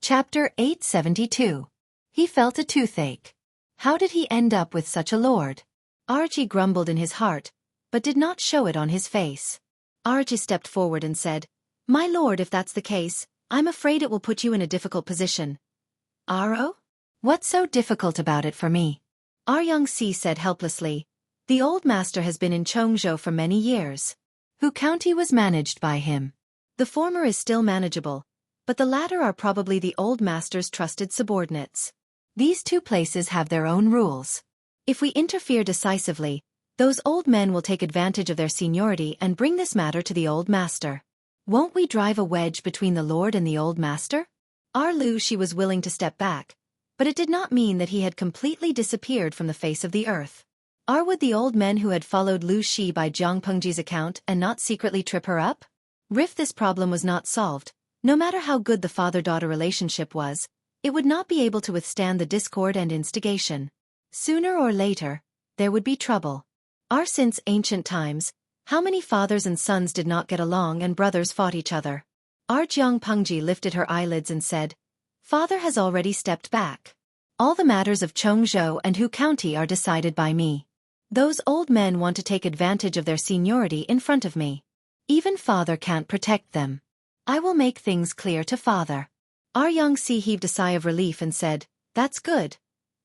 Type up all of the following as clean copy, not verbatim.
Chapter 872. He felt a toothache. How did he end up with such a lord? Archie grumbled in his heart, but did not show it on his face. Archie stepped forward and said, "My lord, if that's the case, I'm afraid it will put you in a difficult position." "Aro? What's so difficult about it for me?" Xueqi said helplessly. "The old master has been in Chongzhou for many years. Hu County was managed by him. The former is still manageable, but the latter are probably the old master's trusted subordinates. These two places have their own rules. If we interfere decisively, those old men will take advantage of their seniority and bring this matter to the old master. Won't we drive a wedge between the lord and the old master?" Xueqi was willing to step back, but it did not mean that he had completely disappeared from the face of the earth. Would the old men who had followed Lu Shi by Jiang Pengji's account and not secretly trip her up? If this problem was not solved, no matter how good the father-daughter relationship was, it would not be able to withstand the discord and instigation. Sooner or later, there would be trouble. Since ancient times, how many fathers and sons did not get along and brothers fought each other? Jiang Pengji lifted her eyelids and said, "Father has already stepped back. All the matters of Chongzhou and Hu County are decided by me. Those old men want to take advantage of their seniority in front of me. Even father can't protect them. I will make things clear to father." Xueqi heaved a sigh of relief and said, "That's good."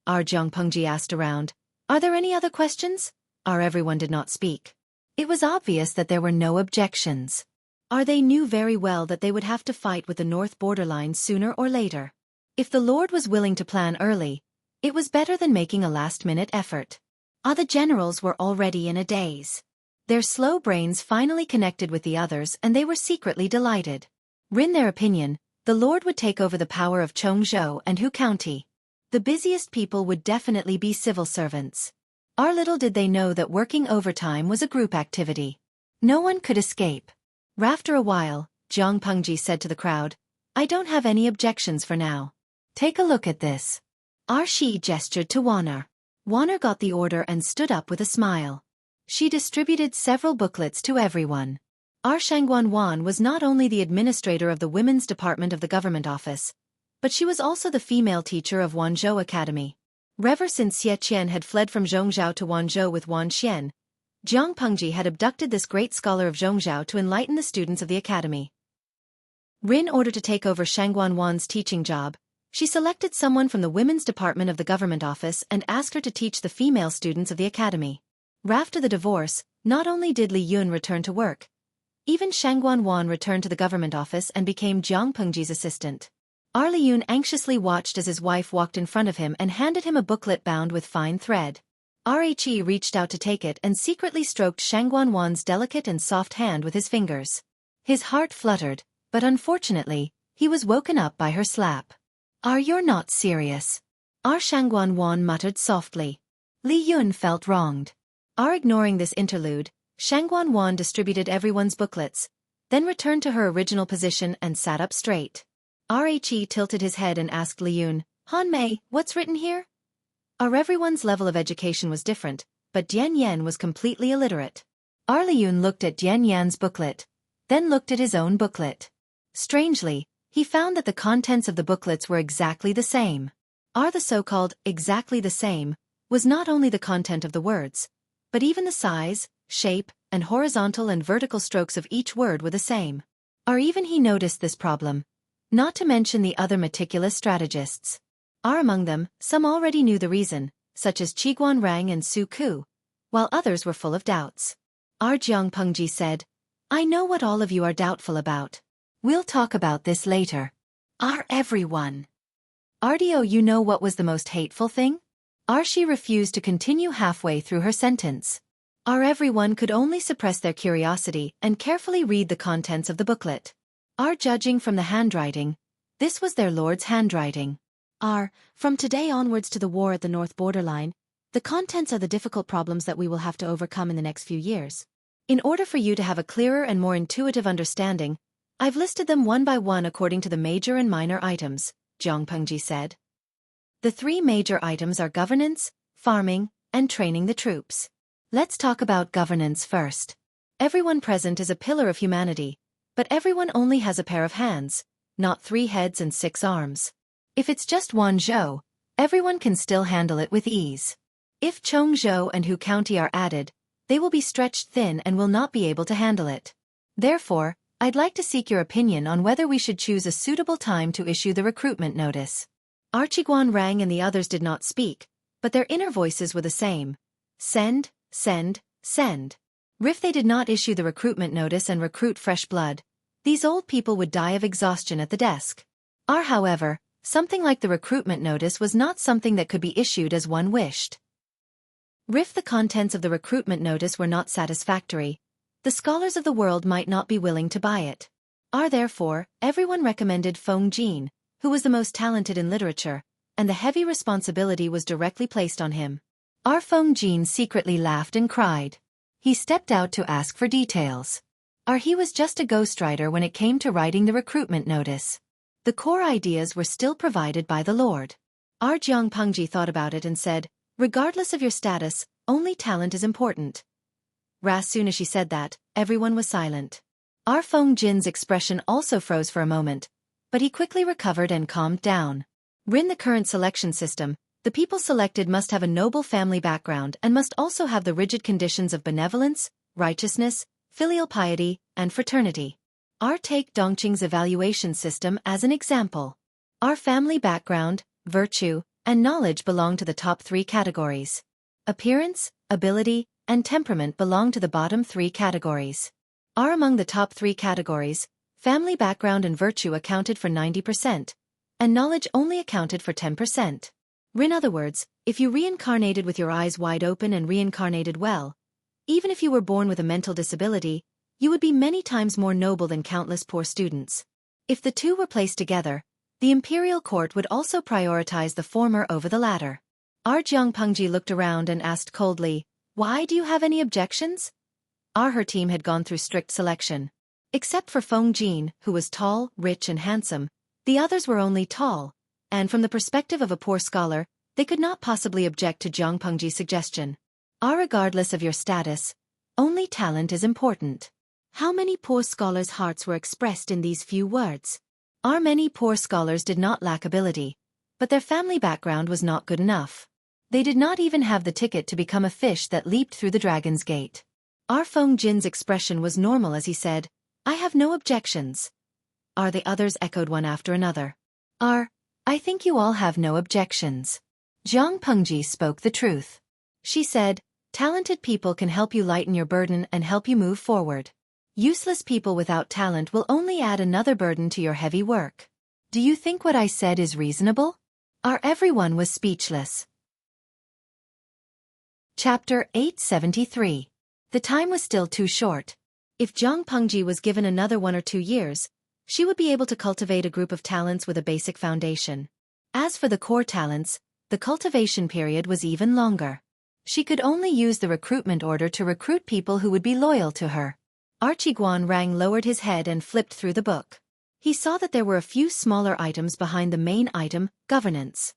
Jiang Pengji asked around, "Are there any other questions?" Everyone did not speak. It was obvious that there were no objections. They knew very well that they would have to fight with the north borderline sooner or later. If the lord was willing to plan early, it was better than making a last-minute effort. The generals were already in a daze. Their slow brains finally connected with the others and they were secretly delighted. In their opinion, the lord would take over the power of Chongzhou and Hu County. The busiest people would definitely be civil servants. Little did they know that working overtime was a group activity. No one could escape. After a while, Jiang Pengji said to the crowd, "I don't have any objections for now. Take a look at this." Shi gestured to Waner. Waner got the order and stood up with a smile. She distributed several booklets to everyone. Shangguan was not only the administrator of the women's department of the government office, but she was also the female teacher of Wanzhou Academy. Ever since Xie Qian had fled from Zhongzhou to Wanzhou with Wan Xian, Jiang Pengji had abducted this great scholar of Zhongzhou to enlighten the students of the academy. In order to take over Shangguan teaching job, she selected someone from the women's department of the government office and asked her to teach the female students of the academy. After the divorce, not only did Li Yun return to work, even Shangguan returned to the government office and became Jiang Pengji's assistant. Li Yun anxiously watched as his wife walked in front of him and handed him a booklet bound with fine thread. He reached out to take it and secretly stroked Shangguan's delicate and soft hand with his fingers. His heart fluttered, but unfortunately, he was woken up by her slap. "You're not serious?" Shangguan muttered softly. Li Yun felt wronged. Ignoring this interlude, Shangguan distributed everyone's booklets, then returned to her original position and sat up straight. He tilted his head and asked Li Yun, "Han Mei, what's written here?" Everyone's level of education was different, but Dian Yan was completely illiterate. Li Yun looked at Dian Yan's booklet, then looked at his own booklet. Strangely, he found that the contents of the booklets were exactly the same. The so-called exactly the same was not only the content of the words, but even the size, shape, and horizontal and vertical strokes of each word were the same. Even he noticed this problem. Not to mention the other meticulous strategists. Among them, some already knew the reason, such as Qiguan Rang and Su Ku, while others were full of doubts. Jiang Pengji said, "I know what all of you are doubtful about. We'll talk about this later." Everyone. "Do you know what was the most hateful thing?" She refused to continue halfway through her sentence. Everyone could only suppress their curiosity and carefully read the contents of the booklet. Judging from the handwriting, this was their lord's handwriting. From today onwards to the war at the north borderline, the contents are the difficult problems that we will have to overcome in the next few years. In order for you to have a clearer and more intuitive understanding, I've listed them one by one according to the major and minor items, Jiang Pengji said. The three major items are governance, farming, and training the troops. Let's talk about governance first. Everyone present is a pillar of humanity, but everyone only has a pair of hands, not 3 heads and 6 arms. If it's just one zhou, everyone can still handle it with ease. If Chongzhou and Hu County are added, they will be stretched thin and will not be able to handle it. Therefore, I'd like to seek your opinion on whether we should choose a suitable time to issue the recruitment notice. Archiguan rang and the others did not speak, but their inner voices were the same. Send, send, send. If they did not issue the recruitment notice and recruit fresh blood, these old people would die of exhaustion at the desk. However, something like the recruitment notice was not something that could be issued as one wished. If the contents of the recruitment notice were not satisfactory, the scholars of the world might not be willing to buy it. Therefore, everyone recommended Feng Jin, who was the most talented in literature, and the heavy responsibility was directly placed on him. Feng Jin secretly laughed and cried. He stepped out to ask for details. He was just a ghostwriter when it came to writing the recruitment notice. The core ideas were still provided by the Lord. Jiang Pengji thought about it and said, regardless of your status, only talent is important. As soon as she said that, everyone was silent. Feng Jin's expression also froze for a moment, but he quickly recovered and calmed down. In the current selection system, the people selected must have a noble family background and must also have the rigid conditions of benevolence, righteousness, filial piety, and fraternity. Take Dongqing's evaluation system as an example. Family background, virtue, and knowledge belong to the top 3 categories. Appearance, ability, and temperament belong to the bottom 3 categories. Among the top 3 categories, family background and virtue accounted for 90%, and knowledge only accounted for 10%. In other words, if you reincarnated with your eyes wide open and reincarnated well, even if you were born with a mental disability, you would be many times more noble than countless poor students. If the two were placed together, the imperial court would also prioritize the former over the latter. Jiang Pengji looked around and asked coldly, why do you have any objections? Her team had gone through strict selection. Except for Feng Jin, who was tall, rich and handsome, the others were only tall, and from the perspective of a poor scholar, they could not possibly object to Jiang Pengji's suggestion. Regardless of your status, only talent is important. How many poor scholars' hearts were expressed in these few words? Many poor scholars did not lack ability, but their family background was not good enough. They did not even have the ticket to become a fish that leaped through the dragon's gate. Feng Jin's expression was normal as he said, I have no objections. The others echoed one after another. I think you all have no objections. Jiang Pengji spoke the truth. She said, talented people can help you lighten your burden and help you move forward. Useless people without talent will only add another burden to your heavy work. Do you think what I said is reasonable? Everyone was speechless. Chapter 873. The time was still too short. If Jiang Pengji was given another 1 or 2 years, she would be able to cultivate a group of talents with a basic foundation. As for the core talents, the cultivation period was even longer. She could only use the recruitment order to recruit people who would be loyal to her. Archiguan Rang lowered his head and flipped through the book. He saw that there were a few smaller items behind the main item, governance.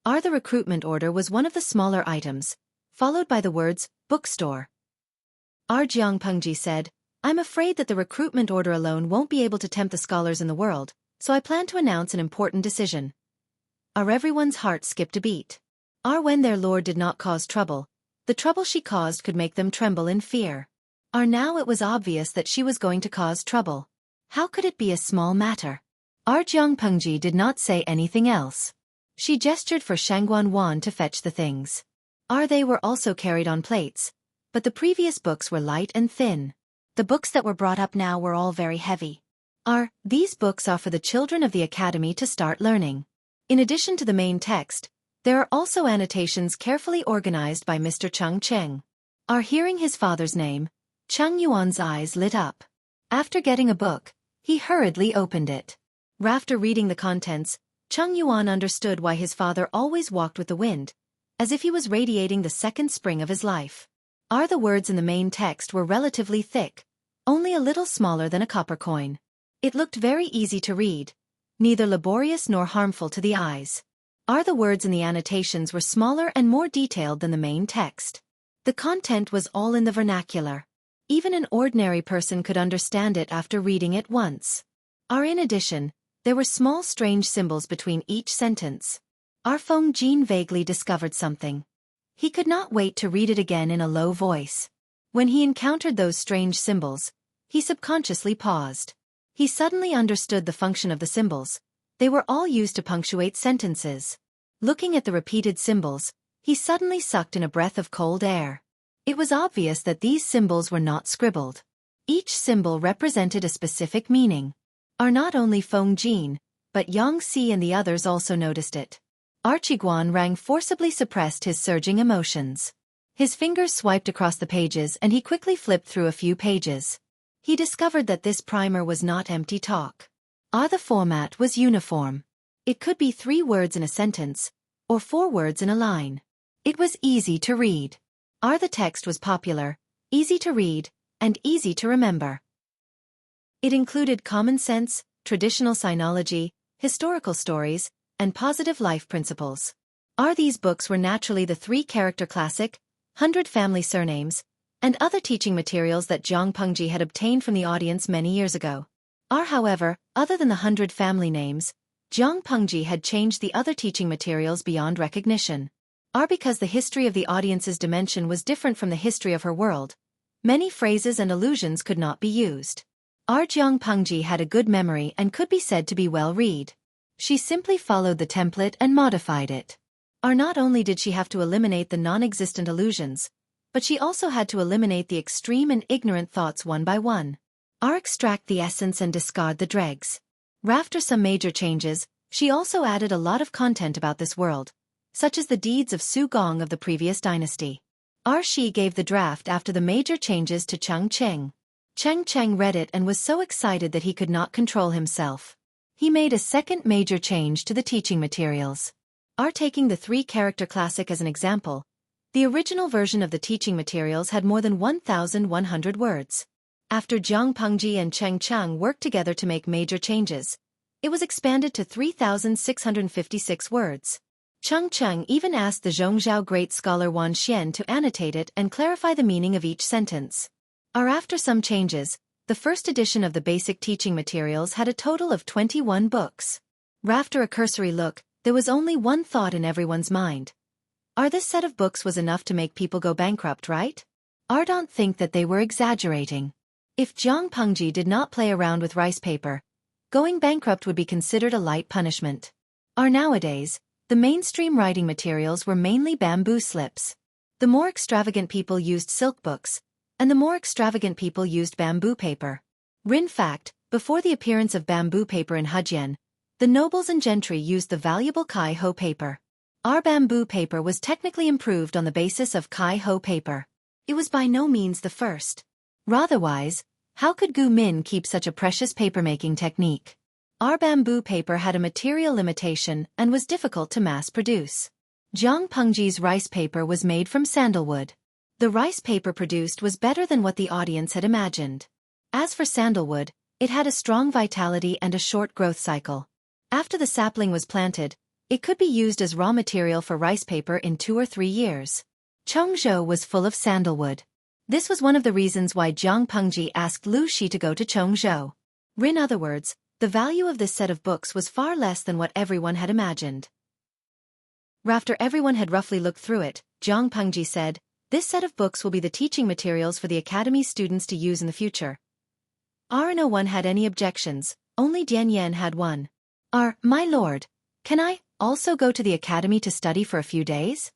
The recruitment order was one of the smaller items, followed by the words, bookstore. Jiang Pengji said, I'm afraid that the recruitment order alone won't be able to tempt the scholars in the world, so I plan to announce an important decision. Everyone's heart skipped a beat. When their lord did not cause trouble, the trouble she caused could make them tremble in fear. Now it was obvious that she was going to cause trouble. How could it be a small matter? Jiang Pengji did not say anything else. She gestured for Shangguan Wan to fetch the things. They were also carried on plates, but the previous books were light and thin. The books that were brought up now were all very heavy. These books are for the children of the academy to start learning. In addition to the main text, there are also annotations carefully organized by Mr. Cheng Cheng. Hearing his father's name, Cheng Yuan's eyes lit up. After getting a book, he hurriedly opened it. After reading the contents, Cheng Yuan understood why his father always walked with the wind, as if he was radiating the second spring of his life. The words in the main text were relatively thick, only a little smaller than a copper coin. It looked very easy to read, neither laborious nor harmful to the eyes. The words in the annotations were smaller and more detailed than the main text. The content was all in the vernacular. Even an ordinary person could understand it after reading it once. In addition, there were small strange symbols between each sentence. Feng Jin vaguely discovered something. He could not wait to read it again in a low voice. When he encountered those strange symbols, he subconsciously paused. He suddenly understood the function of the symbols. They were all used to punctuate sentences. Looking at the repeated symbols, he suddenly sucked in a breath of cold air. It was obvious that these symbols were not scribbled. Each symbol represented a specific meaning. Not only Feng Jin, but Yang Si and the others also noticed it. Archiguan Rang forcibly suppressed his surging emotions. His fingers swiped across the pages and he quickly flipped through a few pages. He discovered that this primer was not empty talk. The format was uniform. It could be 3 words in a sentence, or 4 words in a line. It was easy to read. The text was popular, easy to read, and easy to remember. It included common sense, traditional sinology, historical stories, and positive life principles. These books were naturally the 3-character classic, 100 family surnames, and other teaching materials that Zhang Pengji had obtained from the audience many years ago. However, other than the 100 family names, Zhang Pengji had changed the other teaching materials beyond recognition. Because the history of the audience's dimension was different from the history of her world, many phrases and allusions could not be used. Zhang Pengji had a good memory and could be said to be well-read. She simply followed the template and modified it. Not only did she have to eliminate the non-existent allusions, but she also had to eliminate the extreme and ignorant thoughts one by one. Extract the essence and discard the dregs. After some major changes, she also added a lot of content about this world, such as the deeds of Su Gong of the previous dynasty. Shi gave the draft after the major changes to Cheng Cheng. Cheng Cheng read it and was so excited that he could not control himself. He made a second major change to the teaching materials. Taking the 3-character classic as an example, the original version of the teaching materials had more than 1,100 words. After Zhang Pengji and Cheng Cheng worked together to make major changes, it was expanded to 3,656 words. Cheng Cheng even asked the Zhongzhou great scholar Wan Xian to annotate it and clarify the meaning of each sentence. After some changes, the first edition of the basic teaching materials had a total of 21 books. After a cursory look, there was only one thought in everyone's mind. This set of books was enough to make people go bankrupt, right? Don't think that they were exaggerating. If Zhang Pengji did not play around with rice paper, going bankrupt would be considered a light punishment. Nowadays, the mainstream writing materials were mainly bamboo slips. The more extravagant people used silk books, and the more extravagant people used bamboo paper. In fact, before the appearance of bamboo paper in Hejian, the nobles and gentry used the valuable Kai-Ho paper. Our bamboo paper was technically improved on the basis of Kai-Ho paper. It was by no means the first. Otherwise, how could Gu Min keep such a precious papermaking technique? Our bamboo paper had a material limitation and was difficult to mass-produce. Zhang Pengji's rice paper was made from sandalwood. The rice paper produced was better than what the audience had imagined. As for sandalwood, it had a strong vitality and a short growth cycle. After the sapling was planted, it could be used as raw material for rice paper in 2 or 3 years. Chongzhou was full of sandalwood. This was one of the reasons why Zhang Pengji asked Lu Shi to go to Chongzhou. In other words, the value of this set of books was far less than what everyone had imagined. After everyone had roughly looked through it, Zhang Pengji said, "This set of books will be the teaching materials for the academy's students to use in the future." No one had any objections, only Dian Yan had one. My lord, can I also go to the academy to study for a few days?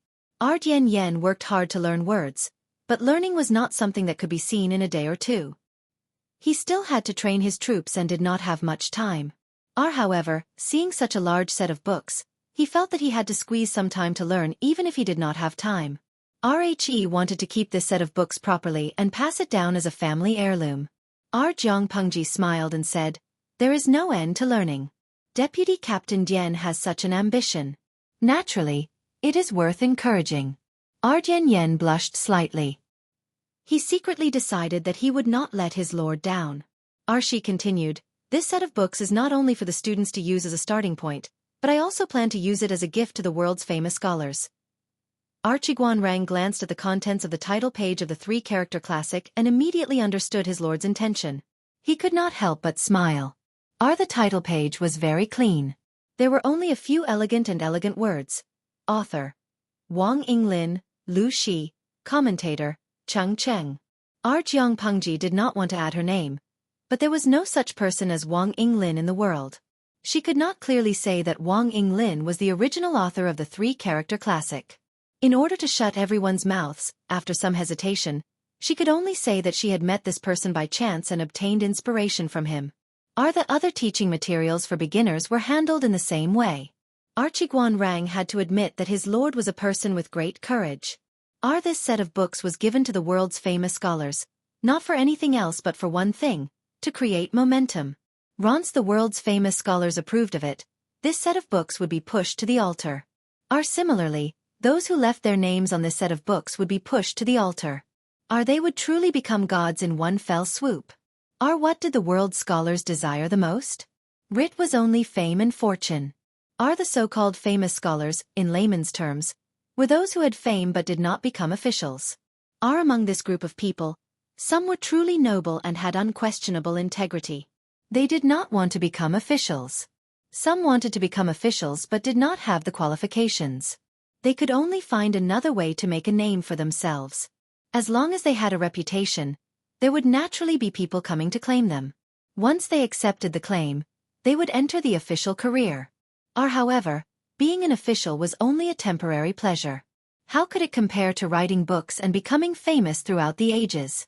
Dian Yan worked hard to learn words, but learning was not something that could be seen in a day or two. He still had to train his troops and did not have much time. However, seeing such a large set of books, he felt that he had to squeeze some time to learn even if he did not have time. He wanted to keep this set of books properly and pass it down as a family heirloom. Zhang Pengji smiled and said, "There is no end to learning. Deputy Captain Dian has such an ambition. Naturally, it is worth encouraging." Dian Yan blushed slightly. He secretly decided that he would not let his lord down. Shi continued, "This set of books is not only for the students to use as a starting point, but I also plan to use it as a gift to the world's famous scholars." Archiguan Rang glanced at the contents of the title page of the 3-character classic and immediately understood his lord's intention. He could not help but smile. The title page was very clean. There were only a few elegant words. Author: Wang Yinglin, Lu Shi, commentator: Cheng Cheng. Jiang Pengji did not want to add her name, but there was no such person as Wang Yinglin in the world. She could not clearly say that Wang Yinglin was the original author of the three-character classic. In order to shut everyone's mouths, after some hesitation, she could only say that she had met this person by chance and obtained inspiration from him. The other teaching materials for beginners were handled in the same way. Qiguan Rang had to admit that his lord was a person with great courage. This set of books was given to the world's famous scholars, not for anything else but for one thing: to create momentum. Once the world's famous scholars approved of it, this set of books would be pushed to the altar. Similarly, those who left their names on this set of books would be pushed to the altar. They would truly become gods in one fell swoop. What did the world's scholars desire the most? It was only fame and fortune. The so-called famous scholars, in layman's terms, were those who had fame but did not become officials. Among this group of people, some were truly noble and had unquestionable integrity. They did not want to become officials. Some wanted to become officials but did not have the qualifications. They could only find another way to make a name for themselves. As long as they had a reputation, there would naturally be people coming to claim them. Once they accepted the claim, they would enter the official career. However, being an official was only a temporary pleasure. How could it compare to writing books and becoming famous throughout the ages?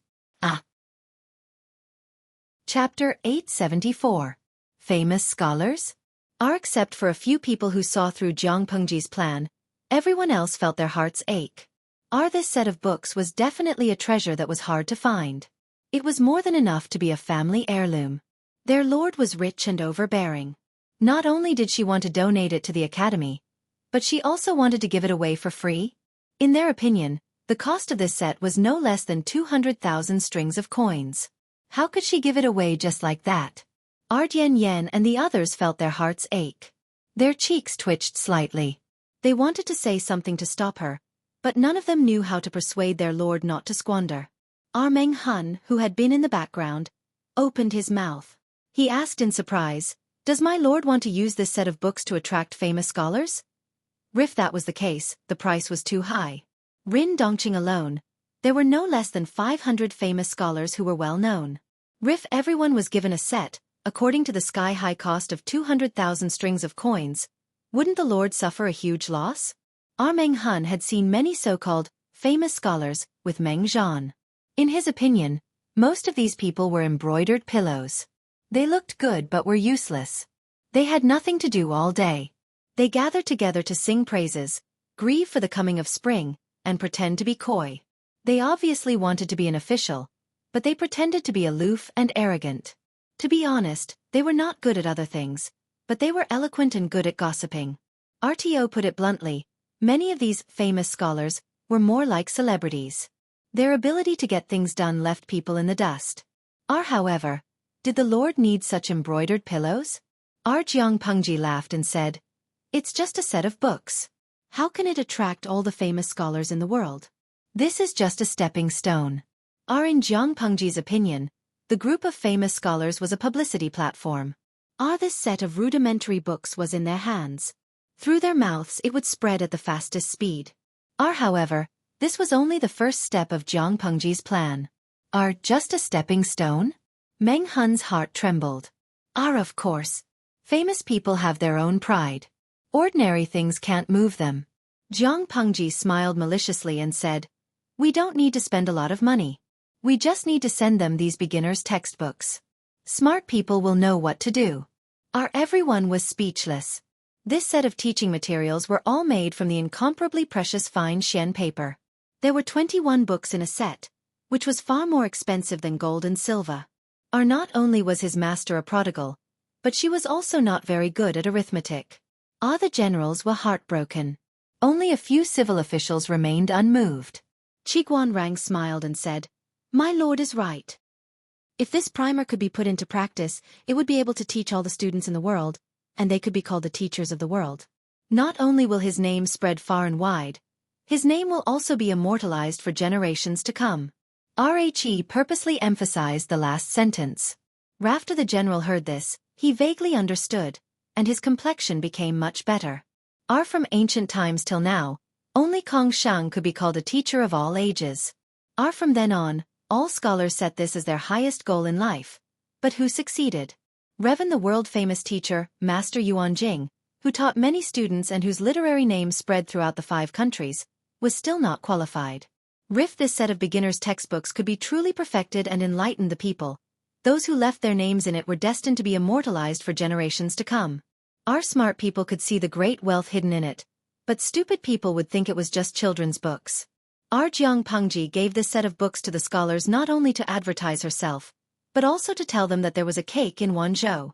Chapter 874. Famous Scholars? Except for a few people who saw through Jiang Pengji's plan, everyone else felt their hearts ache. This set of books was definitely a treasure that was hard to find. It was more than enough to be a family heirloom. Their lord was rich and overbearing. Not only did she want to donate it to the academy, but she also wanted to give it away for free. In their opinion, the cost of this set was no less than 200,000 strings of coins. How could she give it away just like that? Yen Yen and the others felt their hearts ache. Their cheeks twitched slightly. They wanted to say something to stop her, but none of them knew how to persuade their lord not to squander. Meng Hun, who had been in the background, opened his mouth. He asked in surprise, "Does my lord want to use this set of books to attract famous scholars?" If that was the case, the price was too high. Rin Dongqing alone, there were no less than 500 famous scholars who were well known. If everyone was given a set, according to the sky-high cost of 200,000 strings of coins, wouldn't the lord suffer a huge loss? Meng Hun had seen many so-called famous scholars with Meng Zhan. In his opinion, most of these people were embroidered pillows. They looked good but were useless. They had nothing to do all day. They gathered together to sing praises, grieve for the coming of spring, and pretend to be coy. They obviously wanted to be an official, but they pretended to be aloof and arrogant. To be honest, they were not good at other things, but they were eloquent and good at gossiping. RTO put it bluntly, many of these famous scholars were more like celebrities. Their ability to get things done left people in the dust. However, did the lord need such embroidered pillows? Jiang Pengji laughed and said, "It's just a set of books. How can it attract all the famous scholars in the world? This is just a stepping stone." In Jiang Pengji's opinion, the group of famous scholars was a publicity platform. This set of rudimentary books was in their hands. Through their mouths it would spread at the fastest speed. However, this was only the first step of Jiang Pengji's plan. Just a stepping stone? Meng Hun's heart trembled. Of course. Famous people have their own pride. Ordinary things can't move them. Jiang Pengji smiled maliciously and said, "We don't need to spend a lot of money. We just need to send them these beginners' textbooks. Smart people will know what to do." Everyone was speechless. This set of teaching materials were all made from the incomparably precious fine Xian paper. There were 21 books in a set, which was far more expensive than gold and silver. Not only was his master a prodigal, but she was also not very good at arithmetic. The generals were heartbroken. Only a few civil officials remained unmoved. Qiguan Rang smiled and said, "My lord is right. If this primer could be put into practice, it would be able to teach all the students in the world, and they could be called the teachers of the world. Not only will his name spread far and wide, his name will also be immortalized for generations to come." He purposely emphasized the last sentence. After the general heard this, He vaguely understood, and his complexion became much better. From ancient times till now, only Kong Shang could be called a teacher of all ages. From then on, all scholars set this as their highest goal in life. But who succeeded? Revan, the world-famous teacher, Master Yuan Jing, who taught many students and whose literary name spread throughout the 5 countries, was still not qualified. This set of beginners' textbooks could be truly perfected and enlighten the people. Those who left their names in it were destined to be immortalized for generations to come. Our smart people could see the great wealth hidden in it, but stupid people would think it was just children's books. Jiang Pengji gave this set of books to the scholars not only to advertise herself, but also to tell them that there was a cake in Wanzhou.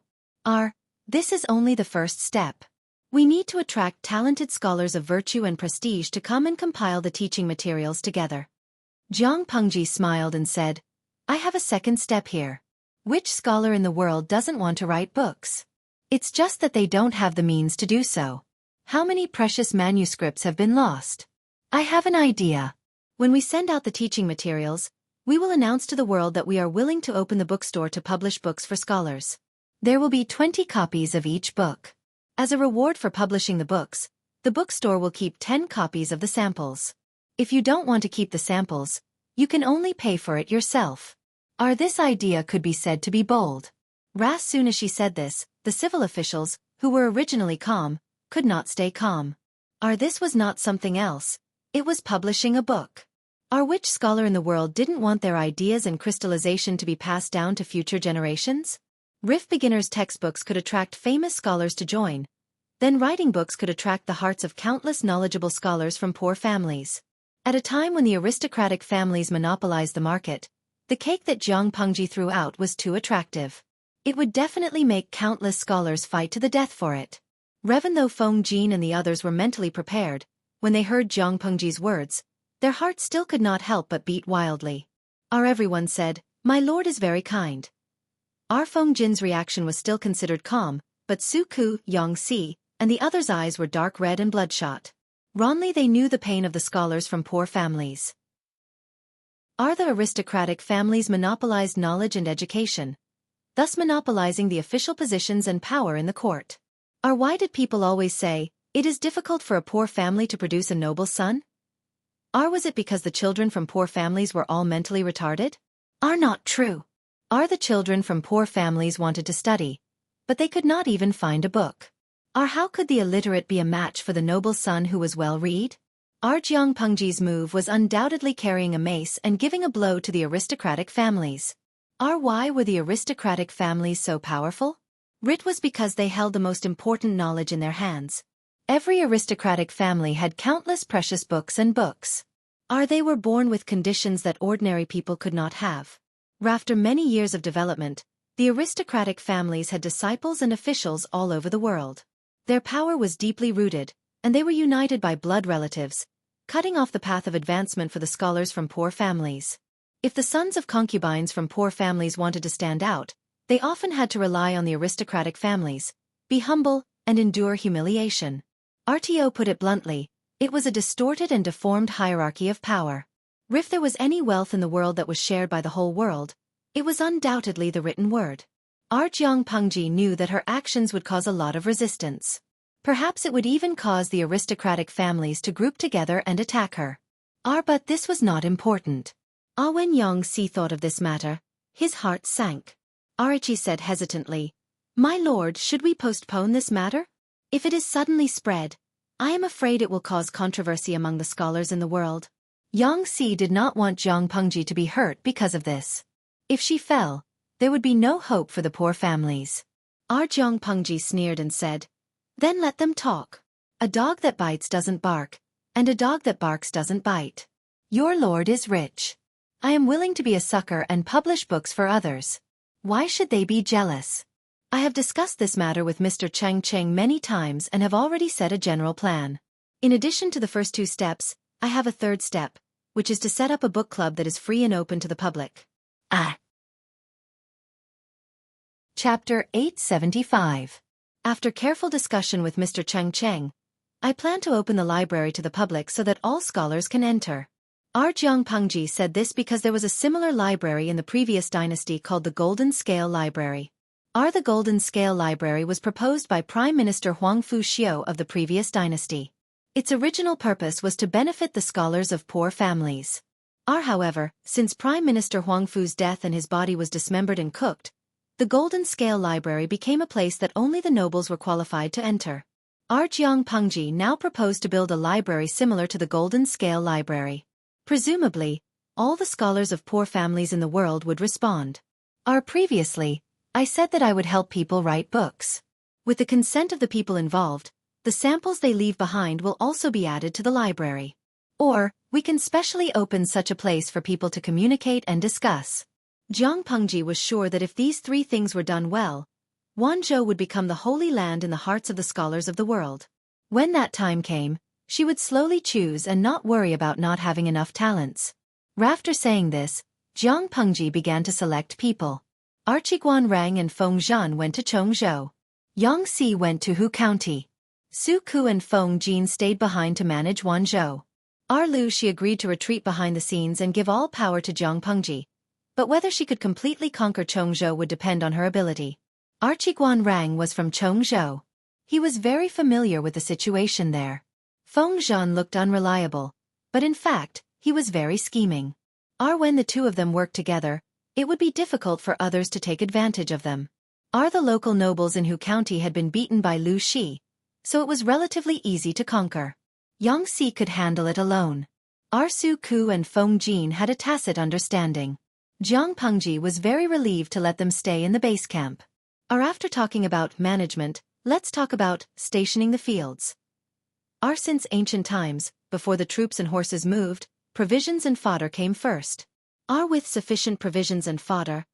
This is only the first step. We need to attract talented scholars of virtue and prestige to come and compile the teaching materials together. Jiang Pengji smiled and said, I have a second step here. Which scholar in the world doesn't want to write books? It's just that they don't have the means to do so. How many precious manuscripts have been lost? I have an idea. When we send out the teaching materials, we will announce to the world that we are willing to open the bookstore to publish books for scholars. There will be 20 copies of each book. As a reward for publishing the books, the bookstore will keep 10 copies of the samples. If you don't want to keep the samples, you can only pay for it yourself. This idea could be said to be bold. As soon as she said this, the civil officials, who were originally calm, could not stay calm. This was not something else. It was publishing a book. Which scholar in the world didn't want their ideas and crystallization to be passed down to future generations? Beginners' textbooks could attract famous scholars to join. Then writing books could attract the hearts of countless knowledgeable scholars from poor families. At a time when the aristocratic families monopolized the market, the cake that Jiang Pengji threw out was too attractive. It would definitely make countless scholars fight to the death for it. Revan, though Feng Jin and the others were mentally prepared, when they heard Jiang Pengji's words, their hearts still could not help but beat wildly. Everyone said, My lord is very kind. Feng Jin's reaction was still considered calm, but Xueqi, Yangxi, and the others' eyes were dark red and bloodshot. Wrongly they knew the pain of the scholars from poor families. The aristocratic families monopolized knowledge and education, thus monopolizing the official positions and power in the court. Why did people always say, it is difficult for a poor family to produce a noble son? Was it because the children from poor families were all mentally retarded? Not true. The children from poor families wanted to study, but they could not even find a book. How could the illiterate be a match for the noble son who was well-read? Jiang Pengji's move was undoubtedly carrying a mace and giving a blow to the aristocratic families. Why were the aristocratic families so powerful? It was because they held the most important knowledge in their hands. Every aristocratic family had countless precious books and books. They were born with conditions that ordinary people could not have. After many years of development, the aristocratic families had disciples and officials all over the world. Their power was deeply rooted, and they were united by blood relatives, cutting off the path of advancement for the scholars from poor families. If the sons of concubines from poor families wanted to stand out, they often had to rely on the aristocratic families, be humble, and endure humiliation. RTO put it bluntly, it was a distorted and deformed hierarchy of power. If there was any wealth in the world that was shared by the whole world, it was undoubtedly the written word. Jiang Pengji knew that her actions would cause a lot of resistance. Perhaps it would even cause the aristocratic families to group together and attack her. But this was not important. When Yangxi thought of this matter, his heart sank. Arichi said hesitantly, My lord, should we postpone this matter? If it is suddenly spread, I am afraid it will cause controversy among the scholars in the world. Yangxi did not want Jiang Pengji to be hurt because of this. If she fell, there would be no hope for the poor families. Jiang Pengji sneered and said, Then let them talk. A dog that bites doesn't bark, and a dog that barks doesn't bite. Your lord is rich. I am willing to be a sucker and publish books for others. Why should they be jealous? I have discussed this matter with Mr. Cheng many times and have already set a general plan. In addition to the first 2 steps, I have a third step, which is to set up a book club that is free and open to the public. Chapter 875. After careful discussion with Mr. Cheng, I plan to open the library to the public so that all scholars can enter. Jiang Pengji said this because there was a similar library in the previous dynasty called the Golden Scale Library. The Golden Scale Library was proposed by Prime Minister Huang Fu-xiu of the previous dynasty. Its original purpose was to benefit the scholars of poor families. However, since Prime Minister Huang Fu's death and his body was dismembered and cooked, the Golden Scale Library became a place that only the nobles were qualified to enter. Jiang Pengji now proposed to build a library similar to the Golden Scale Library. Presumably, all the scholars of poor families in the world would respond. Previously, I said that I would help people write books. With the consent of the people involved, the samples they leave behind will also be added to the library. Or, we can specially open such a place for people to communicate and discuss. Jiang Pengji was sure that if these three things were done well, Wanzhou would become the holy land in the hearts of the scholars of the world. When that time came, she would slowly choose and not worry about not having enough talents. After saying this, Jiang Pengji began to select people. Archiguan Rang and Feng Zhan went to Chongzhou. Yang Si went to Hu County. Su Ku and Feng Jin stayed behind to manage Wanzhou. Lu she agreed to retreat behind the scenes and give all power to Jiang Pengji, but whether she could completely conquer Chongzhou would depend on her ability. Archiguan Rang was from Chongzhou. He was very familiar with the situation there. Feng Zhan looked unreliable, but in fact, he was very scheming. When the two of them worked together, it would be difficult for others to take advantage of them. The local nobles in Hu County had been beaten by Lu Shi, so it was relatively easy to conquer. Yang Si could handle it alone. Su Ku and Feng Jin had a tacit understanding. Jiang Pengji was very relieved to let them stay in the base camp. After talking about management, let's talk about stationing the fields. Since ancient times, before the troops and horses moved, provisions and fodder came first. With sufficient provisions and fodder,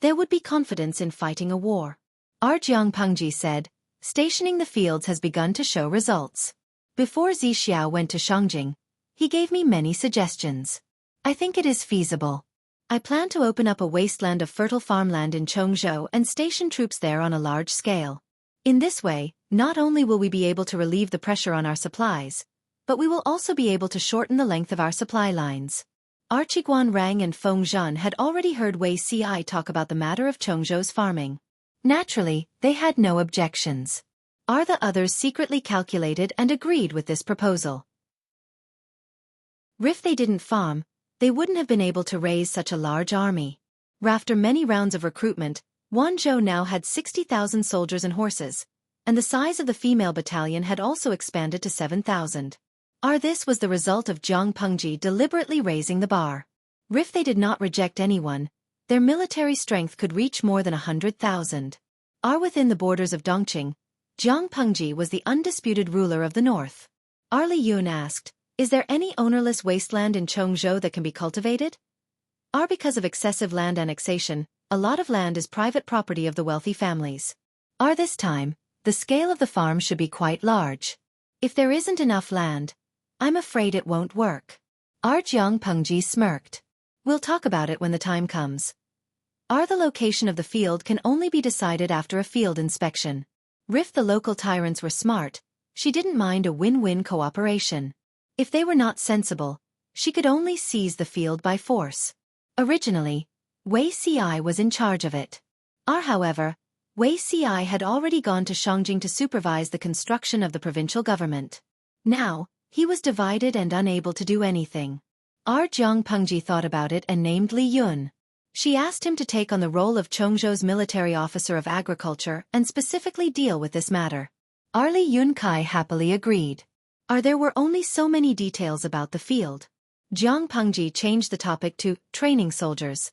there would be confidence in fighting a war. Jiang Pengji said, stationing the fields has begun to show results. Before Zixiao went to Shangjing, he gave me many suggestions. I think it is feasible. I plan to open up a wasteland of fertile farmland in Chongzhou and station troops there on a large scale. In this way, not only will we be able to relieve the pressure on our supplies, but we will also be able to shorten the length of our supply lines. Archiguan Rang and Feng Zhan had already heard Wei Ci talk about the matter of Chongzhou's farming. Naturally, they had no objections. The others secretly calculated and agreed with this proposal. If they didn't farm, they wouldn't have been able to raise such a large army. After many rounds of recruitment, Wanzhou now had 60,000 soldiers and horses, and the size of the female battalion had also expanded to 7,000. This was the result of Jiang Pengji deliberately raising the bar. If they did not reject anyone, their military strength could reach more than 100,000. Within the borders of Dongqing, Jiang Pengji was the undisputed ruler of the north. Li Yun asked, is there any ownerless wasteland in Chongzhou that can be cultivated? Because of excessive land annexation, a lot of land is private property of the wealthy families. This time, the scale of the farm should be quite large. If there isn't enough land, I'm afraid it won't work. Jiang Pengji smirked. We'll talk about it when the time comes. The location of the field can only be decided after a field inspection. If the local tyrants were smart, she didn't mind a win-win cooperation. If they were not sensible, she could only seize the field by force. Originally, Wei Ci was in charge of it. However, Wei Ci had already gone to Shangjing to supervise the construction of the provincial government. Now, he was divided and unable to do anything. Jiang Pengji thought about it and named Li Yun. She asked him to take on the role of Chongzhou's military officer of agriculture and specifically deal with this matter. Li Yun Kai happily agreed. There were only so many details about the field. Jiang Pengji changed the topic to training soldiers.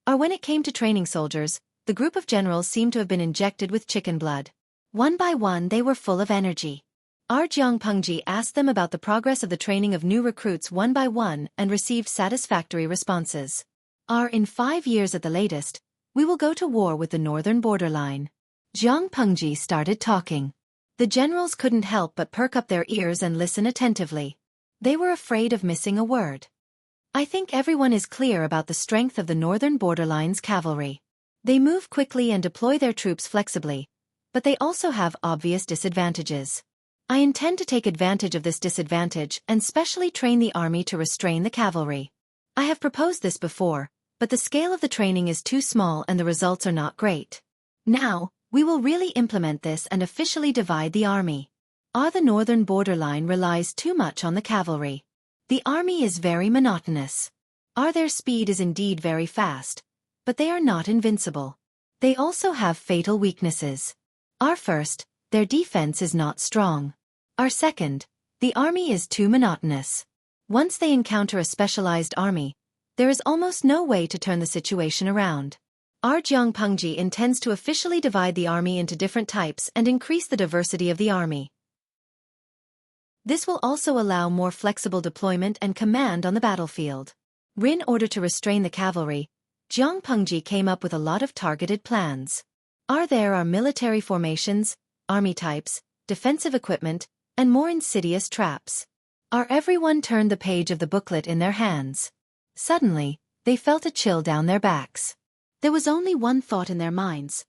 When it came to training soldiers, the group of generals seemed to have been injected with chicken blood. One by one they were full of energy. Jiang Pengji asked them about the progress of the training of new recruits one by one and received satisfactory responses. In 5 years at the latest, we will go to war with the northern borderline. Jiang Pengji started talking. The generals couldn't help but perk up their ears and listen attentively. They were afraid of missing a word. I think everyone is clear about the strength of the northern borderline's cavalry. They move quickly and deploy their troops flexibly, but they also have obvious disadvantages. I intend to take advantage of this disadvantage and specially train the army to restrain the cavalry. I have proposed this before, but the scale of the training is too small and the results are not great. Now, we will really implement this and officially divide the army. The northern borderline relies too much on the cavalry. The army is very monotonous. Their speed is indeed very fast, but they are not invincible. They also have fatal weaknesses. First, their defense is not strong. Second, the army is too monotonous. Once they encounter a specialized army, there is almost no way to turn the situation around. Jiangpengji intends to officially divide the army into different types and increase the diversity of the army. This will also allow more flexible deployment and command on the battlefield. In order to restrain the cavalry, Jiangpengji came up with a lot of targeted plans. There are military formations, army types, defensive equipment, and more insidious traps. Everyone turned the page of the booklet in their hands. Suddenly, they felt a chill down their backs. There was only one thought in their minds.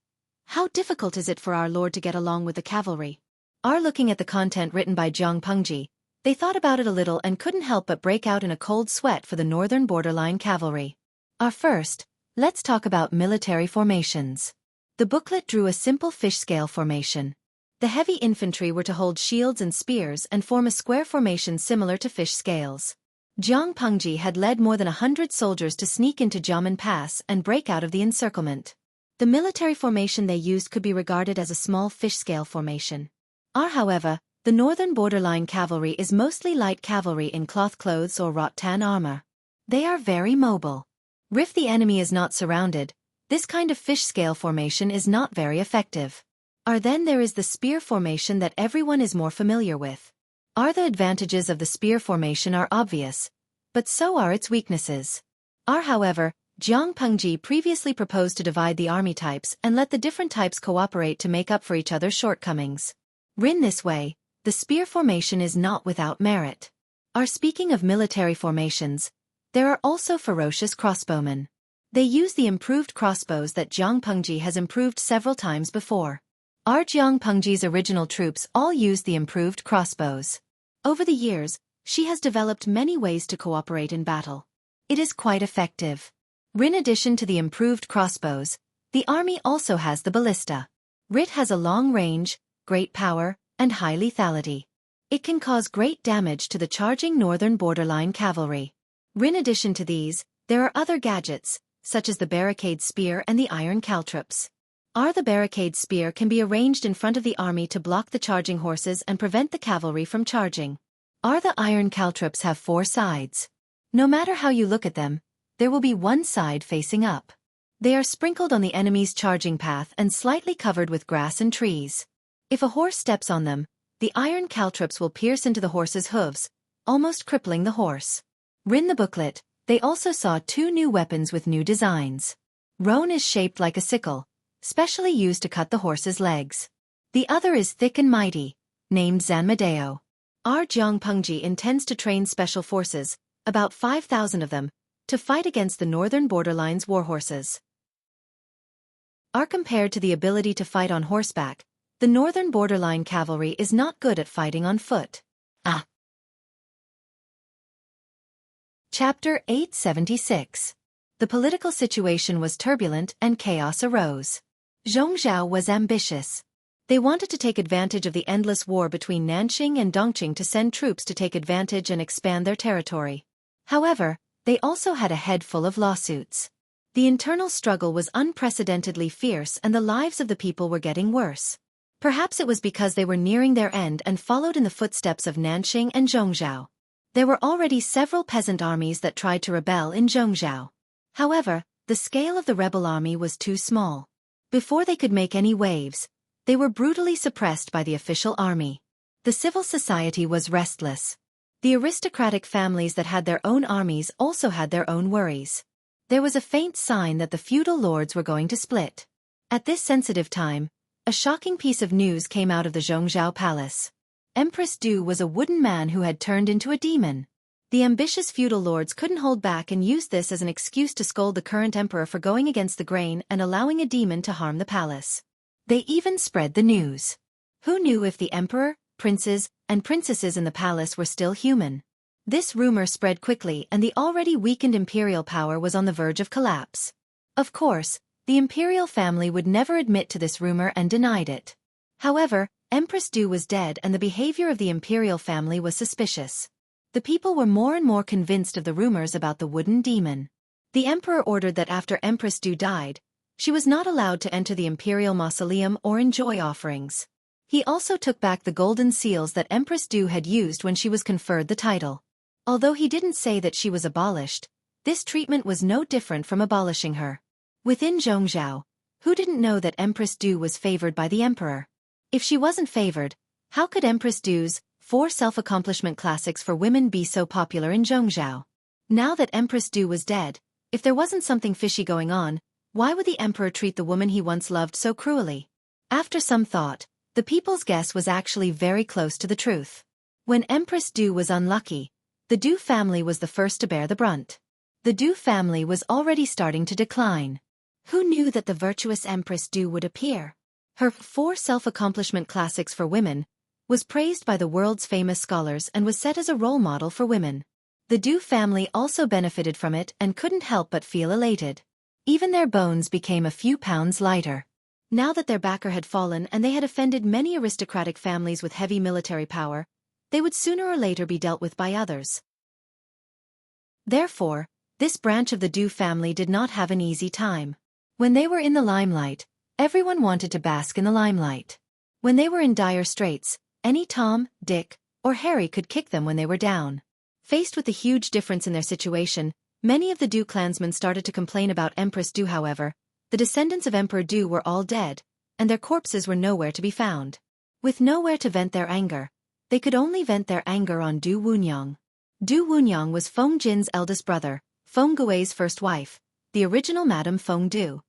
How difficult is it for our lord to get along with the cavalry? Looking at the content written by Jiangpengji, they thought about it a little and couldn't help but break out in a cold sweat for the northern borderline cavalry. First, let's talk about military formations. The booklet drew a simple fish scale formation. The heavy infantry were to hold shields and spears and form a square formation similar to fish scales. Jiangpengji had led more than 100 soldiers to sneak into Jiamen Pass and break out of the encirclement. The military formation they used could be regarded as a small fish scale formation. However, the northern borderline cavalry is mostly light cavalry in cloth clothes or rattan armor. They are very mobile. If the enemy is not surrounded, this kind of fish scale formation is not very effective. Then there is the spear formation that everyone is more familiar with. The advantages of the spear formation are obvious, but so are its weaknesses. However, Jiangpengji previously proposed to divide the army types and let the different types cooperate to make up for each other's shortcomings. In this way, the spear formation is not without merit. Speaking of military formations, there are also ferocious crossbowmen. They use the improved crossbows that Jiangpengji has improved several times before. Jiangpengji's original troops all used the improved crossbows. Over the years, she has developed many ways to cooperate in battle. It is quite effective. In addition to the improved crossbows, the army also has the ballista. It has a long range, great power, and high lethality. It can cause great damage to the charging northern borderline cavalry. In addition to these, there are other gadgets, such as the barricade spear and the iron caltrops. The barricade spear can be arranged in front of the army to block the charging horses and prevent the cavalry from charging. The iron caltrops have 4 sides. No matter how you look at them, there will be one side facing up. They are sprinkled on the enemy's charging path and slightly covered with grass and trees. If a horse steps on them, the iron caltrops will pierce into the horse's hooves, almost crippling the horse. In the booklet, they also saw 2 new weapons with new designs. One is shaped like a sickle, specially used to cut the horse's legs. The other is thick and mighty, named Zanmadeo. Jiangpengji intends to train special forces, about 5,000 of them, to fight against the northern borderline's warhorses. Compared to the ability to fight on horseback, the northern borderline cavalry is not good at fighting on foot. Chapter 876. The political situation was turbulent and chaos arose. Zhongzhou was ambitious. They wanted to take advantage of the endless war between Nanqing and Dongqing to send troops to take advantage and expand their territory. However, they also had a head full of lawsuits. The internal struggle was unprecedentedly fierce and the lives of the people were getting worse. Perhaps it was because they were nearing their end and followed in the footsteps of Nanqing and Zhongzhou. There were already several peasant armies that tried to rebel in Zhongzhou. However, the scale of the rebel army was too small. Before they could make any waves, they were brutally suppressed by the official army. The civil society was restless. The aristocratic families that had their own armies also had their own worries. There was a faint sign that the feudal lords were going to split. At this sensitive time, a shocking piece of news came out of the Zhongzhou palace. Empress Du was a wooden man who had turned into a demon. The ambitious feudal lords couldn't hold back and used this as an excuse to scold the current emperor for going against the grain and allowing a demon to harm the palace. They even spread the news. Who knew if the emperor, princes, and princesses in the palace were still human? This rumor spread quickly and the already weakened imperial power was on the verge of collapse. Of course, The imperial family would never admit to this rumor and denied it. However, Empress Du was dead and the behavior of the imperial family was suspicious. The people were more and more convinced of the rumors about the wooden demon. The emperor ordered that after Empress Du died, she was not allowed to enter the imperial mausoleum or enjoy offerings. He also took back the golden seals that Empress Du had used when she was conferred the title. Although he didn't say that she was abolished, this treatment was no different from abolishing her. Within Zhongzhou, who didn't know that Empress Du was favored by the emperor? If she wasn't favored, how could Empress Du's 4 self-accomplishment classics for women be so popular in Zhongzhou? Now that Empress Du was dead, if there wasn't something fishy going on, why would the emperor treat the woman he once loved so cruelly? After some thought, the people's guess was actually very close to the truth. When Empress Du was unlucky, the Du family was the first to bear the brunt. The Du family was already starting to decline. Who knew that the virtuous Empress Du would appear? Her 4 self-accomplishment classics for women was praised by the world's famous scholars and was set as a role model for women. The Du family also benefited from it and couldn't help but feel elated. Even their bones became a few pounds lighter. Now that their backer had fallen and they had offended many aristocratic families with heavy military power, they would sooner or later be dealt with by others. Therefore, this branch of the Du family did not have an easy time. When they were in the limelight, everyone wanted to bask in the limelight. When they were in dire straits, any Tom, Dick, or Harry could kick them when they were down. Faced with the huge difference in their situation, many of the Du clansmen started to complain about Empress Du. However, the descendants of Emperor Du were all dead, and their corpses were nowhere to be found. With nowhere to vent their anger, they could only vent their anger on Du Wunyang. Du Wunyang was Feng Jin's eldest brother, Feng Gui's first wife, the original Madame Feng Du.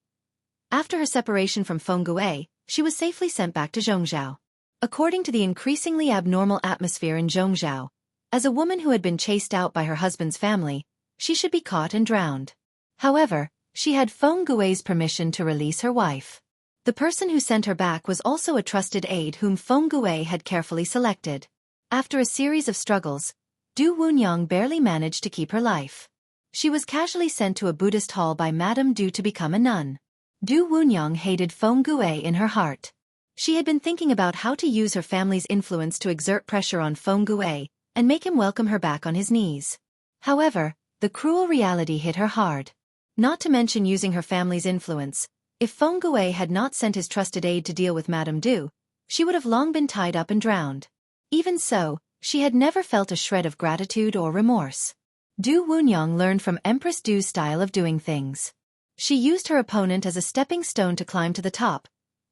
After her separation from Feng Gui, she was safely sent back to Zhongzhou. According to the increasingly abnormal atmosphere in Zhongzhou, as a woman who had been chased out by her husband's family, she should be caught and drowned. However, she had Feng Gui's permission to release her wife. The person who sent her back was also a trusted aide whom Feng Gui had carefully selected. After a series of struggles, Du Wunyang barely managed to keep her life. She was casually sent to a Buddhist hall by Madame Du to become a nun. Du Wunyang hated Feng Gui in her heart. She had been thinking about how to use her family's influence to exert pressure on Feng Gui and make him welcome her back on his knees. However, the cruel reality hit her hard. Not to mention using her family's influence, if Feng Gui had not sent his trusted aide to deal with Madame Du, she would have long been tied up and drowned. Even so, she had never felt a shred of gratitude or remorse. Du Wunyang learned from Empress Du's style of doing things. She used her opponent as a stepping stone to climb to the top,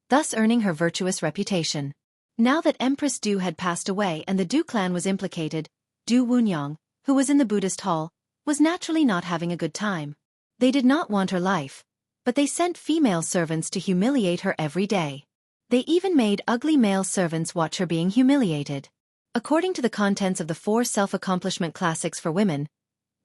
thus earning her virtuous reputation. Now that Empress Du had passed away and the Du clan was implicated, Du Wunyang, who was in the Buddhist hall, was naturally not having a good time. They did not want her life, but they sent female servants to humiliate her every day. They even made ugly male servants watch her being humiliated. According to the contents of the 4 self-accomplishment classics for women,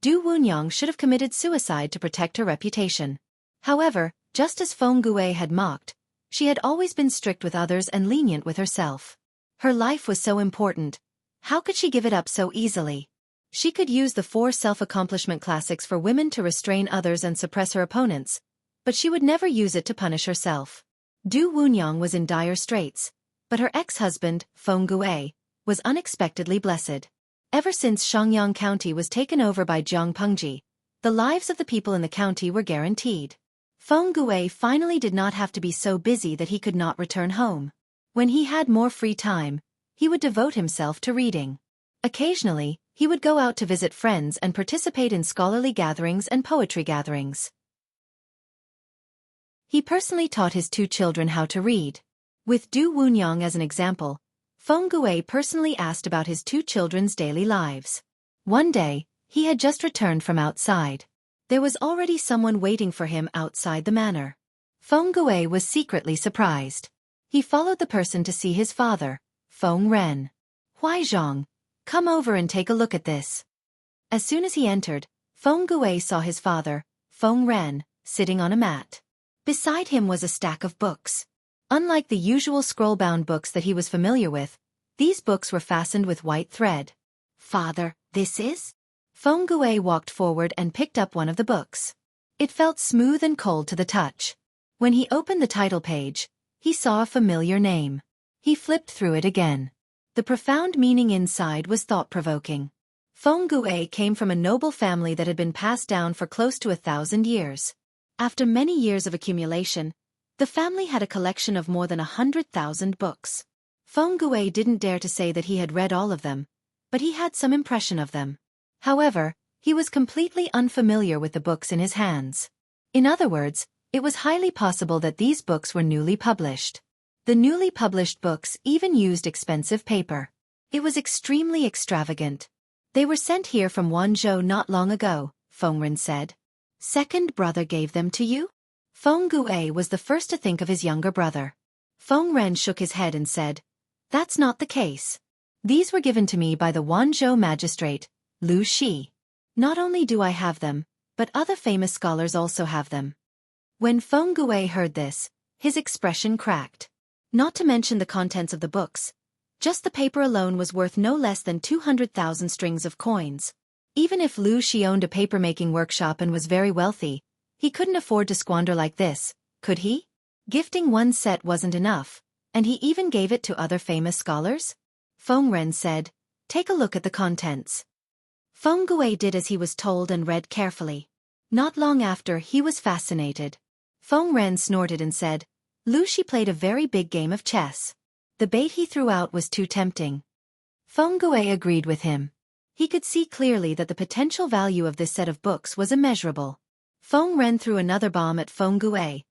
Du Wunyang should have committed suicide to protect her reputation. However, just as Feng Gui had mocked, she had always been strict with others and lenient with herself. Her life was so important. How could she give it up so easily? She could use the 4 self-accomplishment classics for women to restrain others and suppress her opponents, but she would never use it to punish herself. Du Wunyang was in dire straits, but her ex-husband, Feng Gui, was unexpectedly blessed. Ever since Shangyang County was taken over by Jiang Pengji, the lives of the people in the county were guaranteed. Feng Gui finally did not have to be so busy that he could not return home. When he had more free time, he would devote himself to reading. Occasionally, he would go out to visit friends and participate in scholarly gatherings and poetry gatherings. He personally taught his 2 children how to read. With Du Wunyang as an example, Feng Gui personally asked about his 2 children's daily lives. One day, he had just returned from outside. There was already someone waiting for him outside the manor. Feng Gui was secretly surprised. He followed the person to see his father, Feng Ren. Huaizhong, come over and take a look at this. As soon as he entered, Feng Gui saw his father, Feng Ren, sitting on a mat. Beside him was a stack of books. Unlike the usual scroll-bound books that he was familiar with, these books were fastened with white thread. Father, this is? Feng Gui walked forward and picked up one of the books. It felt smooth and cold to the touch. When he opened the title page, he saw a familiar name. He flipped through it again. The profound meaning inside was thought-provoking. Feng Gue came from a noble family that had been passed down for close to 1,000 years. After many years of accumulation, the family had a collection of more than 100,000 books. Feng Gue didn't dare to say that he had read all of them, but he had some impression of them. However, he was completely unfamiliar with the books in his hands. In other words, it was highly possible that these books were newly published. The newly published books even used expensive paper. It was extremely extravagant. They were sent here from Wanzhou not long ago, Feng Ren said. Second brother gave them to you? Feng Gue was the first to think of his younger brother. Feng Ren shook his head and said, That's not the case. These were given to me by the Wanzhou magistrate, Lu Shi. Not only do I have them, but other famous scholars also have them. When Feng Gue heard this, his expression cracked. Not to mention the contents of the books. Just the paper alone was worth no less than 200,000 strings of coins. Even if Lu Shi owned a paper-making workshop and was very wealthy, he couldn't afford to squander like this, could he? Gifting one set wasn't enough, and he even gave it to other famous scholars? Feng Ren said, Take a look at the contents. Feng Gue did as he was told and read carefully. Not long after, he was fascinated. Feng Ren snorted and said, Lu Shi played a very big game of chess. The bait he threw out was too tempting. Feng Gue agreed with him. He could see clearly that the potential value of this set of books was immeasurable. Feng Ren threw another bomb at Feng Gue,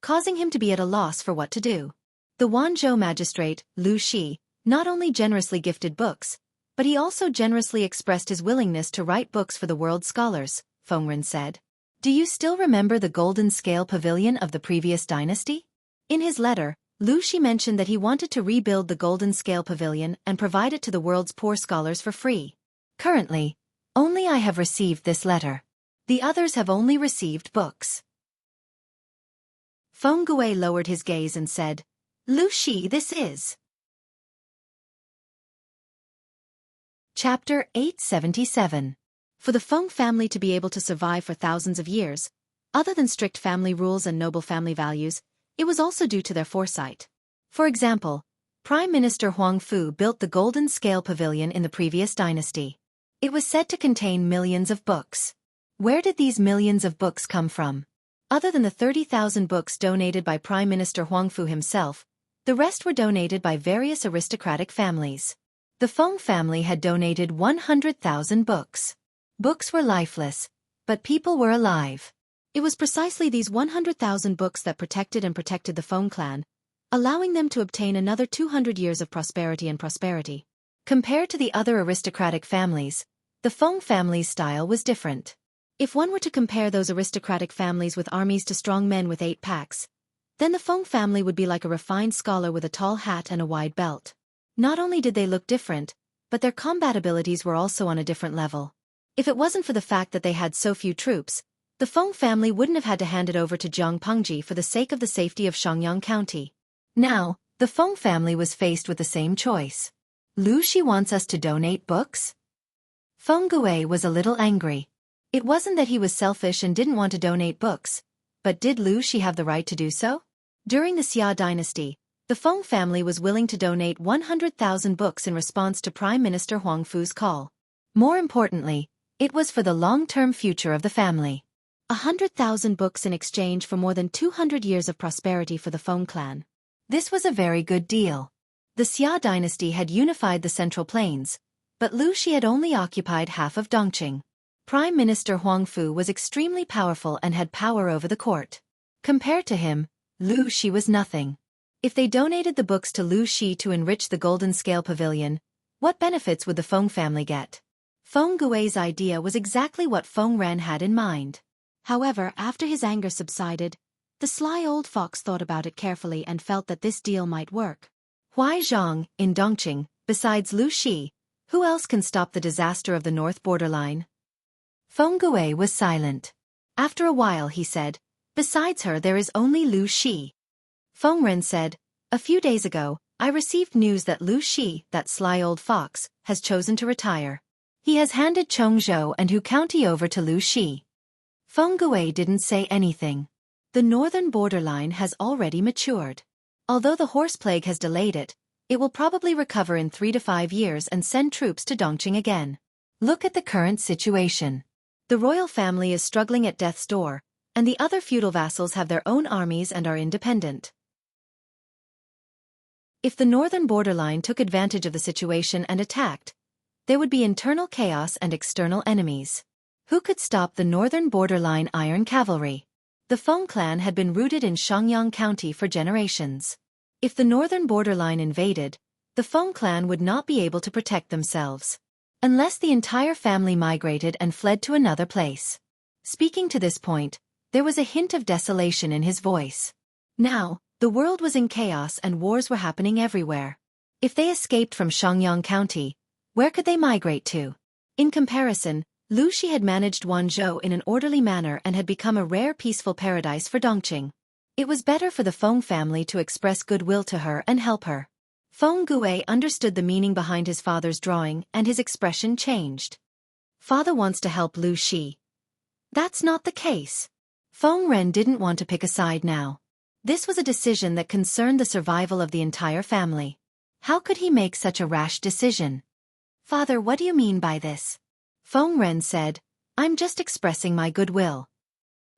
causing him to be at a loss for what to do. The Wanzhou magistrate, Lu Shi, not only generously gifted books, but he also generously expressed his willingness to write books for the world's scholars, Feng Ren said. Do you still remember the golden scale pavilion of the previous dynasty? In his letter, Lu Shi mentioned that he wanted to rebuild the golden scale pavilion and provide it to the world's poor scholars for free. Currently, only I have received this letter. The others have only received books. Feng Gue lowered his gaze and said, Lu Shi, this is. Chapter 877. For the Feng family to be able to survive for thousands of years, other than strict family rules and noble family values, it was also due to their foresight. For example, Prime Minister Huang Fu built the Golden Scale Pavilion in the previous dynasty. It was said to contain millions of books. Where did these millions of books come from? Other than the 30,000 books donated by Prime Minister Huang Fu himself, the rest were donated by various aristocratic families. The Feng family had donated 100,000 books. Books were lifeless, but people were alive. It was precisely these 100,000 books that protected the Feng clan, allowing them to obtain another 200 years of prosperity. Compared to the other aristocratic families, the Feng family's style was different. If one were to compare those aristocratic families with armies to strong men with 8 packs, then the Feng family would be like a refined scholar with a tall hat and a wide belt. Not only did they look different, but their combat abilities were also on a different level. If it wasn't for the fact that they had so few troops, the Feng family wouldn't have had to hand it over to Jiang Pengji for the sake of the safety of Shangyang County. Now, the Feng family was faced with the same choice. Lu Shi wants us to donate books? Feng Gue was a little angry. It wasn't that he was selfish and didn't want to donate books, but did Lu Shi have the right to do so? During the Xia dynasty, the Feng family was willing to donate 100,000 books in response to Prime Minister Huang Fu's call. More importantly, it was for the long-term future of the family. 100,000 books in exchange for more than 200 years of prosperity for the Feng clan. This was a very good deal. The Xia dynasty had unified the Central Plains, but Lu Shi had only occupied half of Dongqing. Prime Minister Huang Fu was extremely powerful and had power over the court. Compared to him, Lu Shi was nothing. If they donated the books to Lu Shi to enrich the Golden Scale Pavilion, what benefits would the Feng family get? Feng Gui's idea was exactly what Feng Ren had in mind. However, after his anger subsided, the sly old fox thought about it carefully and felt that this deal might work. Huai Zhang, in Dongqing, besides Lu Shi, who else can stop the disaster of the north borderline? Feng Gue was silent. After a while he said, Besides her there is only Lu Shi. Feng Ren said, A few days ago, I received news that Lu Shi, that sly old fox, has chosen to retire. He has handed Chongzhou and Hu County over to Lu Shi. Feng Gue didn't say anything. The northern borderline has already matured. Although the horse plague has delayed it, it will probably recover in 3 to 5 years and send troops to Dongqing again. Look at the current situation. The royal family is struggling at death's door, and the other feudal vassals have their own armies and are independent. If the northern borderline took advantage of the situation and attacked, there would be internal chaos and external enemies. Who could stop the northern borderline iron cavalry? The Feng clan had been rooted in Shangyang County for generations. If the northern borderline invaded, the Feng clan would not be able to protect themselves. Unless the entire family migrated and fled to another place. Speaking to this point, there was a hint of desolation in his voice. Now, the world was in chaos and wars were happening everywhere. If they escaped from Shangyang County, where could they migrate to? In comparison, Lu Shi had managed Wanzhou in an orderly manner and had become a rare peaceful paradise for Dongqing. It was better for the Feng family to express goodwill to her and help her. Feng Gue understood the meaning behind his father's drawing and his expression changed. Father wants to help Lu Shi. That's not the case. Feng Ren didn't want to pick a side now. This was a decision that concerned the survival of the entire family. How could he make such a rash decision? Father, what do you mean by this? Feng Ren said, I'm just expressing my goodwill.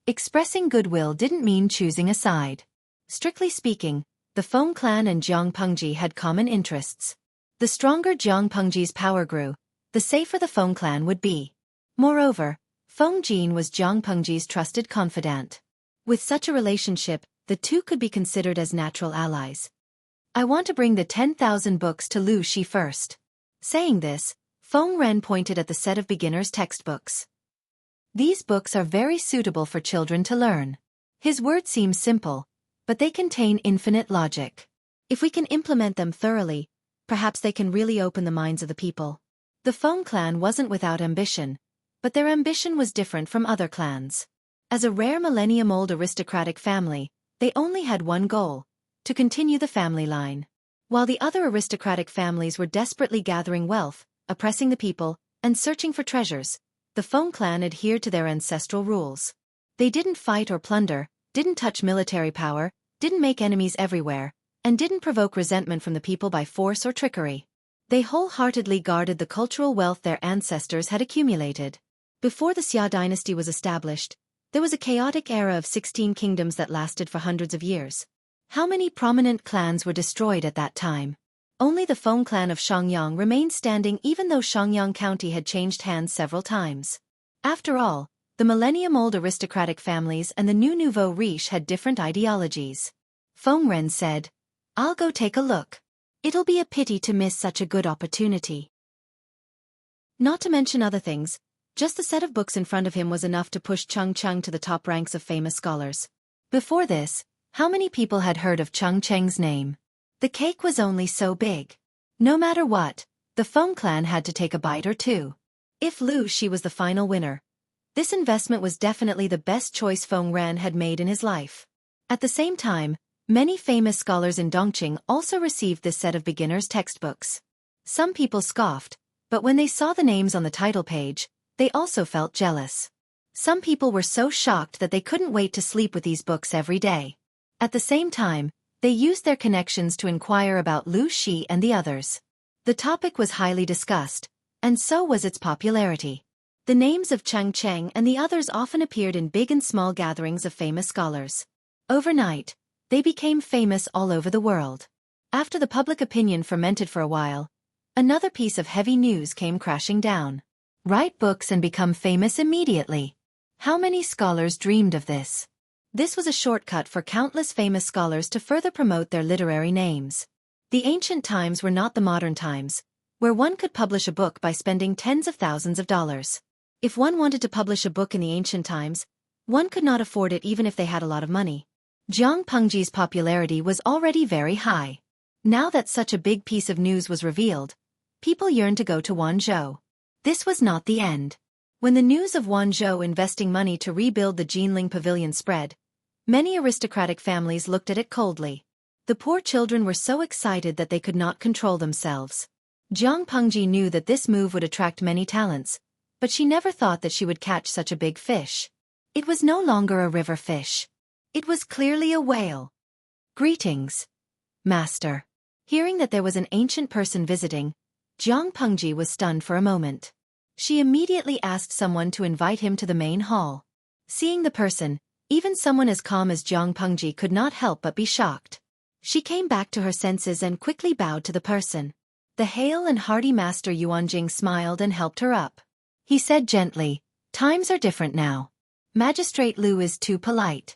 Expressing goodwill didn't mean choosing a side. Strictly speaking, the Feng clan and Jiang Pengji had common interests. The stronger Jiang Pengji's power grew, the safer the Feng clan would be. Moreover, Feng Jin was Jiang Pengji's trusted confidant. With such a relationship, the two could be considered as natural allies. I want to bring the 10,000 books to Lu Shi first. Saying this, Feng Ren pointed at the set of beginner's textbooks. These books are very suitable for children to learn. His words seem simple, but they contain infinite logic. If we can implement them thoroughly, perhaps they can really open the minds of the people. The Feng clan wasn't without ambition, but their ambition was different from other clans. As a rare millennium-old aristocratic family, they only had one goal: to continue the family line. While the other aristocratic families were desperately gathering wealth, oppressing the people, and searching for treasures, the Feng clan adhered to their ancestral rules. They didn't fight or plunder, didn't touch military power, didn't make enemies everywhere, and didn't provoke resentment from the people by force or trickery. They wholeheartedly guarded the cultural wealth their ancestors had accumulated. Before the Xia dynasty was established, there was a chaotic era of 16 kingdoms that lasted for hundreds of years. How many prominent clans were destroyed at that time? Only the Feng clan of Shangyang remained standing even though Shangyang County had changed hands several times. After all, the millennium-old aristocratic families and the new nouveau riche had different ideologies. Feng Ren said, I'll go take a look. It'll be a pity to miss such a good opportunity. Not to mention other things, just the set of books in front of him was enough to push Cheng Cheng to the top ranks of famous scholars. Before this, how many people had heard of Cheng Cheng's name? The cake was only so big. No matter what, the Feng clan had to take a bite or two. If Lu Shi was the final winner, this investment was definitely the best choice Feng Ren had made in his life. At the same time, many famous scholars in Dongqing also received this set of beginners' textbooks. Some people scoffed, but when they saw the names on the title page, they also felt jealous. Some people were so shocked that they couldn't wait to sleep with these books every day. At the same time, they used their connections to inquire about Lu Shi and the others. The topic was highly discussed, and so was its popularity. The names of Cheng Cheng and the others often appeared in big and small gatherings of famous scholars. Overnight, they became famous all over the world. After the public opinion fermented for a while, another piece of heavy news came crashing down. Write books and become famous immediately. How many scholars dreamed of this? This was a shortcut for countless famous scholars to further promote their literary names. The ancient times were not the modern times, where one could publish a book by spending tens of thousands of dollars. If one wanted to publish a book in the ancient times, one could not afford it even if they had a lot of money. Jiang Pengji's popularity was already very high. Now that such a big piece of news was revealed, people yearned to go to Wanzhou. This was not the end. When the news of Wanzhou investing money to rebuild the Jinling Pavilion spread, many aristocratic families looked at it coldly. The poor children were so excited that they could not control themselves. Jiang Pengji knew that this move would attract many talents, but she never thought that she would catch such a big fish. It was no longer a river fish. It was clearly a whale. Greetings, Master. Hearing that there was an ancient person visiting, Jiang Pengji was stunned for a moment. She immediately asked someone to invite him to the main hall. Seeing the person, even someone as calm as Jiang Pengji could not help but be shocked. She came back to her senses and quickly bowed to the person. The hale and hearty Master Yuanjing smiled and helped her up. He said gently, "Times are different now. Magistrate Liu is too polite.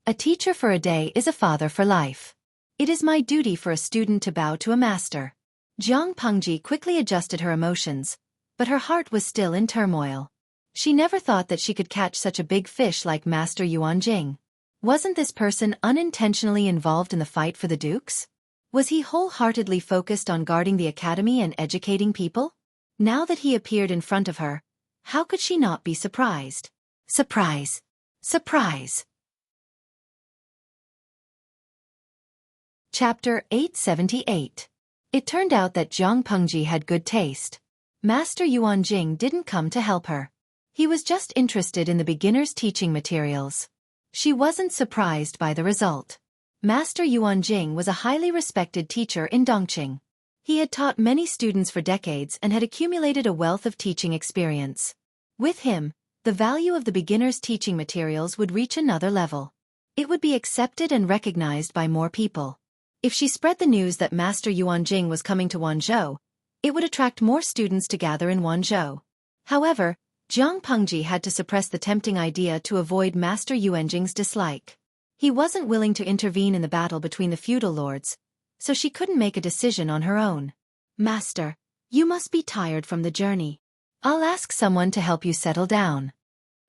A teacher for a day is a father for life. It is my duty for a student to bow to a master." Jiang Pengji quickly adjusted her emotions, but her heart was still in turmoil. She never thought that she could catch such a big fish like Master Yuanjing. Wasn't this person unintentionally involved in the fight for the dukes? Was he wholeheartedly focused on guarding the academy and educating people? Now that he appeared in front of her, how could she not be surprised? Surprise! Surprise! Chapter 878. It turned out that Jiang Pengji had good taste. Master Yuanjing didn't come to help her. He was just interested in the beginner's teaching materials. She wasn't surprised by the result. Master Yuanjing was a highly respected teacher in Dongqing. He had taught many students for decades and had accumulated a wealth of teaching experience. With him, the value of the beginner's teaching materials would reach another level. It would be accepted and recognized by more people. If she spread the news that Master Yuanjing was coming to Wanzhou, it would attract more students to gather in Wanzhou. However, Jiang Pengji had to suppress the tempting idea to avoid Master Yuanjing's dislike. He wasn't willing to intervene in the battle between the feudal lords, so she couldn't make a decision on her own. "Master, you must be tired from the journey. I'll ask someone to help you settle down."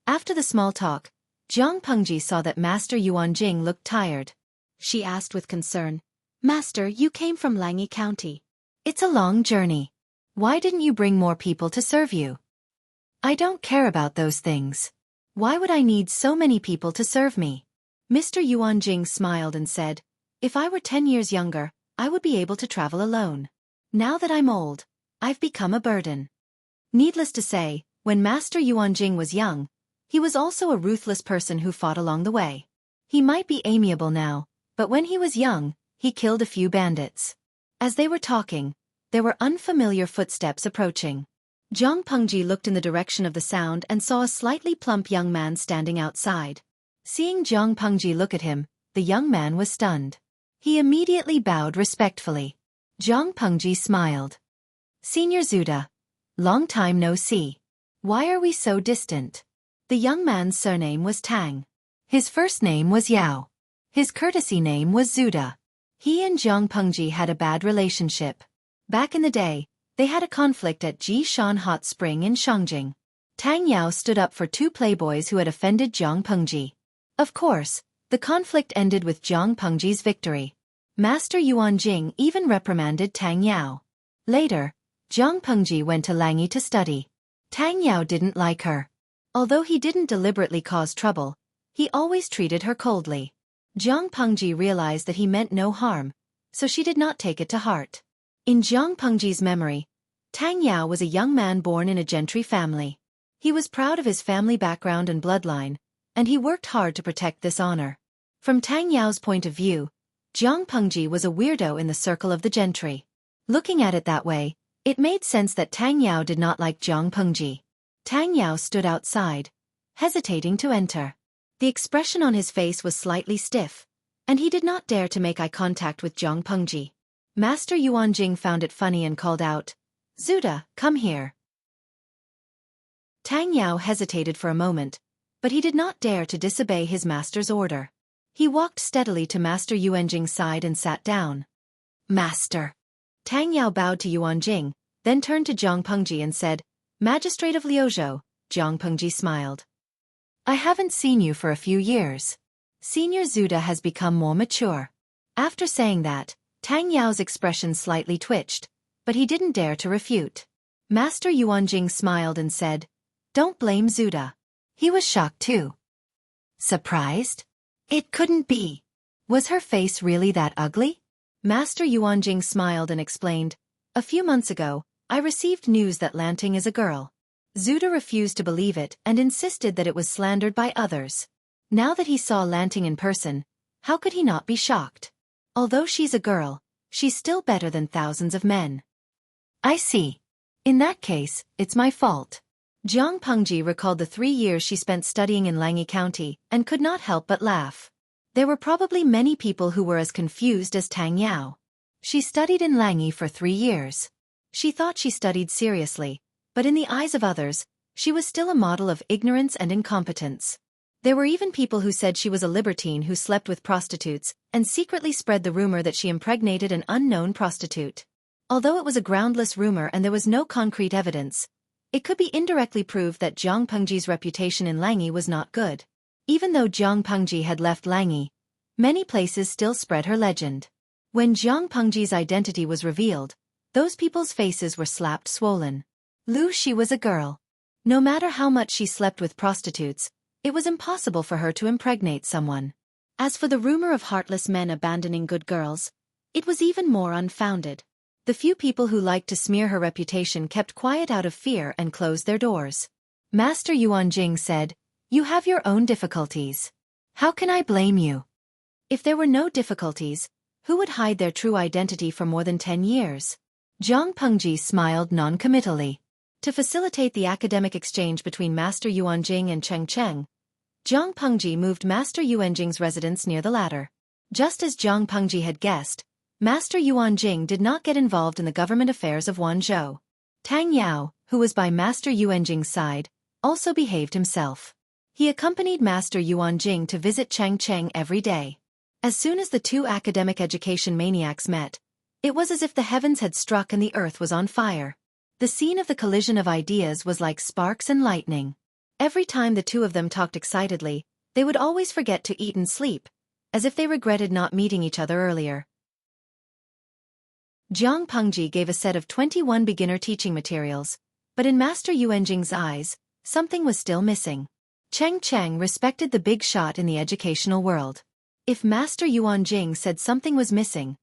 After the small talk, Jiang Pengji saw that Master Yuanjing looked tired. She asked with concern, "Master, you came from Langyi County. It's a long journey. Why didn't you bring more people to serve you?" "I don't care about those things. Why would I need so many people to serve me?" Mr. Yuanjing smiled and said, "If I were 10 years younger, I would be able to travel alone. Now that I'm old, I've become a burden." Needless to say, when Master Yuanjing was young, he was also a ruthless person who fought along the way. He might be amiable now, but when he was young, he killed a few bandits. As they were talking, there were unfamiliar footsteps approaching. Jiang Pengji looked in the direction of the sound and saw a slightly plump young man standing outside. Seeing Jiang Pengji look at him, the young man was stunned. He immediately bowed respectfully. Jiang Pengji smiled. "Senior Zuda, long time no see. Why are we so distant?" The young man's surname was Tang. His first name was Yao. His courtesy name was Zuda. He and Jiang Pengji had a bad relationship. Back in the day, they had a conflict at Jishan Hot Spring in Shangjing. Tang Yao stood up for two playboys who had offended Jiang Pengji. Of course, the conflict ended with Jiang Pengji's victory. Master Yuanjing even reprimanded Tang Yao. Later, Jiang Pengji went to Langyi to study. Tang Yao didn't like her. Although he didn't deliberately cause trouble, he always treated her coldly. Jiang Pengji realized that he meant no harm, so she did not take it to heart. In Jiang Pengji's memory, Tang Yao was a young man born in a gentry family. He was proud of his family background and bloodline, and he worked hard to protect this honor. From Tang Yao's point of view, Jiang Pengji was a weirdo in the circle of the gentry. Looking at it that way, it made sense that Tang Yao did not like Jiang Pengji. Tang Yao stood outside, hesitating to enter. The expression on his face was slightly stiff, and he did not dare to make eye contact with Jiang Pengji. Master Yuanjing found it funny and called out, "Zuda, come here." Tang Yao hesitated for a moment, but he did not dare to disobey his master's order. He walked steadily to Master Yuanjing's side and sat down. "Master." Tang Yao bowed to Yuanjing, then turned to Jiang Pengji and said, "Magistrate of Liuzhou." Jiang Pengji smiled. "I haven't seen you for a few years. Senior Zuda has become more mature." After saying that, Tang Yao's expression slightly twitched, but he didn't dare to refute. Master Yuanjing smiled and said, "Don't blame Zuda." He was shocked too. Surprised? It couldn't be. Was her face really that ugly? Master Yuanjing smiled and explained, "A few months ago, I received news that Lanting is a girl." Zuda refused to believe it and insisted that it was slandered by others. Now that he saw Lanting in person, how could he not be shocked? Although she's a girl, she's still better than thousands of men. I see. In that case, it's my fault. Jiang Pengji recalled the 3 years she spent studying in Langyi County, and could not help but laugh. There were probably many people who were as confused as Tang Yao. She studied in Langyi for 3 years. She thought she studied seriously, but in the eyes of others, she was still a model of ignorance and incompetence. There were even people who said she was a libertine who slept with prostitutes, and secretly spread the rumor that she impregnated an unknown prostitute. Although it was a groundless rumor and there was no concrete evidence, it could be indirectly proved that Jiang Pengji's reputation in Langyi was not good. Even though Jiang Pengji had left Langyi, many places still spread her legend. When Jiang Pengji's identity was revealed, those people's faces were slapped swollen. She was a girl. No matter how much she slept with prostitutes, it was impossible for her to impregnate someone. As for the rumor of heartless men abandoning good girls, it was even more unfounded. The few people who liked to smear her reputation kept quiet out of fear and closed their doors. Master Yuanjing said, "You have your own difficulties. How can I blame you?" If there were no difficulties, who would hide their true identity for more than 10 years? Jiang Pengji smiled non-committally. To facilitate the academic exchange between Master Yuanjing and Cheng Cheng, Jiang Pengji moved Master Yuanjing's residence near the latter. Just as Jiang Pengji had guessed, Master Yuanjing did not get involved in the government affairs of Wanzhou. Tang Yao, who was by Master Yuanjing's side, also behaved himself. He accompanied Master Yuanjing to visit Cheng Cheng every day. As soon as the two academic education maniacs met, it was as if the heavens had struck and the earth was on fire. The scene of the collision of ideas was like sparks and lightning. Every time the two of them talked excitedly, they would always forget to eat and sleep, as if they regretted not meeting each other earlier. Jiang Pengji gave a set of 21 beginner teaching materials, but in Master Yuanjing's eyes, something was still missing. Cheng Cheng respected the big shot in the educational world. If Master Yuanjing said something was missing,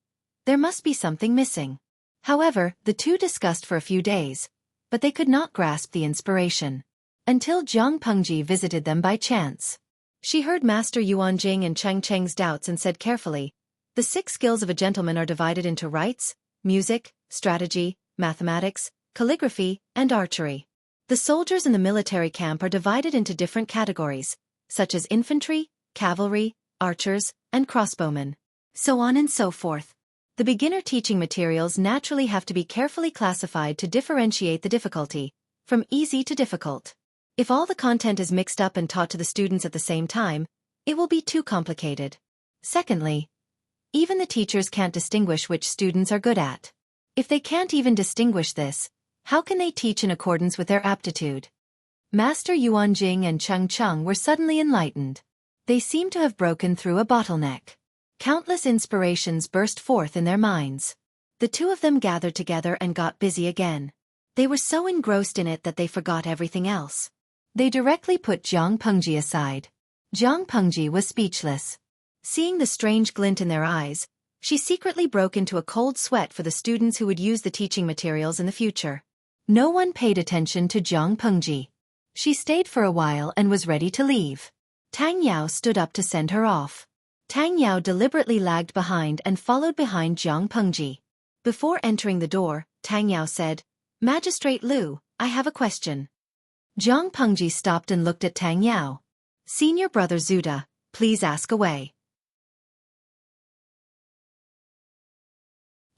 there must be something missing. However, the two discussed for a few days, but they could not grasp the inspiration. Until Jiang Pengji visited them by chance. She heard Master Yuanjing and Cheng Cheng's doubts and said carefully, "The 6 skills of a gentleman are divided into rights, music, strategy, mathematics, calligraphy, and archery. The soldiers in the military camp are divided into different categories, such as infantry, cavalry, archers, and crossbowmen. So on and so forth. The beginner teaching materials naturally have to be carefully classified to differentiate the difficulty, from easy to difficult. If all the content is mixed up and taught to the students at the same time, it will be too complicated. Secondly, even the teachers can't distinguish which students are good at. If they can't even distinguish this, how can they teach in accordance with their aptitude?" Master Yuanjing and Cheng Cheng were suddenly enlightened. They seemed to have broken through a bottleneck. Countless inspirations burst forth in their minds. The two of them gathered together and got busy again. They were so engrossed in it that they forgot everything else. They directly put Jiang Pengji aside. Jiang Pengji was speechless. Seeing the strange glint in their eyes, she secretly broke into a cold sweat for the students who would use the teaching materials in the future. No one paid attention to Jiang Pengji. She stayed for a while and was ready to leave. Tang Yao stood up to send her off. Tang Yao deliberately lagged behind and followed behind Jiang Pengji. Before entering the door, Tang Yao said, "Magistrate Liu, I have a question." Jiang Pengji stopped and looked at Tang Yao. "Senior brother Zuda, please ask away."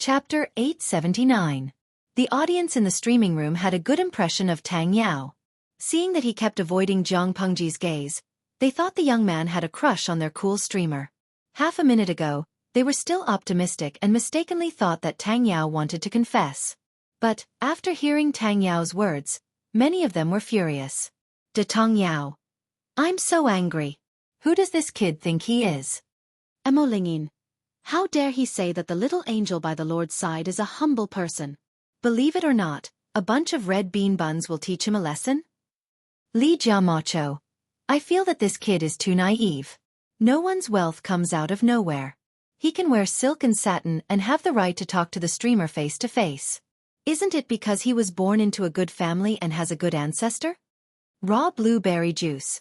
Chapter 879. The audience in the streaming room had a good impression of Tang Yao. Seeing that he kept avoiding Jiang Pengji's gaze, they thought the young man had a crush on their cool streamer. Half a minute ago, they were still optimistic and mistakenly thought that Tang Yao wanted to confess. But, after hearing Tang Yao's words, many of them were furious. "De Tang Yao. I'm so angry. Who does this kid think he is? Emolingin. How dare he say that the little angel by the Lord's side is a humble person? Believe it or not, a bunch of red bean buns will teach him a lesson? Li Jiamacho. I feel that this kid is too naive. No one's wealth comes out of nowhere. He can wear silk and satin and have the right to talk to the streamer face to face. Isn't it because he was born into a good family and has a good ancestor? Raw blueberry juice.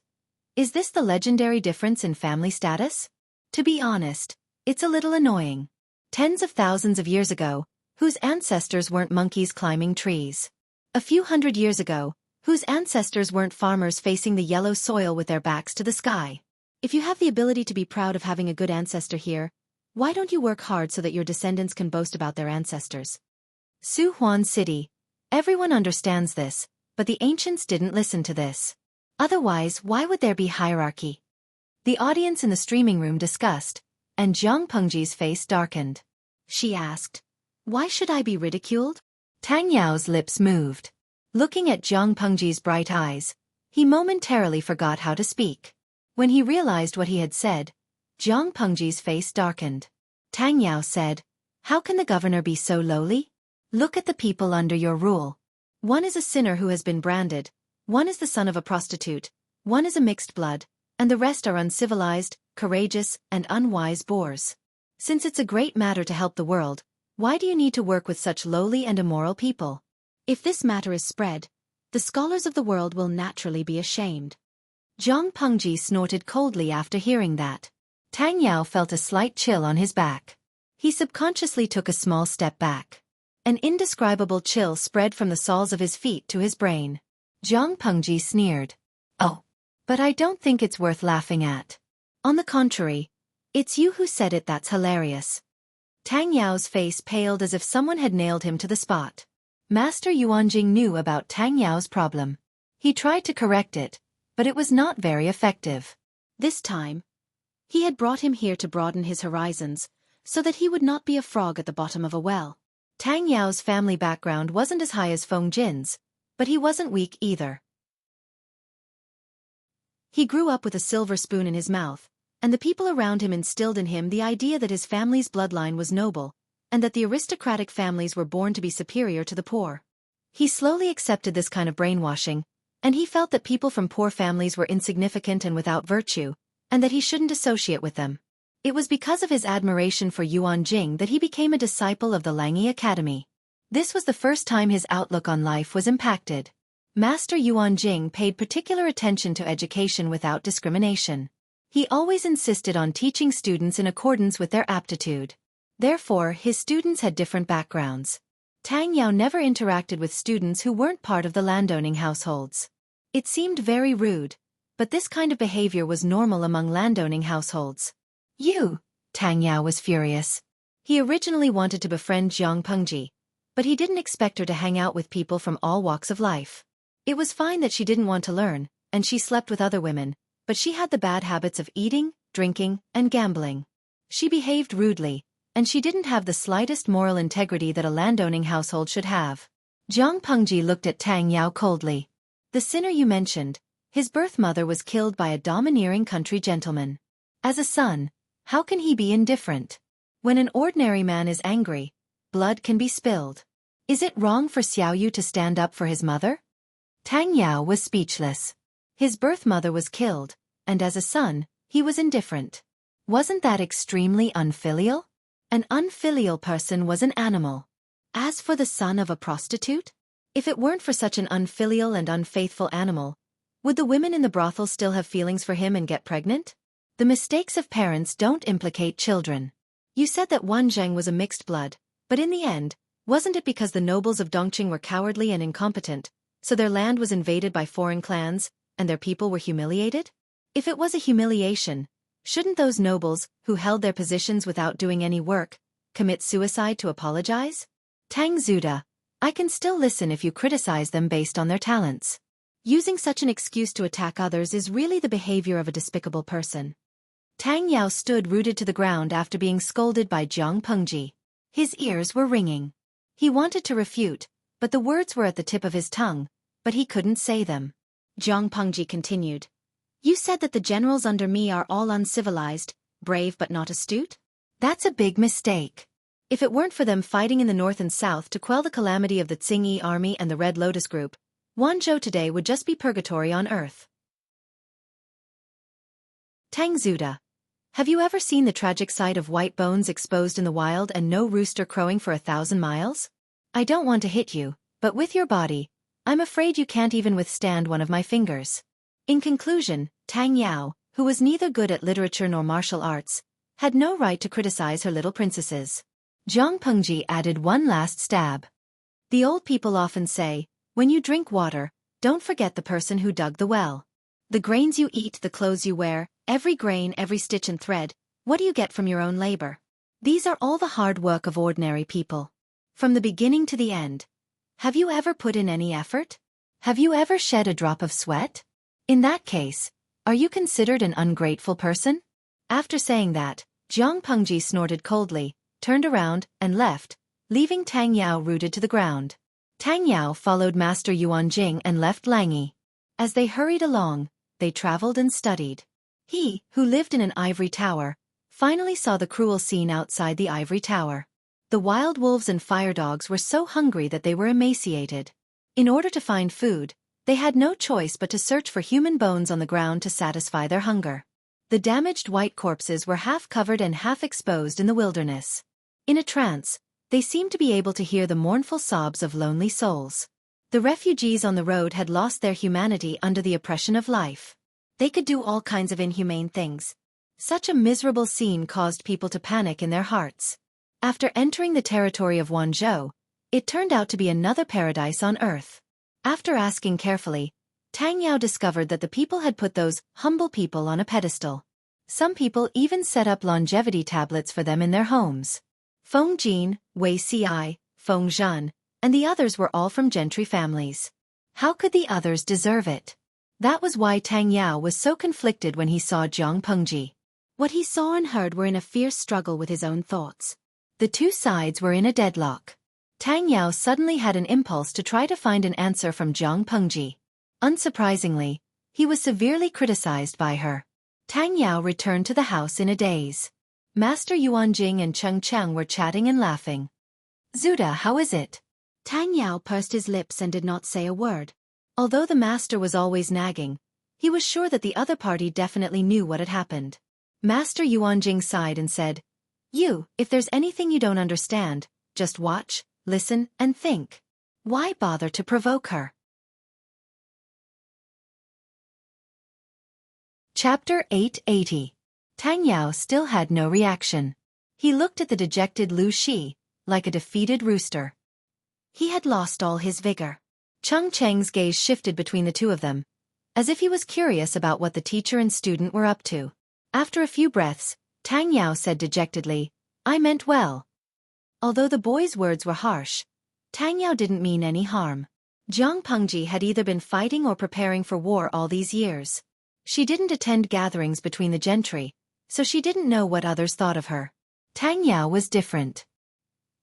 Is this the legendary difference in family status? To be honest, it's a little annoying. Tens of thousands of years ago, whose ancestors weren't monkeys climbing trees? A few hundred years ago, whose ancestors weren't farmers facing the yellow soil with their backs to the sky? If you have the ability to be proud of having a good ancestor here, why don't you work hard so that your descendants can boast about their ancestors? Xueqi City. Everyone understands this, but the ancients didn't listen to this. Otherwise, why would there be hierarchy? The audience in the streaming room discussed, and Jiang Pengji's face darkened. She asked, "Why should I be ridiculed?" Tang Yao's lips moved. Looking at Jiang Pengji's bright eyes, he momentarily forgot how to speak. When he realized what he had said, Jiang Pengji's face darkened. Tang Yao said, "How can the governor be so lowly? Look at the people under your rule. One is a sinner who has been branded, one is the son of a prostitute, one is a mixed blood, and the rest are uncivilized, courageous, and unwise boors. Since it's a great matter to help the world, why do you need to work with such lowly and immoral people? If this matter is spread, the scholars of the world will naturally be ashamed." Jiang Pengji snorted coldly after hearing that. Tang Yao felt a slight chill on his back. He subconsciously took a small step back. An indescribable chill spread from the soles of his feet to his brain. Jiang Pengji sneered. "Oh, but I don't think it's worth laughing at. On the contrary, it's you who said it that's hilarious." Tang Yao's face paled as if someone had nailed him to the spot. Master Yuanjing knew about Tang Yao's problem. He tried to correct it, but it was not very effective. This time, he had brought him here to broaden his horizons, so that he would not be a frog at the bottom of a well. Tang Yao's family background wasn't as high as Feng Jin's, but he wasn't weak either. He grew up with a silver spoon in his mouth, and the people around him instilled in him the idea that his family's bloodline was noble, and that the aristocratic families were born to be superior to the poor. He slowly accepted this kind of brainwashing, and he felt that people from poor families were insignificant and without virtue, and that he shouldn't associate with them. It was because of his admiration for Yuan Jing that he became a disciple of the Langi Academy. This was the first time his outlook on life was impacted. Master Yuan Jing paid particular attention to education without discrimination. He always insisted on teaching students in accordance with their aptitude. Therefore, his students had different backgrounds. Tang Yao never interacted with students who weren't part of the landowning households. It seemed very rude, but this kind of behavior was normal among landowning households. "You!" Tang Yao was furious. He originally wanted to befriend Jiang Pengji, but he didn't expect her to hang out with people from all walks of life. It was fine that she didn't want to learn, and she slept with other women, but she had the bad habits of eating, drinking, and gambling. She behaved rudely, and she didn't have the slightest moral integrity that a landowning household should have. Jiang Pengji looked at Tang Yao coldly. "The sinner you mentioned, his birth mother was killed by a domineering country gentleman. As a son, how can he be indifferent? When an ordinary man is angry, blood can be spilled. Is it wrong for Xiaoyu to stand up for his mother?" Tang Yao was speechless. His birth mother was killed, and as a son, he was indifferent. Wasn't that extremely unfilial? An unfilial person was an animal. As for the son of a prostitute? If it weren't for such an unfilial and unfaithful animal, would the women in the brothel still have feelings for him and get pregnant? The mistakes of parents don't implicate children. You said that Wan Zheng was a mixed blood, but in the end, wasn't it because the nobles of Dongqing were cowardly and incompetent, so their land was invaded by foreign clans, and their people were humiliated? If it was a humiliation, shouldn't those nobles, who held their positions without doing any work, commit suicide to apologize? Tang Zuda, I can still listen if you criticize them based on their talents. Using such an excuse to attack others is really the behavior of a despicable person. Tang Yao stood rooted to the ground after being scolded by Jiang Pengji. His ears were ringing. He wanted to refute, but the words were at the tip of his tongue, but he couldn't say them. Jiang Pengji continued. "You said that the generals under me are all uncivilized, brave but not astute? That's a big mistake. If it weren't for them fighting in the north and south to quell the calamity of the Tsingyi army and the Red Lotus Group, Wanzhou today would just be purgatory on earth." Tang Zuda. Have you ever seen the tragic sight of white bones exposed in the wild and no rooster crowing for 1,000 miles? I don't want to hit you, but with your body, I'm afraid you can't even withstand one of my fingers. In conclusion, Tang Yao, who was neither good at literature nor martial arts, had no right to criticize her little princesses. Zhang Pengji added one last stab. The old people often say, when you drink water, don't forget the person who dug the well. The grains you eat, the clothes you wear, every grain, every stitch and thread, what do you get from your own labor? These are all the hard work of ordinary people. From the beginning to the end. Have you ever put in any effort? Have you ever shed a drop of sweat? In that case, are you considered an ungrateful person? After saying that, Zhang Pengji snorted coldly, turned around, and left, leaving Tang Yao rooted to the ground. Tang Yao followed Master Yuan Jing and left Langyi. As they hurried along, they traveled and studied. He, who lived in an ivory tower, finally saw the cruel scene outside the ivory tower. The wild wolves and fire dogs were so hungry that they were emaciated. In order to find food, they had no choice but to search for human bones on the ground to satisfy their hunger. The damaged white corpses were half covered and half exposed in the wilderness. In a trance, they seemed to be able to hear the mournful sobs of lonely souls. The refugees on the road had lost their humanity under the oppression of life. They could do all kinds of inhumane things. Such a miserable scene caused people to panic in their hearts. After entering the territory of Wanzhou, it turned out to be another paradise on earth. After asking carefully, Tang Yao discovered that the people had put those humble people on a pedestal. Some people even set up longevity tablets for them in their homes. Feng Jin, Wei Ci, Feng Zhan, and the others were all from gentry families. How could the others deserve it? That was why Tang Yao was so conflicted when he saw Zhang Pengji. What he saw and heard were in a fierce struggle with his own thoughts. The two sides were in a deadlock. Tang Yao suddenly had an impulse to try to find an answer from Zhang Pengji. Unsurprisingly, he was severely criticized by her. Tang Yao returned to the house in a daze. Master Yuan Jing and Cheng Cheng were chatting and laughing. "Zuda, how is it?" Tang Yao pursed his lips and did not say a word. Although the master was always nagging, he was sure that the other party definitely knew what had happened. Master Yuan Jing sighed and said, If there's anything you don't understand, just watch, listen, and think. Why bother to provoke her?" Chapter 880. Tang Yao still had no reaction. He looked at the dejected Lu Shi, like a defeated rooster. He had lost all his vigor. Cheng Cheng's gaze shifted between the two of them, as if he was curious about what the teacher and student were up to. After a few breaths, Tang Yao said dejectedly, "I meant well." Although the boy's words were harsh, Tang Yao didn't mean any harm. Zhang Pengji had either been fighting or preparing for war all these years. She didn't attend gatherings between the gentry, so she didn't know what others thought of her. Tang Yao was different.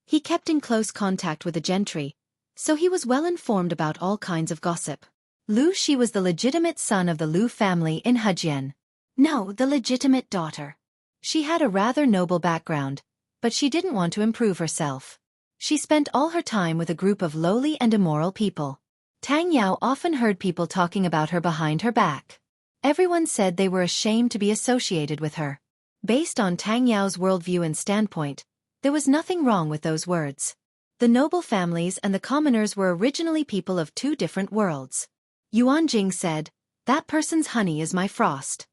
He kept in close contact with the gentry, so he was well informed about all kinds of gossip. Lu Shi was the legitimate son of the Lu family in Hejian. No, the legitimate daughter. She had a rather noble background, but she didn't want to improve herself. She spent all her time with a group of lowly and immoral people. Tang Yao often heard people talking about her behind her back. Everyone said they were ashamed to be associated with her. Based on Tang Yao's worldview and standpoint, there was nothing wrong with those words. The noble families and the commoners were originally people of two different worlds. Yuan Jing said, "That person's honey is my frost."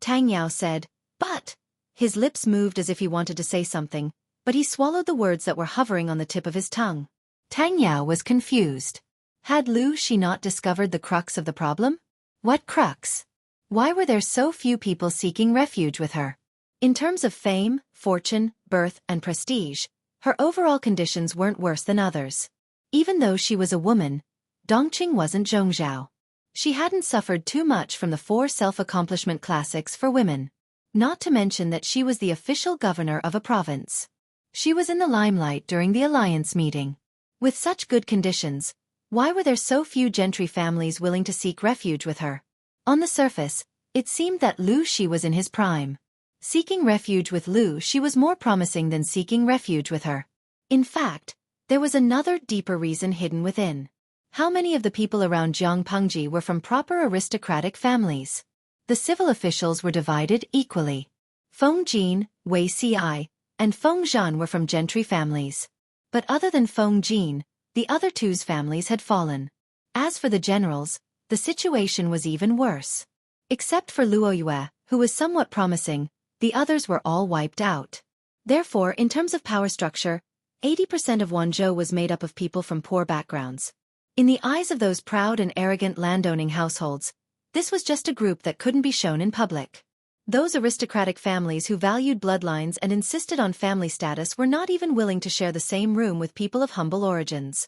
Tang Yao said, "But..." His lips moved as if he wanted to say something, but he swallowed the words that were hovering on the tip of his tongue. Tang Yao was confused. Had Lu Shi not discovered the crux of the problem? What crux? Why were there so few people seeking refuge with her? In terms of fame, fortune, birth, and prestige, her overall conditions weren't worse than others. Even though she was a woman, Dongqing wasn't Zhongzhao. She hadn't suffered too much from the 4 self-accomplishment classics for women. Not to mention that she was the official governor of a province. She was in the limelight during the alliance meeting. With such good conditions, why were there so few gentry families willing to seek refuge with her? On the surface, it seemed that Lu Shi was in his prime. Seeking refuge with Lu Shi was more promising than seeking refuge with her. In fact, there was another deeper reason hidden within. How many of the people around Zhang Pengji were from proper aristocratic families? The civil officials were divided equally. Feng Jin, Wei Ci, and Feng Zhan were from gentry families. But other than Feng Jin, the other two's families had fallen. As for the generals, the situation was even worse. Except for Luo Yue, who was somewhat promising, the others were all wiped out. Therefore, in terms of power structure, 80% of Wanzhou was made up of people from poor backgrounds. In the eyes of those proud and arrogant landowning households, this was just a group that couldn't be shown in public. Those aristocratic families who valued bloodlines and insisted on family status were not even willing to share the same room with people of humble origins.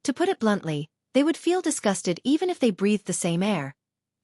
To put it bluntly, they would feel disgusted even if they breathed the same air,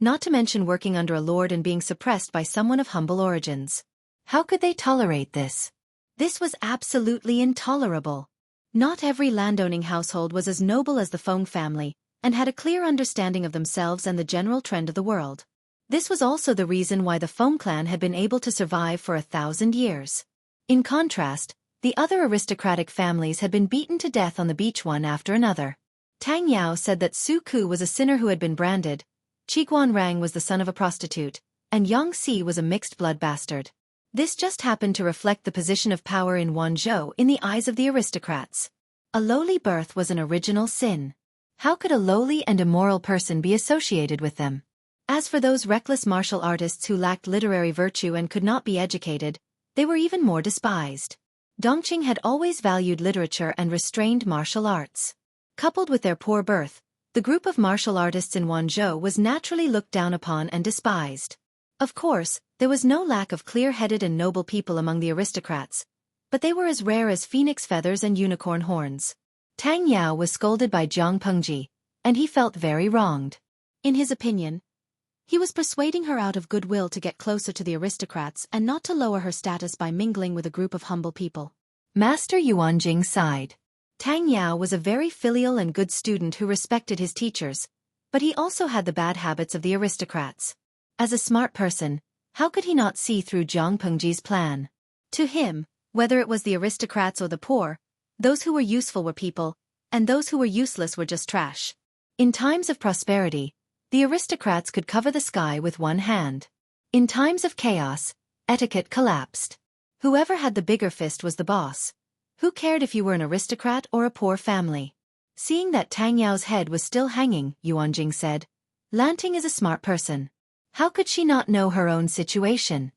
not to mention working under a lord and being suppressed by someone of humble origins. How could they tolerate this? This was absolutely intolerable. Not every landowning household was as noble as the Feng family, and had a clear understanding of themselves and the general trend of the world. This was also the reason why the Feng clan had been able to survive for 1,000 years. In contrast, the other aristocratic families had been beaten to death on the beach one after another. Tang Yao said that Xueqi was a sinner who had been branded, Qiguan Rang was the son of a prostitute, and Yang Si was a mixed-blood bastard. This just happened to reflect the position of power in Wanzhou in the eyes of the aristocrats. A lowly birth was an original sin. How could a lowly and immoral person be associated with them? As for those reckless martial artists who lacked literary virtue and could not be educated, they were even more despised. Dongqing had always valued literature and restrained martial arts. Coupled with their poor birth, the group of martial artists in Wanzhou was naturally looked down upon and despised. Of course, there was no lack of clear-headed and noble people among the aristocrats, but they were as rare as phoenix feathers and unicorn horns. Tang Yao was scolded by Jiang Pengji, and he felt very wronged. In his opinion, he was persuading her out of goodwill to get closer to the aristocrats and not to lower her status by mingling with a group of humble people. Master Yuanjing sighed. Tang Yao was a very filial and good student who respected his teachers, but he also had the bad habits of the aristocrats. As a smart person, how could he not see through Jiang Pengji's plan? To him, whether it was the aristocrats or the poor, those who were useful were people, and those who were useless were just trash. In times of prosperity, the aristocrats could cover the sky with one hand. In times of chaos, etiquette collapsed. Whoever had the bigger fist was the boss. Who cared if you were an aristocrat or a poor family? Seeing that Tang Yao's head was still hanging, Yuanjing said, "Lanting is a smart person. How could she not know her own situation?"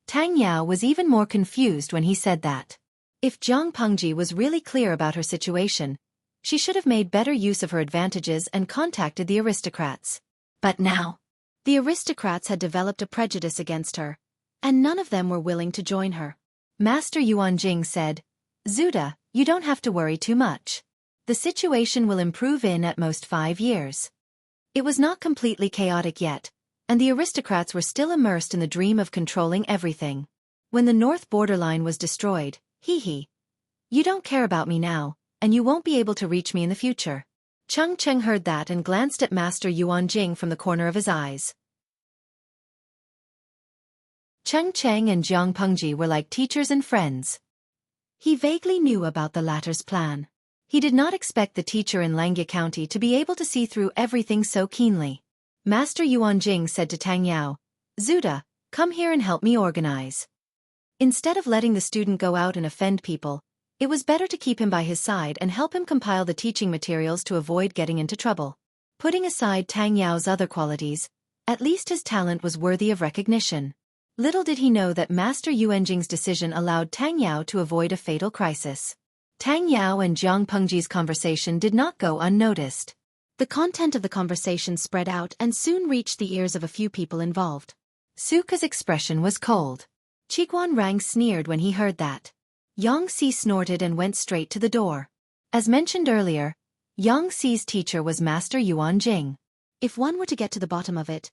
Tang Yao was even more confused when he said that. If Jiang Pengji was really clear about her situation, she should have made better use of her advantages and contacted the aristocrats. But now, the aristocrats had developed a prejudice against her, and none of them were willing to join her. Master Yuanjing said, "Zuda, you don't have to worry too much. The situation will improve in at most 5 years." It was not completely chaotic yet, and the aristocrats were still immersed in the dream of controlling everything. When the north borderline was destroyed, you don't care about me now, and you won't be able to reach me in the future. Cheng Cheng heard that and glanced at Master Yuanjing from the corner of his eyes. Cheng Cheng and Jiang Pengji were like teachers and friends. He vaguely knew about the latter's plan. He did not expect the teacher in Langya County to be able to see through everything so keenly. Master Yuanjing said to Tang Yao, "Zuda, come here and help me organize." Instead of letting the student go out and offend people, it was better to keep him by his side and help him compile the teaching materials to avoid getting into trouble. Putting aside Tang Yao's other qualities, at least his talent was worthy of recognition. Little did he know that Master Yuanjing's decision allowed Tang Yao to avoid a fatal crisis. Tang Yao and Jiang Pengji's conversation did not go unnoticed. The content of the conversation spread out and soon reached the ears of a few people involved. Suka's expression was cold. Qiguan Rang sneered when he heard that. Yang Si snorted and went straight to the door. As mentioned earlier, Yang Si's teacher was Master Yuanjing. If one were to get to the bottom of it,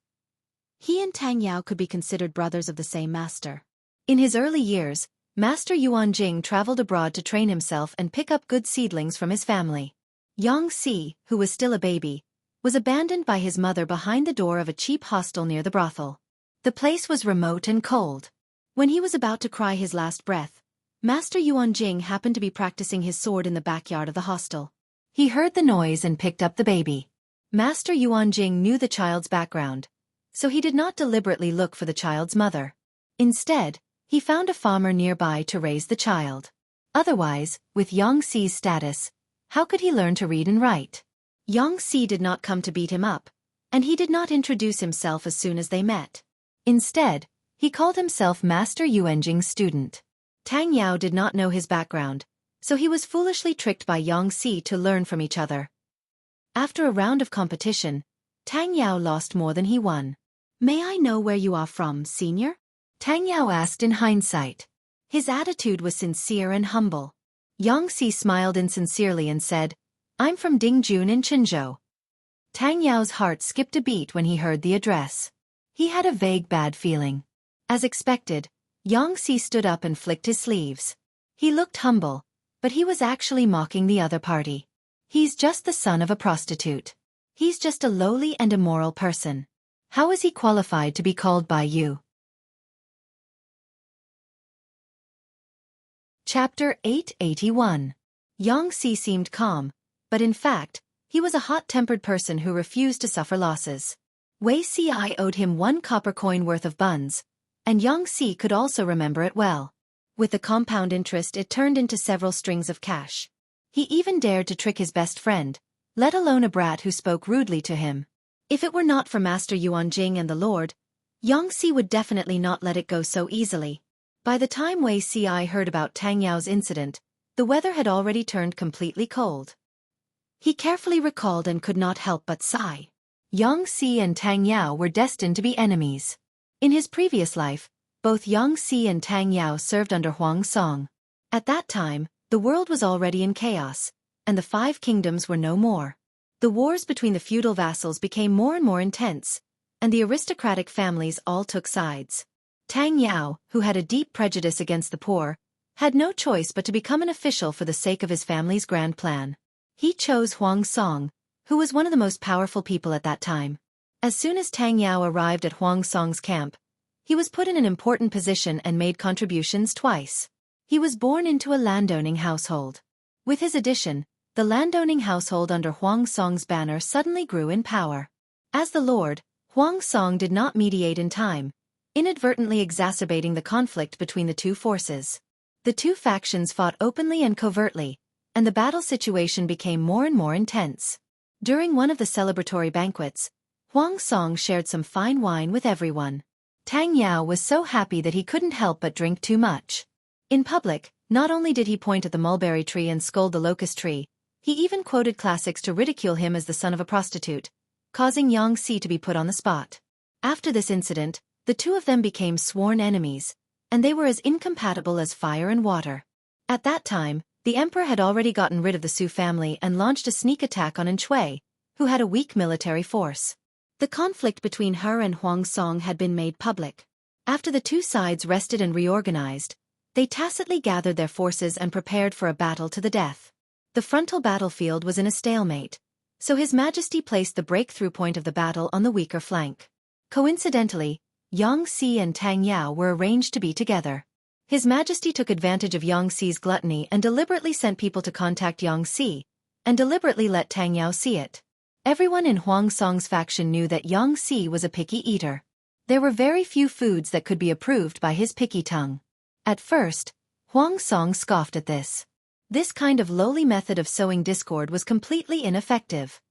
he and Tang Yao could be considered brothers of the same master. In his early years, Master Yuanjing traveled abroad to train himself and pick up good seedlings from his family. Yang Si, who was still a baby, was abandoned by his mother behind the door of a cheap hostel near the brothel. The place was remote and cold. When he was about to cry his last breath, Master Yuanjing happened to be practicing his sword in the backyard of the hostel. He heard the noise and picked up the baby. Master Yuanjing knew the child's background, so he did not deliberately look for the child's mother. Instead, he found a farmer nearby to raise the child. Otherwise, with Yang Si's status, how could he learn to read and write? Yang Si did not come to beat him up, and he did not introduce himself as soon as they met. Instead, he called himself Master Yuanjing's student. Tang Yao did not know his background, so he was foolishly tricked by Yang Si to learn from each other. After a round of competition, Tang Yao lost more than he won. "May I know where you are from, senior?" Tang Yao asked in hindsight. His attitude was sincere and humble. Yang Si smiled insincerely and said, "I'm from Dingjun in Qinzhou." Tang Yao's heart skipped a beat when he heard the address. He had a vague bad feeling. As expected, Yang Si stood up and flicked his sleeves. He looked humble, but he was actually mocking the other party. He's just the son of a prostitute. He's just a lowly and immoral person. How is he qualified to be called by you? Chapter 881. Yang Si seemed calm, but in fact, he was a hot-tempered person who refused to suffer losses. Wei Si owed him 1 copper coin worth of buns, and Yang Si could also remember it well. With the compound interest, it turned into several strings of cash. He even dared to trick his best friend, let alone a brat who spoke rudely to him. If it were not for Master Yuanjing and the Lord, Yang Si would definitely not let it go so easily. By the time Wei Si heard about Tang Yao's incident, the weather had already turned completely cold. He carefully recalled and could not help but sigh. Yang Si and Tang Yao were destined to be enemies. In his previous life, both Yang Si and Tang Yao served under Huang Song. At that time, the world was already in chaos, and the 5 kingdoms were no more. The wars between the feudal vassals became more and more intense, and the aristocratic families all took sides. Tang Yao, who had a deep prejudice against the poor, had no choice but to become an official for the sake of his family's grand plan. He chose Huang Song, who was one of the most powerful people at that time. As soon as Tang Yao arrived at Huang Song's camp, he was put in an important position and made contributions twice. He was born into a landowning household. With his addition, the landowning household under Huang Song's banner suddenly grew in power. As the lord, Huang Song did not mediate in time, inadvertently exacerbating the conflict between the two forces. The two factions fought openly and covertly, and the battle situation became more and more intense. During one of the celebratory banquets, Huang Song shared some fine wine with everyone. Tang Yao was so happy that he couldn't help but drink too much. In public, not only did he point at the mulberry tree and scold the locust tree, he even quoted classics to ridicule him as the son of a prostitute, causing Yang Si to be put on the spot. After this incident, the two of them became sworn enemies, and they were as incompatible as fire and water. At that time, the emperor had already gotten rid of the Su family and launched a sneak attack on Xueqi, who had a weak military force. The conflict between her and Huang Song had been made public. After the two sides rested and reorganized, they tacitly gathered their forces and prepared for a battle to the death. The frontal battlefield was in a stalemate, so His Majesty placed the breakthrough point of the battle on the weaker flank. Coincidentally, Yang Si and Tang Yao were arranged to be together. His Majesty took advantage of Yang Si's gluttony and deliberately sent people to contact Yang Si, and deliberately let Tang Yao see it. Everyone in Huang Song's faction knew that Yang Si was a picky eater. There were very few foods that could be approved by his picky tongue. At first, Huang Song scoffed at this. This kind of lowly method of sowing discord was completely ineffective.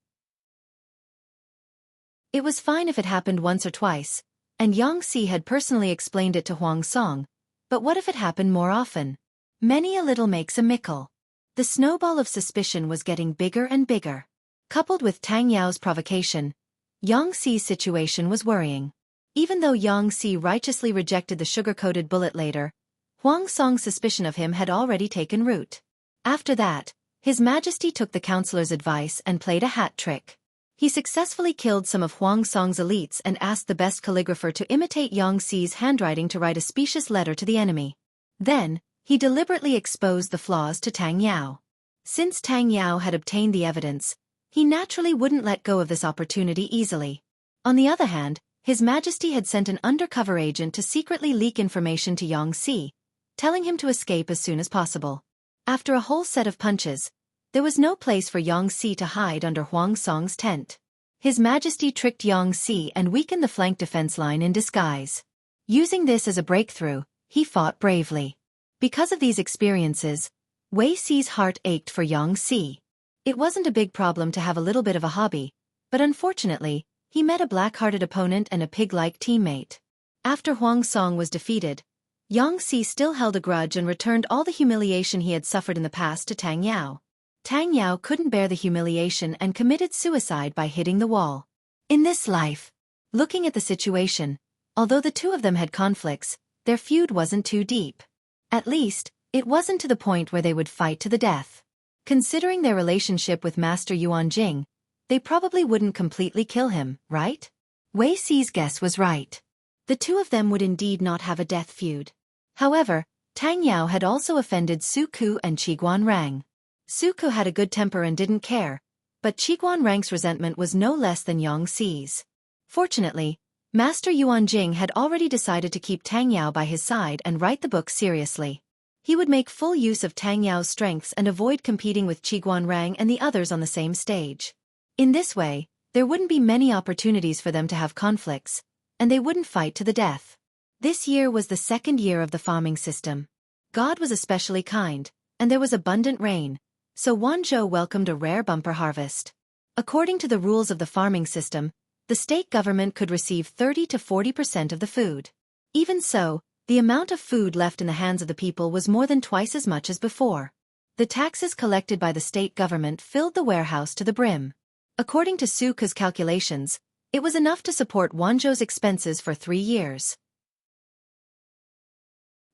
It was fine if it happened once or twice, and Yang Si had personally explained it to Huang Song, but what if it happened more often? Many a little makes a mickle. The snowball of suspicion was getting bigger and bigger. Coupled with Tang Yao's provocation, Yang Si's situation was worrying. Even though Yang Si righteously rejected the sugar-coated bullet later, Huang Song's suspicion of him had already taken root. After that, His Majesty took the counselor's advice and played a hat trick. He successfully killed some of Huang Song's elites and asked the best calligrapher to imitate Yang Si's handwriting to write a specious letter to the enemy. Then, he deliberately exposed the flaws to Tang Yao. Since Tang Yao had obtained the evidence, he naturally wouldn't let go of this opportunity easily. On the other hand, His Majesty had sent an undercover agent to secretly leak information to Yang Si, telling him to escape as soon as possible. After a whole set of punches, there was no place for Yang Si to hide under Huang Song's tent. His Majesty tricked Yang Si and weakened the flank defense line in disguise. Using this as a breakthrough, he fought bravely. Because of these experiences, Wei Si's heart ached for Yang Si. It wasn't a big problem to have a little bit of a hobby, but unfortunately, he met a black-hearted opponent and a pig-like teammate. After Huang Song was defeated, Yang Si still held a grudge and returned all the humiliation he had suffered in the past to Tang Yao. Tang Yao couldn't bear the humiliation and committed suicide by hitting the wall. In this life, looking at the situation, although the two of them had conflicts, their feud wasn't too deep. At least, it wasn't to the point where they would fight to the death. Considering their relationship with Master Yuan Jing, they probably wouldn't completely kill him, right? Wei Si's guess was right. The two of them would indeed not have a death feud. However, Tang Yao had also offended Xueqi and Qiguan Rang. Xueqi had a good temper and didn't care, but Qiguan Rang's resentment was no less than Yang Si's. Fortunately, Master Yuan Jing had already decided to keep Tang Yao by his side and write the book seriously. He would make full use of Tang Yao's strengths and avoid competing with Qiguan Rang and the others on the same stage. In this way, there wouldn't be many opportunities for them to have conflicts, and they wouldn't fight to the death. This year was the second year of the farming system. God was especially kind, and there was abundant rain, so Wanzhou welcomed a rare bumper harvest. According to the rules of the farming system, the state government could receive 30 to 40% of the food. Even so, the amount of food left in the hands of the people was more than twice as much as before. The taxes collected by the state government filled the warehouse to the brim. According to Suke's calculations, it was enough to support Wanzhou's expenses for 3 years.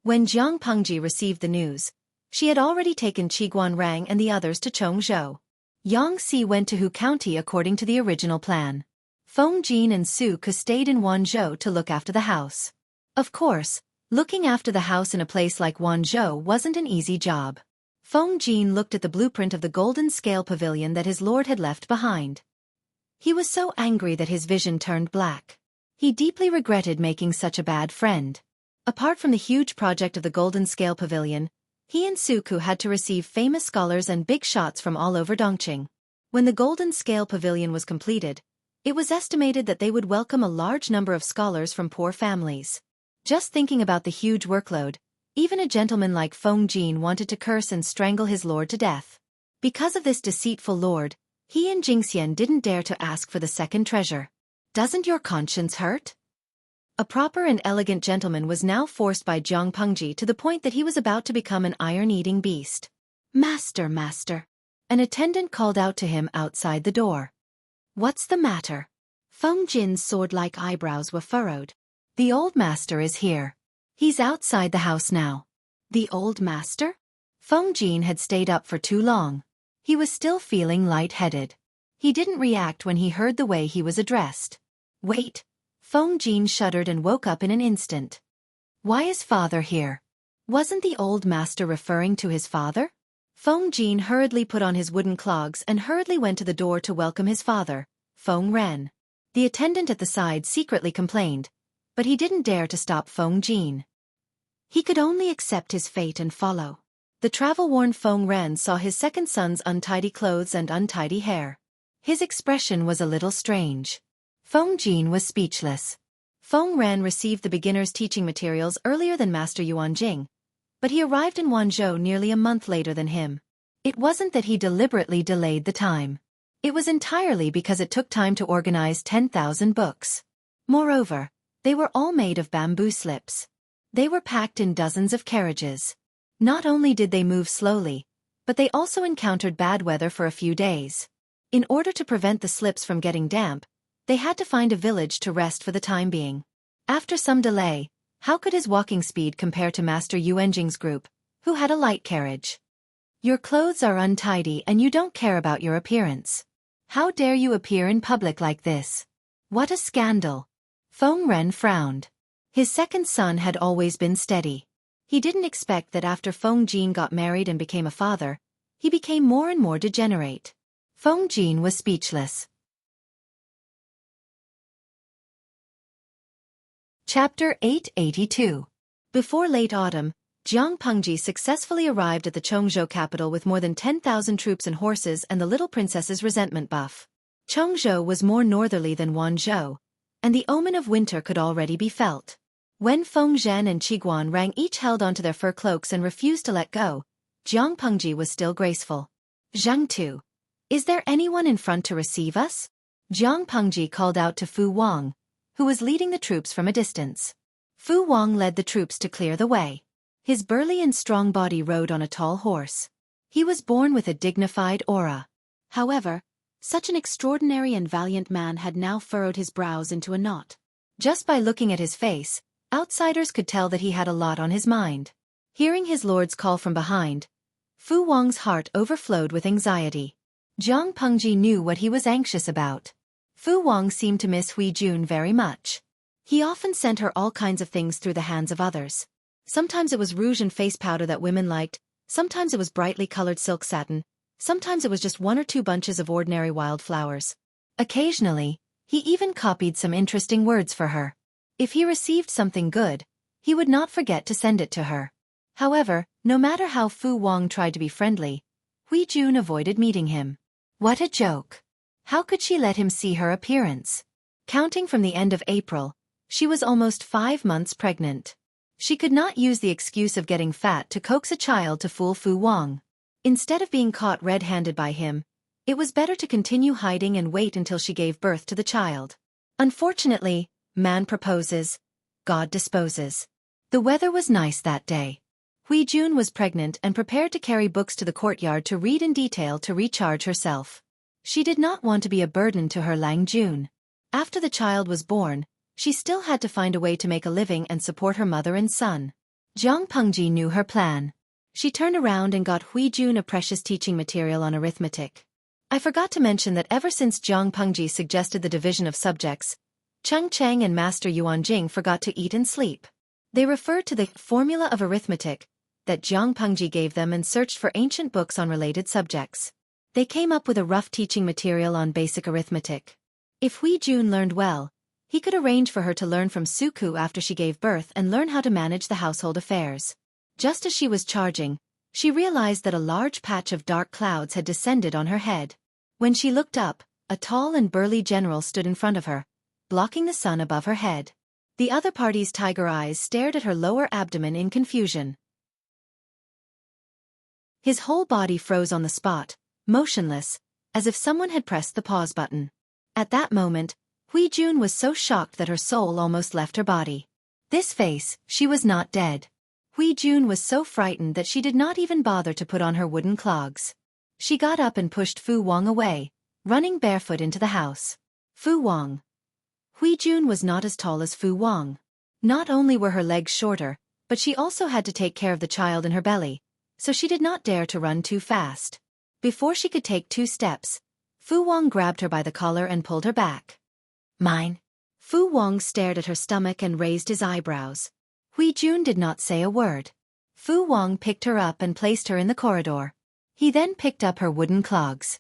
When Jiang Pengji received the news, she had already taken Qiguan Rang and the others to Chongzhou. Yang Si went to Hu County according to the original plan. Feng Jin and Suke stayed in Wanzhou to look after the house. Of course, looking after the house in a place like Wanzhou wasn't an easy job. Feng Jin looked at the blueprint of the golden scale pavilion that his lord had left behind. He was so angry that his vision turned black. He deeply regretted making such a bad friend. Apart from the huge project of the golden scale pavilion, he and Suku had to receive famous scholars and big shots from all over Dongqing. When the golden scale pavilion was completed, it was estimated that they would welcome a large number of scholars from poor families. Just thinking about the huge workload, even a gentleman like Feng Jin wanted to curse and strangle his lord to death. Because of this deceitful lord, he and Jingxian didn't dare to ask for the second treasure. Doesn't your conscience hurt? A proper and elegant gentleman was now forced by Jiang Pengji to the point that he was about to become an iron-eating beast. Master, master. An attendant called out to him outside the door. What's the matter? Feng Jin's sword-like eyebrows were furrowed. The old master is here. He's outside the house now. The old master? Feng Jin had stayed up for too long. He was still feeling light-headed. He didn't react when he heard the way he was addressed. Wait. Feng Jin shuddered and woke up in an instant. Why is father here? Wasn't the old master referring to his father? Feng Jin hurriedly put on his wooden clogs and hurriedly went to the door to welcome his father, Feng Ren. The attendant at the side secretly complained, but he didn't dare to stop Feng Jin. He could only accept his fate and follow. The travel-worn Feng Ren saw his second son's untidy clothes and untidy hair. His expression was a little strange. Feng Jin was speechless. Feng Ren received the beginner's teaching materials earlier than Master Yuan Jing, but he arrived in Wanzhou nearly a month later than him. It wasn't that he deliberately delayed the time. It was entirely because it took time to organize 10,000 books. Moreover, they were all made of bamboo slips. They were packed in dozens of carriages. Not only did they move slowly, but they also encountered bad weather for a few days. In order to prevent the slips from getting damp, they had to find a village to rest for the time being. After some delay, how could his walking speed compare to Master Yuan Jing's group, who had a light carriage? Your clothes are untidy and you don't care about your appearance. How dare you appear in public like this? What a scandal! Feng Ren frowned. His second son had always been steady. He didn't expect that after Feng Jin got married and became a father, he became more and more degenerate. Feng Jin was speechless. Chapter 882. Before late autumn, Jiang Pengji successfully arrived at the Chongzhou capital with more than 10,000 troops and horses and the little princess's resentment buff. Chongzhou was more northerly than Wanzhou, and the omen of winter could already be felt. When Feng Zhen and Qiguan Rang each held onto their fur cloaks and refused to let go, Jiang Pengji was still graceful. Zhang Tu. Is there anyone in front to receive us? Jiang Pengji called out to Fu Wang, who was leading the troops from a distance. Fu Wang led the troops to clear the way. His burly and strong body rode on a tall horse. He was born with a dignified aura. However, such an extraordinary and valiant man had now furrowed his brows into a knot. Just by looking at his face, outsiders could tell that he had a lot on his mind. Hearing his lord's call from behind, Fu Wang's heart overflowed with anxiety. Jiang Pengji knew what he was anxious about. Fu Wang seemed to miss Hui Jun very much. He often sent her all kinds of things through the hands of others. Sometimes it was rouge and face powder that women liked, sometimes it was brightly colored silk satin, sometimes it was just 1 or 2 bunches of ordinary wildflowers. Occasionally, he even copied some interesting words for her. If he received something good, he would not forget to send it to her. However, no matter how Fu Wang tried to be friendly, Hui Jun avoided meeting him. What a joke! How could she let him see her appearance? Counting from the end of April, she was almost 5 months pregnant. She could not use the excuse of getting fat to coax a child to fool Fu Wang. Instead of being caught red-handed by him, it was better to continue hiding and wait until she gave birth to the child. Unfortunately, man proposes, God disposes. The weather was nice that day. Hui Jun was pregnant and prepared to carry books to the courtyard to read in detail to recharge herself. She did not want to be a burden to her Lang Jun. After the child was born, she still had to find a way to make a living and support her mother and son. Jiang Pengji knew her plan. She turned around and got Hui Jun a precious teaching material on arithmetic. I forgot to mention that ever since Jiang Pengji suggested the division of subjects, Cheng Cheng and Master Yuan Jing forgot to eat and sleep. They referred to the formula of arithmetic that Jiang Pengji gave them and searched for ancient books on related subjects. They came up with a rough teaching material on basic arithmetic. If Hui Jun learned well, he could arrange for her to learn from Xueqi after she gave birth and learn how to manage the household affairs. Just as she was charging, she realized that a large patch of dark clouds had descended on her head. When she looked up, a tall and burly general stood in front of her, blocking the sun above her head. The other party's tiger eyes stared at her lower abdomen in confusion. His whole body froze on the spot, motionless, as if someone had pressed the pause button. At that moment, Hui Jun was so shocked that her soul almost left her body. This face, she was not dead. Hui Jun was so frightened that she did not even bother to put on her wooden clogs. She got up and pushed Fu Wang away, running barefoot into the house. Fu Wang. Hui Jun was not as tall as Fu Wang. Not only were her legs shorter, but she also had to take care of the child in her belly, so she did not dare to run too fast. Before she could take 2 steps, Fu Wang grabbed her by the collar and pulled her back. Mine. Fu Wang stared at her stomach and raised his eyebrows. Hui Jun did not say a word. Fu Wang picked her up and placed her in the corridor. He then picked up her wooden clogs.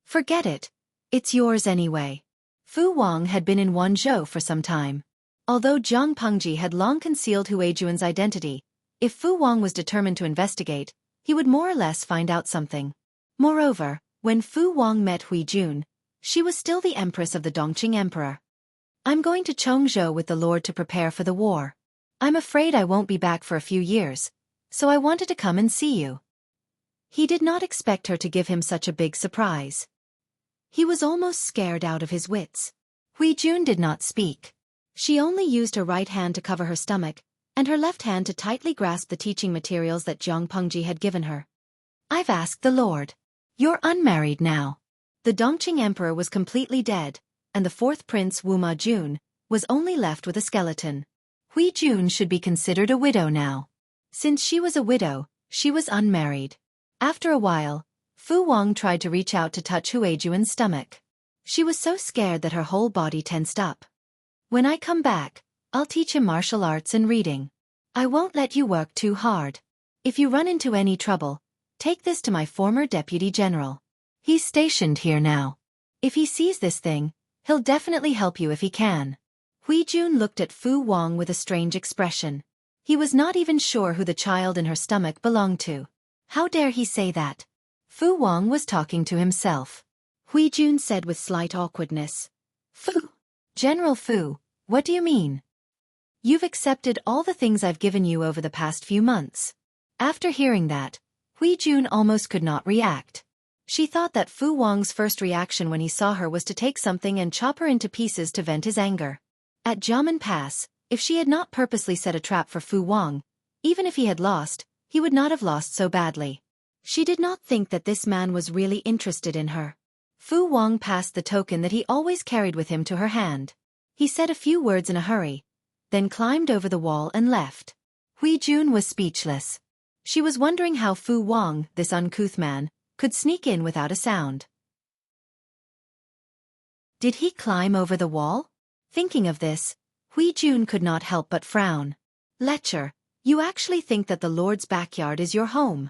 Forget it. It's yours anyway. Fu Wang had been in Wanzhou for some time. Although Jiang Pengji had long concealed Hui Jun's identity, if Fu Wang was determined to investigate, he would more or less find out something. Moreover, when Fu Wang met Hui Jun, she was still the empress of the Dongqing Emperor. I'm going to Chongzhou with the Lord to prepare for the war. I'm afraid I won't be back for a few years, so I wanted to come and see you. He did not expect her to give him such a big surprise. He was almost scared out of his wits. Hui Jun did not speak. She only used her right hand to cover her stomach, and her left hand to tightly grasp the teaching materials that Jiang Pengji had given her. I've asked the Lord. You're unmarried now. The Dongqing Emperor was completely dead, and the 4th Prince Wu Ma Jun was only left with a skeleton. Hui Jun should be considered a widow now. Since she was a widow, she was unmarried. After a while, Fu Wang tried to reach out to touch Hui Jun's stomach. She was so scared that her whole body tensed up. When I come back, I'll teach him martial arts and reading. I won't let you work too hard. If you run into any trouble, take this to my former deputy general. He's stationed here now. If he sees this thing, he'll definitely help you if he can. Hui Jun looked at Fu Wang with a strange expression. He was not even sure who the child in her stomach belonged to. How dare he say that? Fu Wang was talking to himself. Hui Jun said with slight awkwardness. Fu. General Fu, what do you mean? You've accepted all the things I've given you over the past few months. After hearing that, Hui Jun almost could not react. She thought that Fu Wang's first reaction when he saw her was to take something and chop her into pieces to vent his anger. At Jiamen Pass, if she had not purposely set a trap for Fu Wang, even if he had lost, he would not have lost so badly. She did not think that this man was really interested in her. Fu Wang passed the token that he always carried with him to her hand. He said a few words in a hurry, then climbed over the wall and left. Hui Jun was speechless. She was wondering how Fu Wang, this uncouth man, could sneak in without a sound. Did he climb over the wall? Thinking of this, Hui Jun could not help but frown. Lecher, you actually think that the Lord's backyard is your home?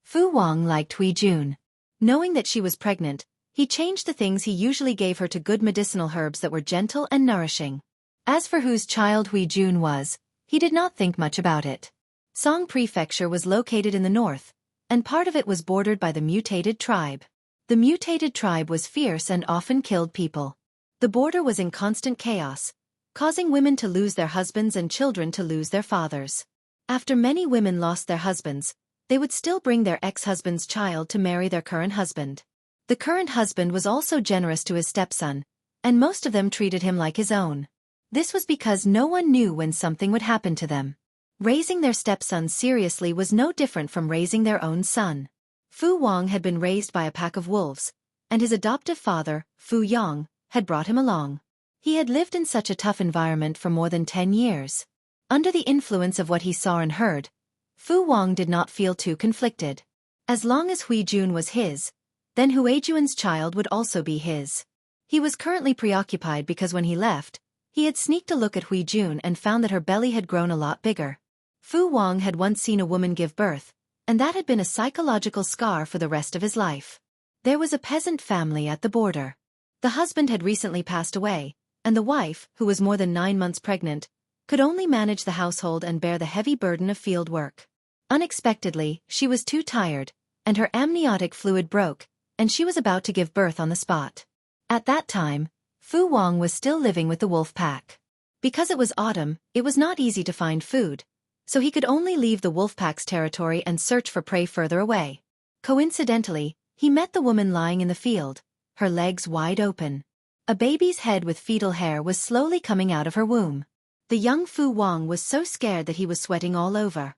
Fu Wang liked Hui Jun. Knowing that she was pregnant, he changed the things he usually gave her to good medicinal herbs that were gentle and nourishing. As for whose child Hui Jun was, he did not think much about it. Song Prefecture was located in the north, and part of it was bordered by the mutated tribe. The mutated tribe was fierce and often killed people. The border was in constant chaos, causing women to lose their husbands and children to lose their fathers. After many women lost their husbands, they would still bring their ex-husband's child to marry their current husband. The current husband was also generous to his stepson, and most of them treated him like his own. This was because no one knew when something would happen to them. Raising their stepson seriously was no different from raising their own son. Fu Wang had been raised by a pack of wolves, and his adoptive father, Fu Yang, had brought him along. He had lived in such a tough environment for more than 10 years. Under the influence of what he saw and heard, Fu Wang did not feel too conflicted. As long as Hui Jun was his, then Huijuan's child would also be his. He was currently preoccupied because when he left, he had sneaked a look at Hui Jun and found that her belly had grown a lot bigger. Fu Wang had once seen a woman give birth, and that had been a psychological scar for the rest of his life. There was a peasant family at the border. The husband had recently passed away, and the wife, who was more than 9 months pregnant, could only manage the household and bear the heavy burden of field work. Unexpectedly, she was too tired, and her amniotic fluid broke, and she was about to give birth on the spot. At that time, Fu Wang was still living with the wolf pack. Because it was autumn, it was not easy to find food, so he could only leave the wolf pack's territory and search for prey further away. Coincidentally, he met the woman lying in the field, her legs wide open. A baby's head with fetal hair was slowly coming out of her womb. The young Fu Wang was so scared that he was sweating all over.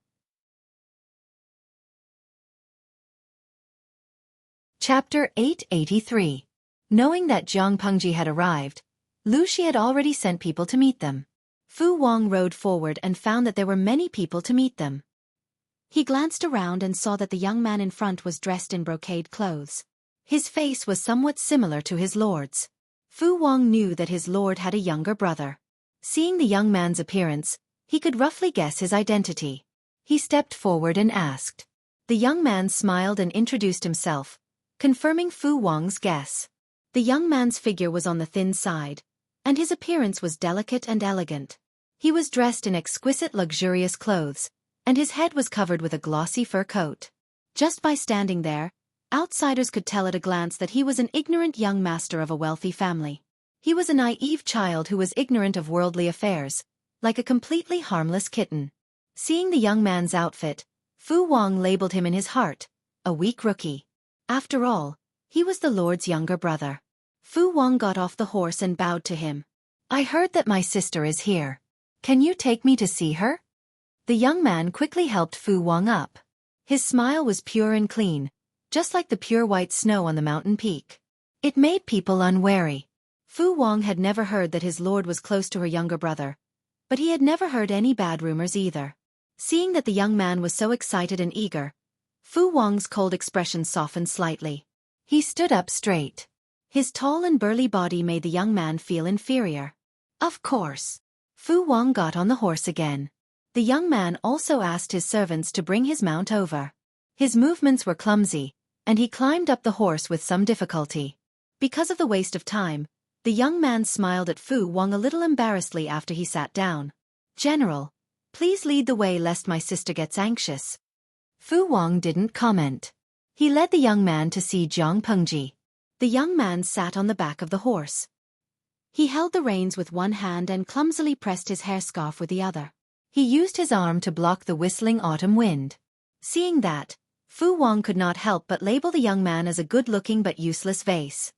Chapter 883. Knowing that Jiang Pengji had arrived, Lu Shi had already sent people to meet them. Fu Wang rode forward and found that there were many people to meet them. He glanced around and saw that the young man in front was dressed in brocade clothes. His face was somewhat similar to his lord's. Fu Wang knew that his lord had a younger brother. Seeing the young man's appearance, he could roughly guess his identity. He stepped forward and asked. The young man smiled and introduced himself, confirming Fu Wang's guess. The young man's figure was on the thin side, and his appearance was delicate and elegant. He was dressed in exquisite luxurious clothes, and his head was covered with a glossy fur coat. Just by standing there, outsiders could tell at a glance that he was an ignorant young master of a wealthy family. He was a naive child who was ignorant of worldly affairs, like a completely harmless kitten. Seeing the young man's outfit, Fu Wang labeled him in his heart, a weak rookie. After all, he was the Lord's younger brother. Fu Wang got off the horse and bowed to him. I heard that my sister is here. Can you take me to see her? The young man quickly helped Fu Wang up. His smile was pure and clean, just like the pure white snow on the mountain peak. It made people unwary. Fu Wang had never heard that his lord was close to her younger brother, but he had never heard any bad rumors either. Seeing that the young man was so excited and eager, Fu Wang's cold expression softened slightly. He stood up straight. His tall and burly body made the young man feel inferior. Of course. Fu Wang got on the horse again. The young man also asked his servants to bring his mount over. His movements were clumsy, and he climbed up the horse with some difficulty. Because of the waste of time, the young man smiled at Fu Wang a little embarrassedly after he sat down. General, please lead the way lest my sister gets anxious. Fu Wang didn't comment. He led the young man to see Jiang Pengji. The young man sat on the back of the horse. He held the reins with one hand and clumsily pressed his hairscarf with the other. He used his arm to block the whistling autumn wind. Seeing that, Fu Wang could not help but label the young man as a good-looking but useless vase.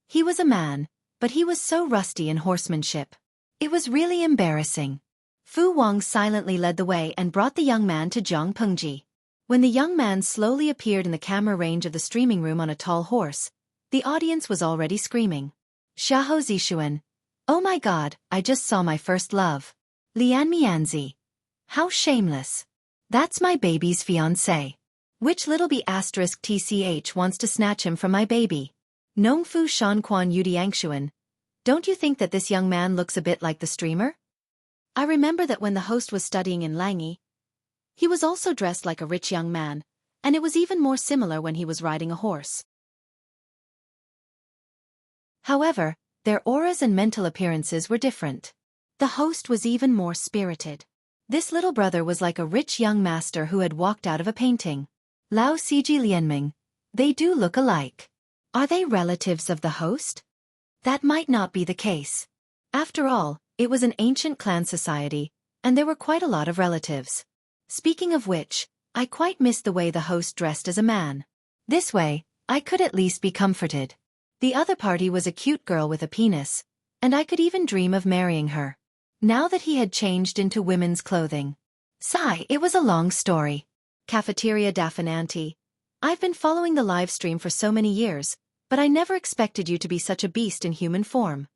He was a man, but he was so rusty in horsemanship. It was really embarrassing. Fu Wang silently led the way and brought the young man to Zhang Pengji. When the young man slowly appeared in the camera range of the streaming room on a tall horse, the audience was already screaming. Xiahou Zixuan. Oh my god, I just saw my first love. Lian Mianzi. How shameless. That's my baby's fiancé. Which little b asterisk tch wants to snatch him from my baby? Nongfu Shanquan Yudiangshuan. Don't you think that this young man looks a bit like the streamer? I remember that when the host was studying in Langi, he was also dressed like a rich young man, and it was even more similar when he was riding a horse. However, their auras and mental appearances were different. The host was even more spirited. This little brother was like a rich young master who had walked out of a painting. Lao Siji Lianming. They do look alike. Are they relatives of the host? That might not be the case. After all, it was an ancient clan society, and there were quite a lot of relatives. Speaking of which, I quite missed the way the host dressed as a man. This way, I could at least be comforted. The other party was a cute girl with a penis, and I could even dream of marrying her. Now that he had changed into women's clothing. Sigh, it was a long story. Cafeteria Dafinanti. I've been following the live stream for so many years, but I never expected you to be such a beast in human form.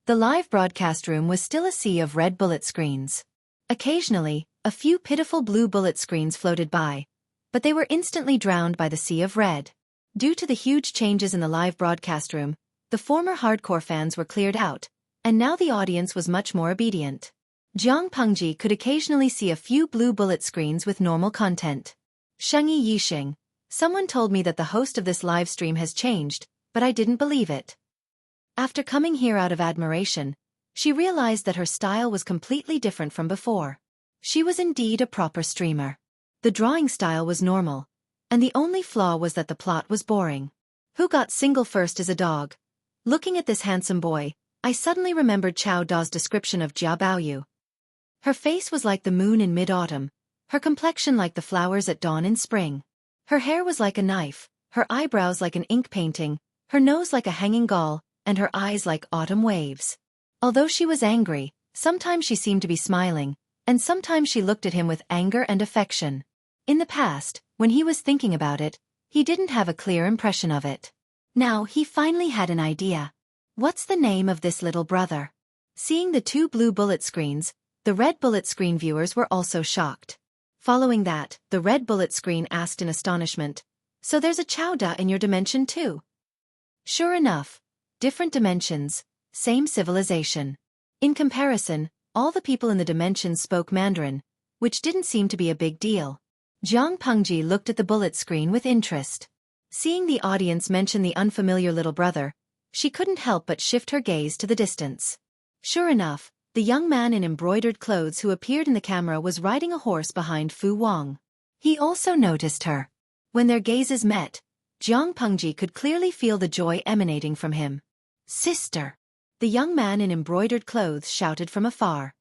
The live broadcast room was still a sea of red bullet screens. Occasionally, a few pitiful blue bullet screens floated by, but they were instantly drowned by the sea of red. Due to the huge changes in the live broadcast room, the former hardcore fans were cleared out, and now the audience was much more obedient. Zhang Pengji could occasionally see a few blue bullet screens with normal content. Shengyi Yixing. Someone told me that the host of this live stream has changed, but I didn't believe it. After coming here out of admiration, she realized that her style was completely different from before. She was indeed a proper streamer. The drawing style was normal, and the only flaw was that the plot was boring. Who got single first is a dog. Looking at this handsome boy, I suddenly remembered Chao Da's description of Jia Baoyu. Her face was like the moon in mid-autumn, her complexion like the flowers at dawn in spring. Her hair was like a knife, her eyebrows like an ink painting, her nose like a hanging gall, and her eyes like autumn waves. Although she was angry, sometimes she seemed to be smiling, and sometimes she looked at him with anger and affection. In the past, when he was thinking about it, he didn't have a clear impression of it. Now he finally had an idea. What's the name of this little brother? Seeing the two blue bullet screens, the red bullet screen viewers were also shocked. Following that, the red bullet screen asked in astonishment, "So there's a Chao Da in your dimension too?" Sure enough, different dimensions, same civilization. In comparison, all the people in the dimensions spoke Mandarin, which didn't seem to be a big deal. Zhang Pengji looked at the bullet screen with interest. Seeing the audience mention the unfamiliar little brother, she couldn't help but shift her gaze to the distance. Sure enough, the young man in embroidered clothes who appeared in the camera was riding a horse behind Fu Wang. He also noticed her. When their gazes met, Zhang Pengji could clearly feel the joy emanating from him. "Sister!" The young man in embroidered clothes shouted from afar.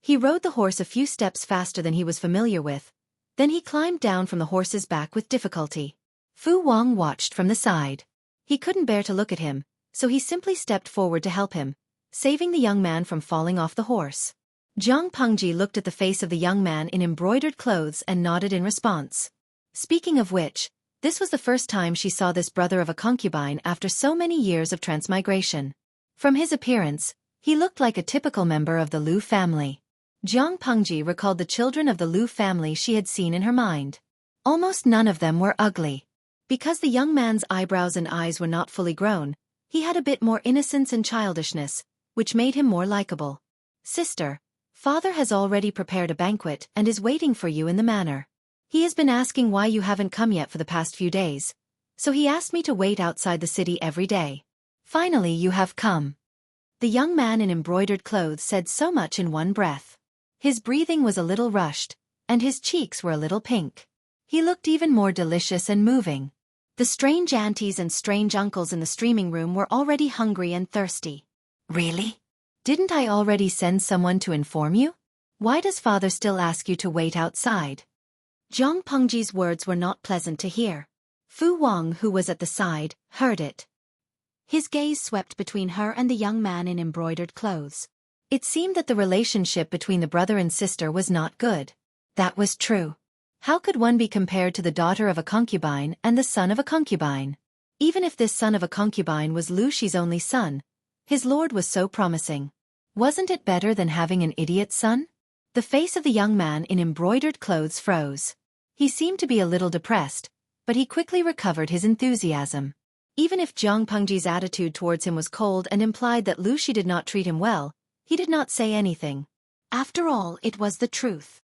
He rode the horse a few steps faster than he was familiar with, then he climbed down from the horse's back with difficulty. Fu Wang watched from the side. He couldn't bear to look at him, so he simply stepped forward to help him, saving the young man from falling off the horse. Zhang Pengji looked at the face of the young man in embroidered clothes and nodded in response. Speaking of which, this was the first time she saw this brother of a concubine after so many years of transmigration. From his appearance, he looked like a typical member of the Liu family. Zhang Pengji recalled the children of the Liu family she had seen in her mind. Almost none of them were ugly. Because the young man's eyebrows and eyes were not fully grown, he had a bit more innocence and childishness, which made him more likable. "Sister, father has already prepared a banquet and is waiting for you in the manor. He has been asking why you haven't come yet for the past few days, so he asked me to wait outside the city every day. Finally you have come." The young man in embroidered clothes said so much in one breath. His breathing was a little rushed, and his cheeks were a little pink. He looked even more delicious and moving. The strange aunties and strange uncles in the streaming room were already hungry and thirsty. "Really? Didn't I already send someone to inform you? Why does father still ask you to wait outside?" Zhang Pengji's words were not pleasant to hear. Fu Wang, who was at the side, heard it. His gaze swept between her and the young man in embroidered clothes. It seemed that the relationship between the brother and sister was not good. That was true. How could one be compared to the daughter of a concubine and the son of a concubine? Even if this son of a concubine was Lu Shi's only son, his lord was so promising. Wasn't it better than having an idiot son? The face of the young man in embroidered clothes froze. He seemed to be a little depressed, but he quickly recovered his enthusiasm. Even if Zhang Pengji's attitude towards him was cold and implied that Lu Shi did not treat him well, he did not say anything. After all, it was the truth.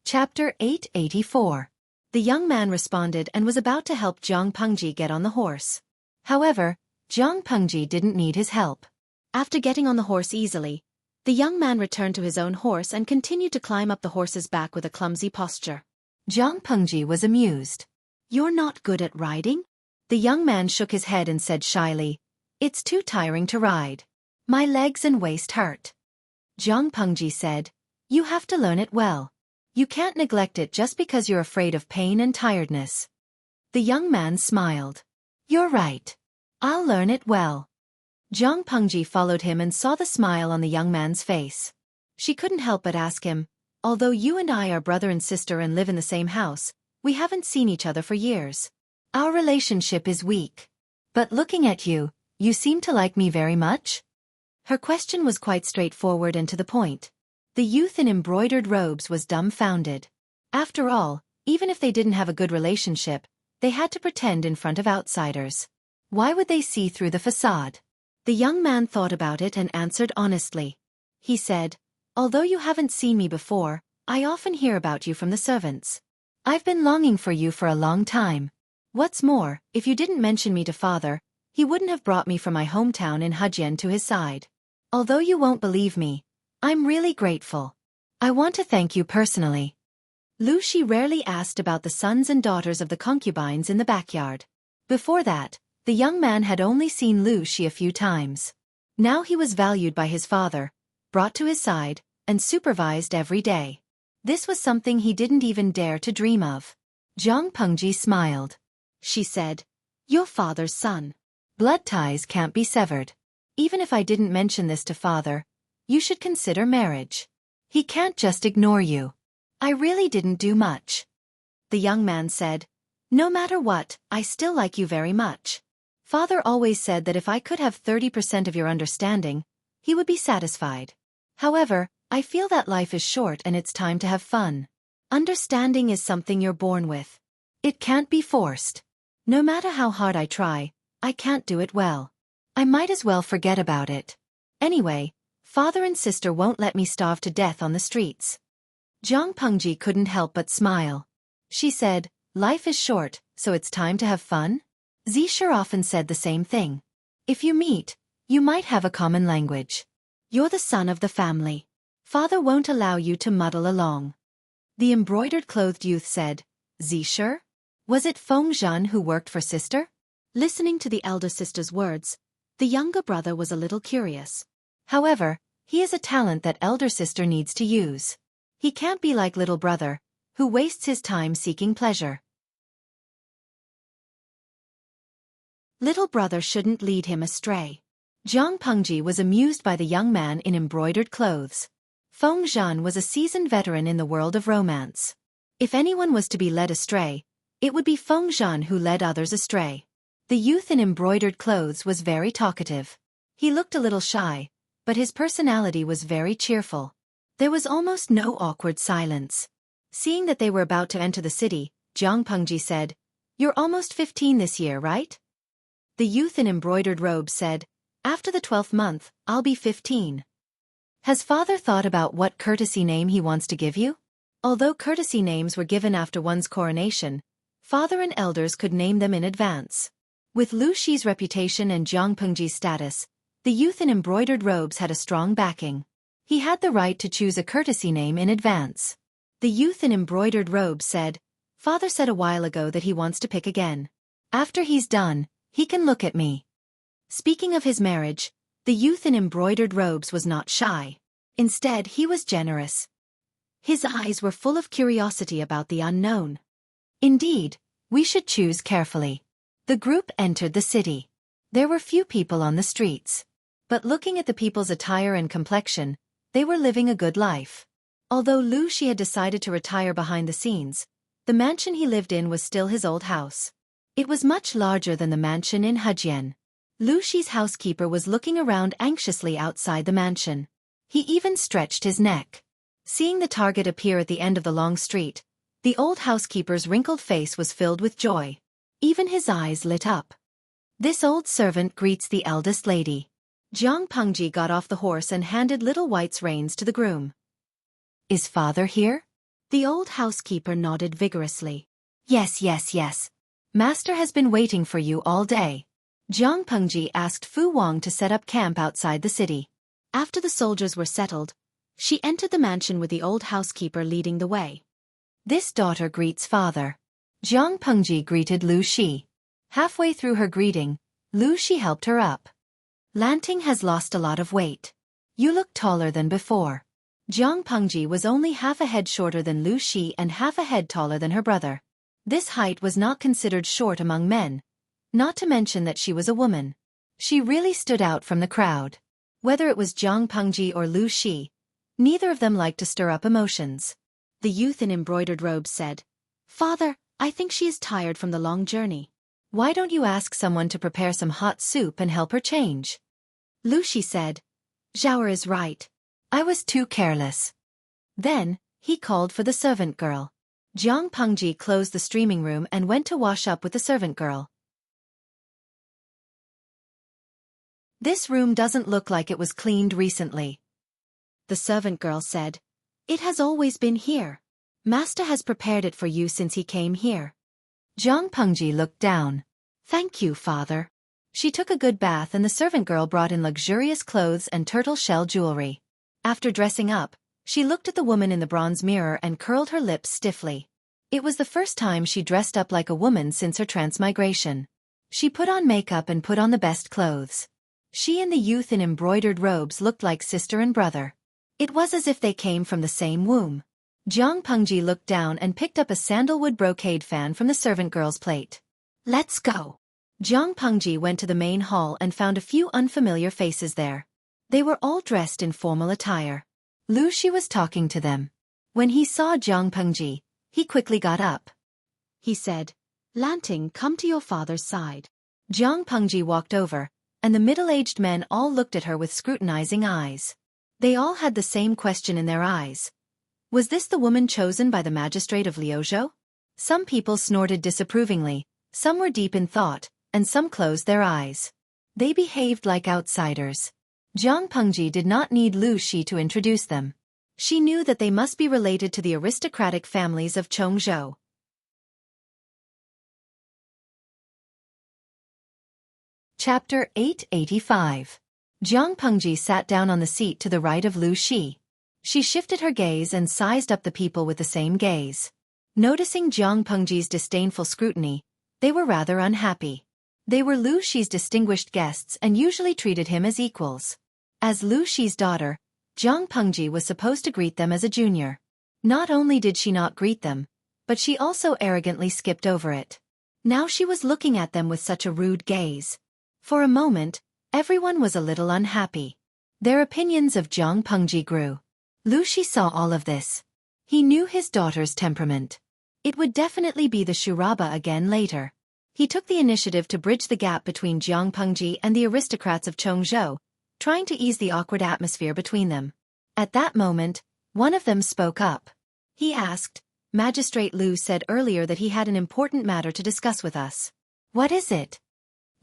Chapter 884. The young man responded and was about to help Zhang Pengji get on the horse. However, Zhang Pengji didn't need his help. After getting on the horse easily, the young man returned to his own horse and continued to climb up the horse's back with a clumsy posture. Zhang Pengji was amused. "You're not good at riding?" The young man shook his head and said shyly, "It's too tiring to ride. My legs and waist hurt." Zhang Pengji said, "You have to learn it well. You can't neglect it just because you're afraid of pain and tiredness." The young man smiled. "You're right. I'll learn it well." Zhang Pengji followed him and saw the smile on the young man's face. She couldn't help but ask him, "Although you and I are brother and sister and live in the same house, we haven't seen each other for years. Our relationship is weak. But looking at you, you seem to like me very much?" Her question was quite straightforward and to the point. The youth in embroidered robes was dumbfounded. After all, even if they didn't have a good relationship, they had to pretend in front of outsiders. Why would they see through the facade? The young man thought about it and answered honestly. He said, "Although you haven't seen me before, I often hear about you from the servants. I've been longing for you for a long time. What's more, if you didn't mention me to father, he wouldn't have brought me from my hometown in Hejian to his side. Although you won't believe me, I'm really grateful. I want to thank you personally." Lu Shi rarely asked about the sons and daughters of the concubines in the backyard. Before that, the young man had only seen Lu Shi a few times. Now he was valued by his father, brought to his side, and supervised every day. This was something he didn't even dare to dream of. Zhang Pengji smiled. She said, "Your father's son. Blood ties can't be severed. Even if I didn't mention this to father, you should consider marriage. He can't just ignore you. I really didn't do much." The young man said, "No matter what, I still like you very much. Father always said that if I could have 30% of your understanding, he would be satisfied. However, I feel that life is short and it's time to have fun. Understanding is something you're born with. It can't be forced. No matter how hard I try, I can't do it well. I might as well forget about it. Anyway, father and sister won't let me starve to death on the streets." Zhang Pengji couldn't help but smile. She said, "Life is short, so it's time to have fun?" Zisher often said the same thing. If you meet, you might have a common language. You're the son of the family. Father won't allow you to muddle along. The embroidered-clothed youth said, "Zisher? Was it Feng Zhan who worked for sister?" Listening to the elder sister's words, the younger brother was a little curious. However, he is a talent that elder sister needs to use. He can't be like little brother, who wastes his time seeking pleasure. Little brother shouldn't lead him astray. Zhang Pengji was amused by the young man in embroidered clothes. Feng Zhan was a seasoned veteran in the world of romance. If anyone was to be led astray, it would be Feng Zhan who led others astray. The youth in embroidered clothes was very talkative. He looked a little shy, but his personality was very cheerful. There was almost no awkward silence. Seeing that they were about to enter the city, Zhang Pengji said, "You're almost 15 this year, right?" The youth in embroidered robes said, "After the 12th month, I'll be 15. Has father thought about what courtesy name he wants to give you?" Although courtesy names were given after one's coronation, father and elders could name them in advance. With Lu Shi's reputation and Zhang Pengji's status, the youth in embroidered robes had a strong backing. He had the right to choose a courtesy name in advance. The youth in embroidered robes said, "Father said a while ago that he wants to pick again. After he's done, he can look at me." Speaking of his marriage, the youth in embroidered robes was not shy. Instead, he was generous. His eyes were full of curiosity about the unknown. Indeed, we should choose carefully. The group entered the city. There were few people on the streets. But looking at the people's attire and complexion, they were living a good life. Although Lu Shi had decided to retire behind the scenes, the mansion he lived in was still his old house. It was much larger than the mansion in Hejian. Lu Shi's housekeeper was looking around anxiously outside the mansion. He even stretched his neck. Seeing the target appear at the end of the long street, the old housekeeper's wrinkled face was filled with joy. Even his eyes lit up. This old servant greets the eldest lady. Jiang Pengji got off the horse and handed Little White's reins to the groom. Is father here? The old housekeeper nodded vigorously. Yes. Master has been waiting for you all day. Jiang Pengji asked Fu Wang to set up camp outside the city. After the soldiers were settled, she entered the mansion with the old housekeeper leading the way. This daughter greets father. Jiang Pengji greeted Lu Shi. Halfway through her greeting, Lu Shi helped her up. Lanting has lost a lot of weight. You look taller than before. Jiang Pengji was only half a head shorter than Lu Shi and half a head taller than her brother. This height was not considered short among men, not to mention that she was a woman. She really stood out from the crowd. Whether it was Jiang Pengji or Lu Shi, neither of them liked to stir up emotions. The youth in embroidered robes said, "Father, I think she is tired from the long journey. Why don't you ask someone to prepare some hot soup and help her change?" Lu Shi said, "Zhaoer is right. I was too careless." Then, he called for the servant girl. Jiang Pengji closed the streaming room and went to wash up with the servant girl. This room doesn't look like it was cleaned recently. The servant girl said, "It has always been here. Master has prepared it for you since he came here." Jiang Pengji looked down. "Thank you, father." She took a good bath and the servant girl brought in luxurious clothes and turtle shell jewelry. After dressing up, she looked at the woman in the bronze mirror and curled her lips stiffly. It was the first time she dressed up like a woman since her transmigration. She put on makeup and put on the best clothes. She and the youth in embroidered robes looked like sister and brother. It was as if they came from the same womb. Jiang Pengji looked down and picked up a sandalwood brocade fan from the servant girl's plate. "Let's go." Jiang Pengji went to the main hall and found a few unfamiliar faces there. They were all dressed in formal attire. Lu Shi was talking to them. When he saw Jiang Pengji, he quickly got up. He said, "Lanting, come to your father's side." Jiang Pengji walked over, and the middle-aged men all looked at her with scrutinizing eyes. They all had the same question in their eyes. Was this the woman chosen by the magistrate of Liuzhou? Some people snorted disapprovingly, some were deep in thought, and some closed their eyes. They behaved like outsiders. Jiang Pengji did not need Lu Shi to introduce them. She knew that they must be related to the aristocratic families of Chongzhou. Chapter 885. Jiang Pengji sat down on the seat to the right of Lu Shi. She shifted her gaze and sized up the people with the same gaze. Noticing Jiang Pengji's disdainful scrutiny, they were rather unhappy. They were Lu Shi's distinguished guests and usually treated him as equals. As Lu Shi's daughter, Jiang Pengji was supposed to greet them as a junior. Not only did she not greet them, but she also arrogantly skipped over it. Now she was looking at them with such a rude gaze. For a moment, everyone was a little unhappy. Their opinions of Jiang Pengji grew. Lu Shi saw all of this. He knew his daughter's temperament. It would definitely be the Shuraba again later. He took the initiative to bridge the gap between Jiang Pengji and the aristocrats of Chongzhou, trying to ease the awkward atmosphere between them. At that moment, one of them spoke up. He asked, "Magistrate Lu said earlier that he had an important matter to discuss with us. What is it?"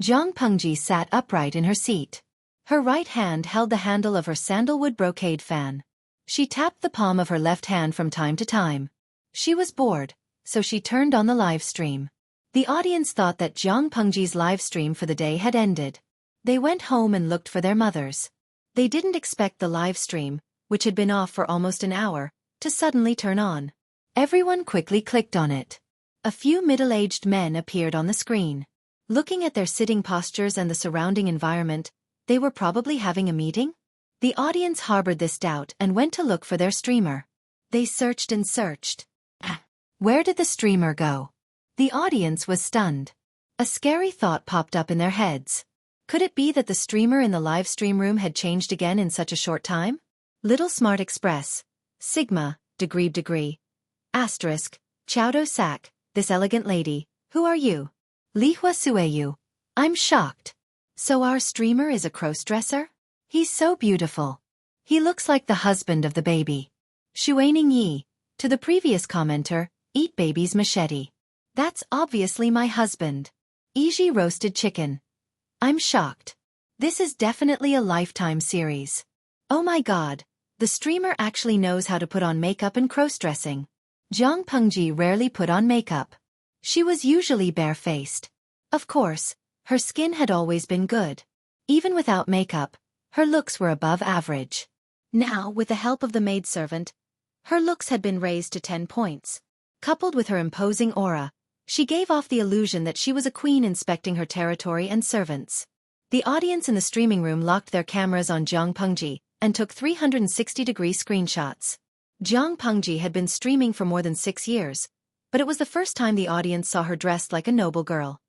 Jiang Pengji sat upright in her seat. Her right hand held the handle of her sandalwood brocade fan. She tapped the palm of her left hand from time to time. She was bored, so she turned on the live stream. The audience thought that Jiang Pengji's live stream for the day had ended. They went home and looked for their mothers. They didn't expect the live stream, which had been off for almost an hour, to suddenly turn on. Everyone quickly clicked on it. A few middle-aged men appeared on the screen. Looking at their sitting postures and the surrounding environment, they were probably having a meeting? The audience harbored this doubt and went to look for their streamer. They searched and searched. Where did the streamer go? The audience was stunned. A scary thought popped up in their heads. Could it be that the streamer in the live stream room had changed again in such a short time? Little Smart Express, Sigma, degree, asterisk, Chowdo Sak, this elegant lady, who are you? Lihua Sueyu. I'm shocked. So our streamer is a crossdresser? He's so beautiful. He looks like the husband of the baby. Xuening Yi, to the previous commenter, eat baby's machete. That's obviously my husband. Iji roasted chicken. I'm shocked. This is definitely a lifetime series. Oh my god, the streamer actually knows how to put on makeup and crossdressing. Jiang Pengji rarely put on makeup. She was usually barefaced. Of course, her skin had always been good. Even without makeup, her looks were above average. Now, with the help of the maidservant, her looks had been raised to 10 points. Coupled with her imposing aura, she gave off the illusion that she was a queen inspecting her territory and servants. The audience in the streaming room locked their cameras on Jiang Pengji and took 360-degree screenshots. Jiang Pengji had been streaming for more than 6 years, but it was the first time the audience saw her dressed like a noble girl.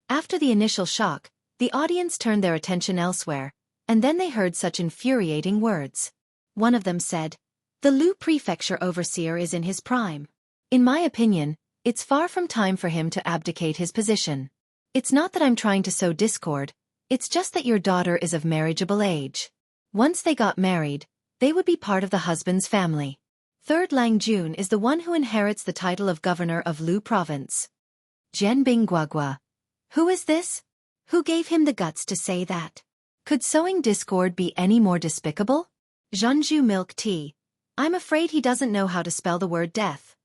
After the initial shock, the audience turned their attention elsewhere, and then they heard such infuriating words. One of them said, "The Lu Prefecture Overseer is in his prime. In my opinion, it's far from time for him to abdicate his position. It's not that I'm trying to sow discord, it's just that your daughter is of marriageable age. Once they got married, they would be part of the husband's family. Third Lang Jun is the one who inherits the title of governor of Lu Province." Zhenbing Guagua. Who is this? Who gave him the guts to say that? Could sowing discord be any more despicable? Zhanju Milk Tea. I'm afraid he doesn't know how to spell the word death.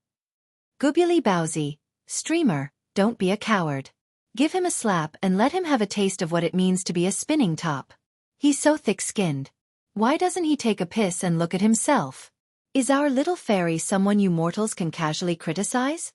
Gubyuli Baozi. Streamer, don't be a coward. Give him a slap and let him have a taste of what it means to be a spinning top. He's so thick-skinned. Why doesn't he take a piss and look at himself? Is our little fairy someone you mortals can casually criticize?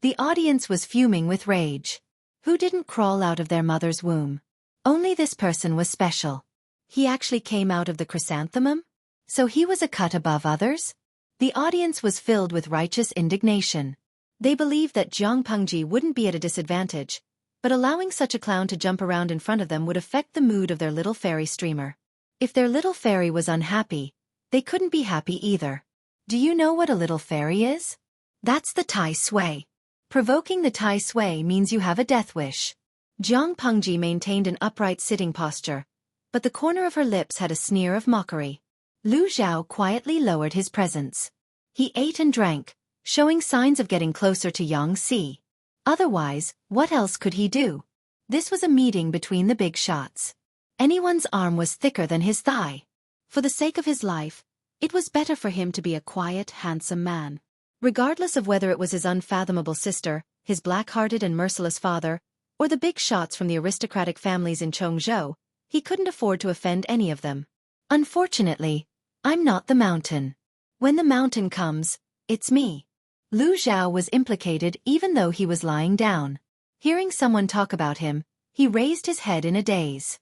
The audience was fuming with rage. Who didn't crawl out of their mother's womb? Only this person was special. He actually came out of the chrysanthemum? So he was a cut above others? The audience was filled with righteous indignation. They believed that Jiang Pengji wouldn't be at a disadvantage, but allowing such a clown to jump around in front of them would affect the mood of their little fairy streamer. If their little fairy was unhappy, they couldn't be happy either. Do you know what a little fairy is? That's the Tai Sui. Provoking the Tai Sui means you have a death wish. Jiang Pengji maintained an upright sitting posture, but the corner of her lips had a sneer of mockery. Lu Zhao quietly lowered his presence. He ate and drank, showing signs of getting closer to Yang Si. Otherwise, what else could he do? This was a meeting between the big shots. Anyone's arm was thicker than his thigh. For the sake of his life, it was better for him to be a quiet, handsome man. Regardless of whether it was his unfathomable sister, his black-hearted and merciless father, or the big shots from the aristocratic families in Chongzhou, he couldn't afford to offend any of them. Unfortunately, I'm not the mountain. When the mountain comes, it's me. Lu Zhao was implicated even though he was lying down. Hearing someone talk about him, he raised his head in a daze.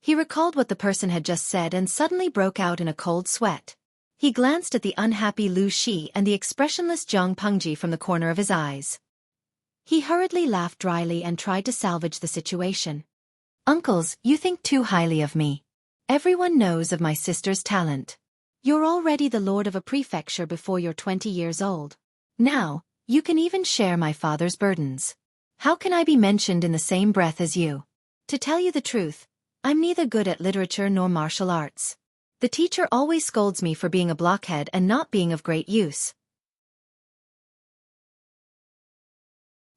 He recalled what the person had just said and suddenly broke out in a cold sweat. He glanced at the unhappy Lu Shi and the expressionless Jiang Pengji from the corner of his eyes. He hurriedly laughed dryly and tried to salvage the situation. "Uncles, you think too highly of me. Everyone knows of my sister's talent. You're already the lord of a prefecture before you're 20 years old. Now, you can even share my father's burdens. How can I be mentioned in the same breath as you? To tell you the truth, I'm neither good at literature nor martial arts. The teacher always scolds me for being a blockhead and not being of great use.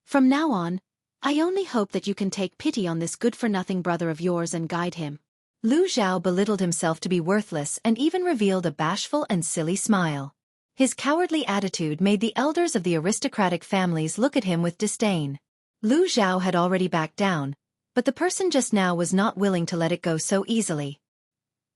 From now on, I only hope that you can take pity on this good-for-nothing brother of yours and guide him." Lu Zhao belittled himself to be worthless and even revealed a bashful and silly smile. His cowardly attitude made the elders of the aristocratic families look at him with disdain. Lu Zhao had already backed down, but the person just now was not willing to let it go so easily.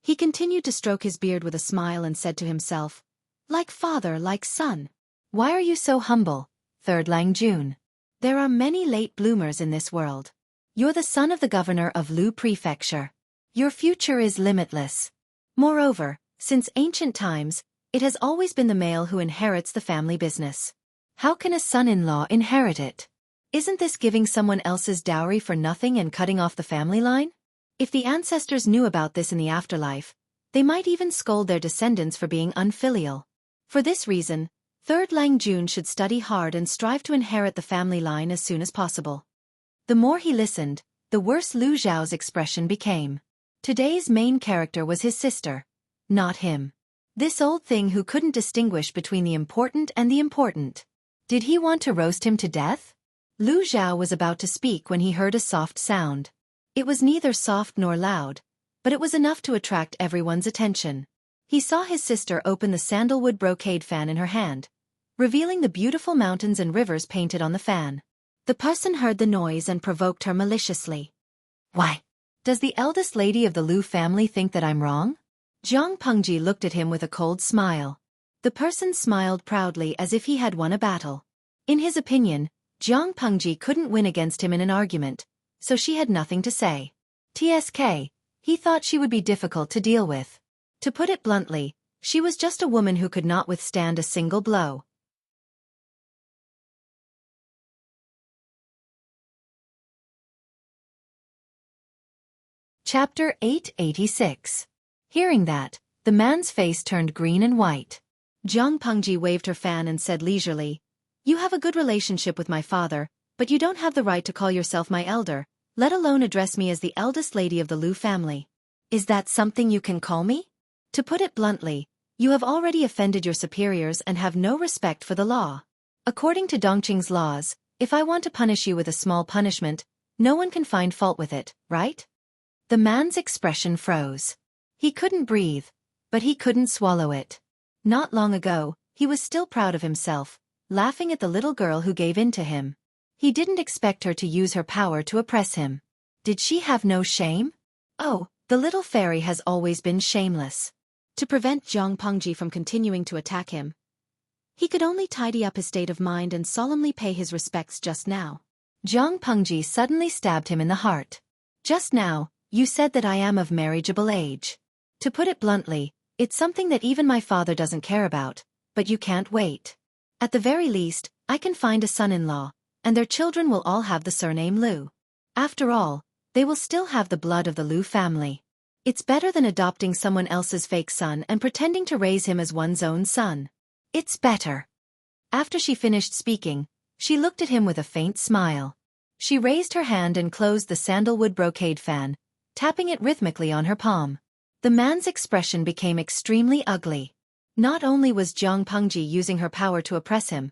He continued to stroke his beard with a smile and said to himself, "Like father, like son. Why are you so humble, Third Lang Jun? There are many late bloomers in this world. You're the son of the governor of Lu Prefecture. Your future is limitless. Moreover, since ancient times, it has always been the male who inherits the family business. How can a son-in-law inherit it? Isn't this giving someone else's dowry for nothing and cutting off the family line? If the ancestors knew about this in the afterlife, they might even scold their descendants for being unfilial. For this reason, Third Lang Jun should study hard and strive to inherit the family line as soon as possible. The more he listened, the worse Lu Zhao's expression became. Today's main character was his sister, not him. This old thing who couldn't distinguish between the important and the important. Did he want to roast him to death? Lu Zhao was about to speak when he heard a soft sound. It was neither soft nor loud, but it was enough to attract everyone's attention. He saw his sister open the sandalwood brocade fan in her hand, revealing the beautiful mountains and rivers painted on the fan. The person heard the noise and provoked her maliciously. Why? Does the eldest lady of the Lu family think that I'm wrong? Jiang Pengji looked at him with a cold smile. The person smiled proudly as if he had won a battle. In his opinion, Jiang Pengji couldn't win against him in an argument, so she had nothing to say. TSK, he thought she would be difficult to deal with. To put it bluntly, she was just a woman who could not withstand a single blow. Chapter 886. Hearing that, the man's face turned green and white. Jiang Pengji waved her fan and said leisurely, "You have a good relationship with my father, but you don't have the right to call yourself my elder, let alone address me as the eldest lady of the Lu family. Is that something you can call me? To put it bluntly, you have already offended your superiors and have no respect for the law. According to Dongqing's laws, if I want to punish you with a small punishment, no one can find fault with it, right?" The man's expression froze. He couldn't breathe, but he couldn't swallow it. Not long ago, he was still proud of himself, laughing at the little girl who gave in to him. He didn't expect her to use her power to oppress him. Did she have no shame? Oh, the little fairy has always been shameless. To prevent Jiang Pengji from continuing to attack him, he could only tidy up his state of mind and solemnly pay his respects just now. Jiang Pengji suddenly stabbed him in the heart. Just now, you said that I am of marriageable age. To put it bluntly, it's something that even my father doesn't care about, but you can't wait. At the very least, I can find a son-in-law, and their children will all have the surname Lu. After all, they will still have the blood of the Lu family. It's better than adopting someone else's fake son and pretending to raise him as one's own son. It's better. After she finished speaking, she looked at him with a faint smile. She raised her hand and closed the sandalwood brocade fan, tapping it rhythmically on her palm. The man's expression became extremely ugly. Not only was Jiang Pengji using her power to oppress him,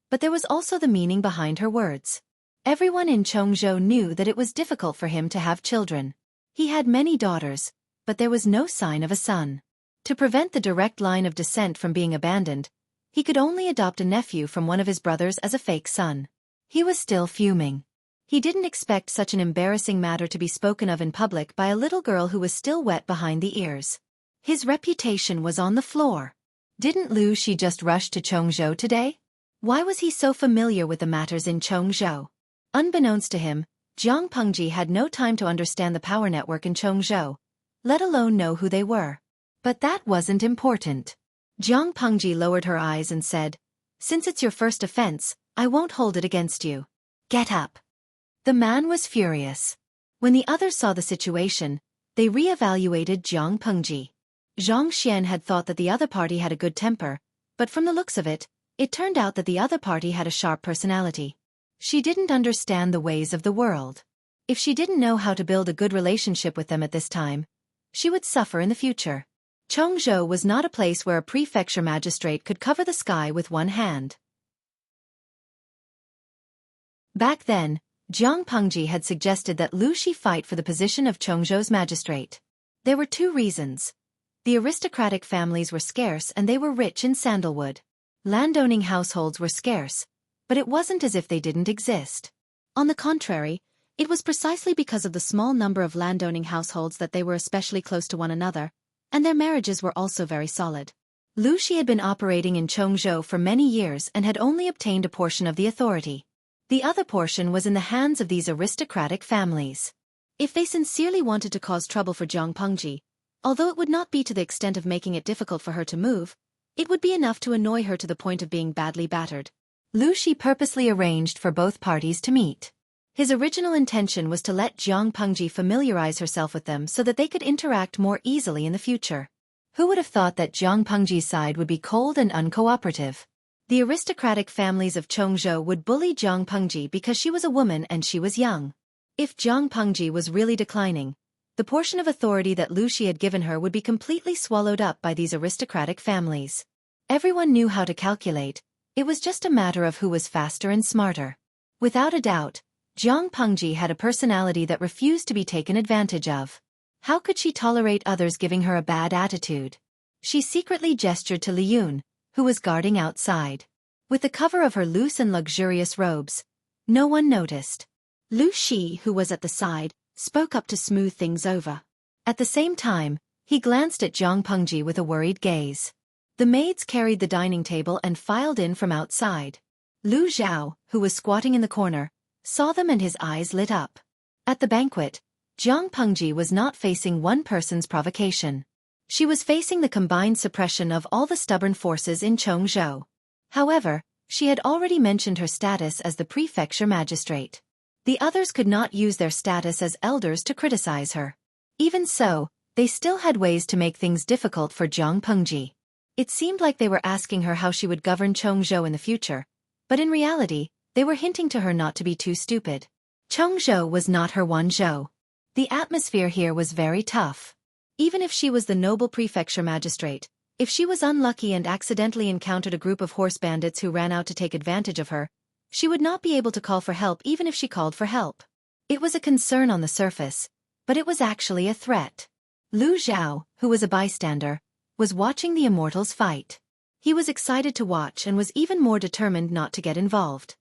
but there was also the meaning behind her words. Everyone in Chongzhou knew that it was difficult for him to have children. He had many daughters, but there was no sign of a son. To prevent the direct line of descent from being abandoned, he could only adopt a nephew from one of his brothers as a fake son. He was still fuming. He didn't expect such an embarrassing matter to be spoken of in public by a little girl who was still wet behind the ears. His reputation was on the floor. Didn't Lu Shi just rush to Chongzhou today? Why was he so familiar with the matters in Chongzhou? Unbeknownst to him, Jiang Pengji had no time to understand the power network in Chongzhou, let alone know who they were. But that wasn't important. Jiang Pengji lowered her eyes and said, "Since it's your first offense, I won't hold it against you. Get up." The man was furious. When the others saw the situation, they re-evaluated Jiang Pengji. Zhang Xian had thought that the other party had a good temper, but from the looks of it, it turned out that the other party had a sharp personality. She didn't understand the ways of the world. If she didn't know how to build a good relationship with them at this time, she would suffer in the future. Chongzhou was not a place where a prefecture magistrate could cover the sky with one hand. Back then, Jiang Pengji had suggested that Lu Shi fight for the position of Chongzhou's magistrate. There were two reasons. The aristocratic families were scarce and they were rich in sandalwood. Landowning households were scarce, but it wasn't as if they didn't exist. On the contrary, it was precisely because of the small number of landowning households that they were especially close to one another, and their marriages were also very solid. Lu Shi had been operating in Chongzhou for many years and had only obtained a portion of the authority. The other portion was in the hands of these aristocratic families. If they sincerely wanted to cause trouble for Jiang Pengji, although it would not be to the extent of making it difficult for her to move, it would be enough to annoy her to the point of being badly battered. Lu Shi purposely arranged for both parties to meet. His original intention was to let Jiang Pengji familiarize herself with them so that they could interact more easily in the future. Who would have thought that Jiang Pengji's side would be cold and uncooperative? The aristocratic families of Chongzhou would bully Jiang Pengji because she was a woman and she was young. If Jiang Pengji was really declining, the portion of authority that Lu Shi had given her would be completely swallowed up by these aristocratic families. Everyone knew how to calculate, it was just a matter of who was faster and smarter. Without a doubt, Jiang Pengji had a personality that refused to be taken advantage of. How could she tolerate others giving her a bad attitude? She secretly gestured to Li Yun, who was guarding outside. With the cover of her loose and luxurious robes, no one noticed. Lu Shi, who was at the side, spoke up to smooth things over. At the same time, he glanced at Jiang Pengji with a worried gaze. The maids carried the dining table and filed in from outside. Lu Zhao, who was squatting in the corner, saw them and his eyes lit up. At the banquet, Jiang Pengji was not facing one person's provocation. She was facing the combined suppression of all the stubborn forces in Chongzhou. However, she had already mentioned her status as the prefecture magistrate. The others could not use their status as elders to criticize her. Even so, they still had ways to make things difficult for Jiang Pengji. It seemed like they were asking her how she would govern Chongzhou in the future, but in reality, they were hinting to her not to be too stupid. Chongzhou was not her Wanzhou. The atmosphere here was very tough. Even if she was the noble prefecture magistrate, if she was unlucky and accidentally encountered a group of horse bandits who ran out to take advantage of her, she would not be able to call for help even if she called for help. It was a concern on the surface, but it was actually a threat. Lu Zhao, who was a bystander, was watching the immortals fight. He was excited to watch and was even more determined not to get involved.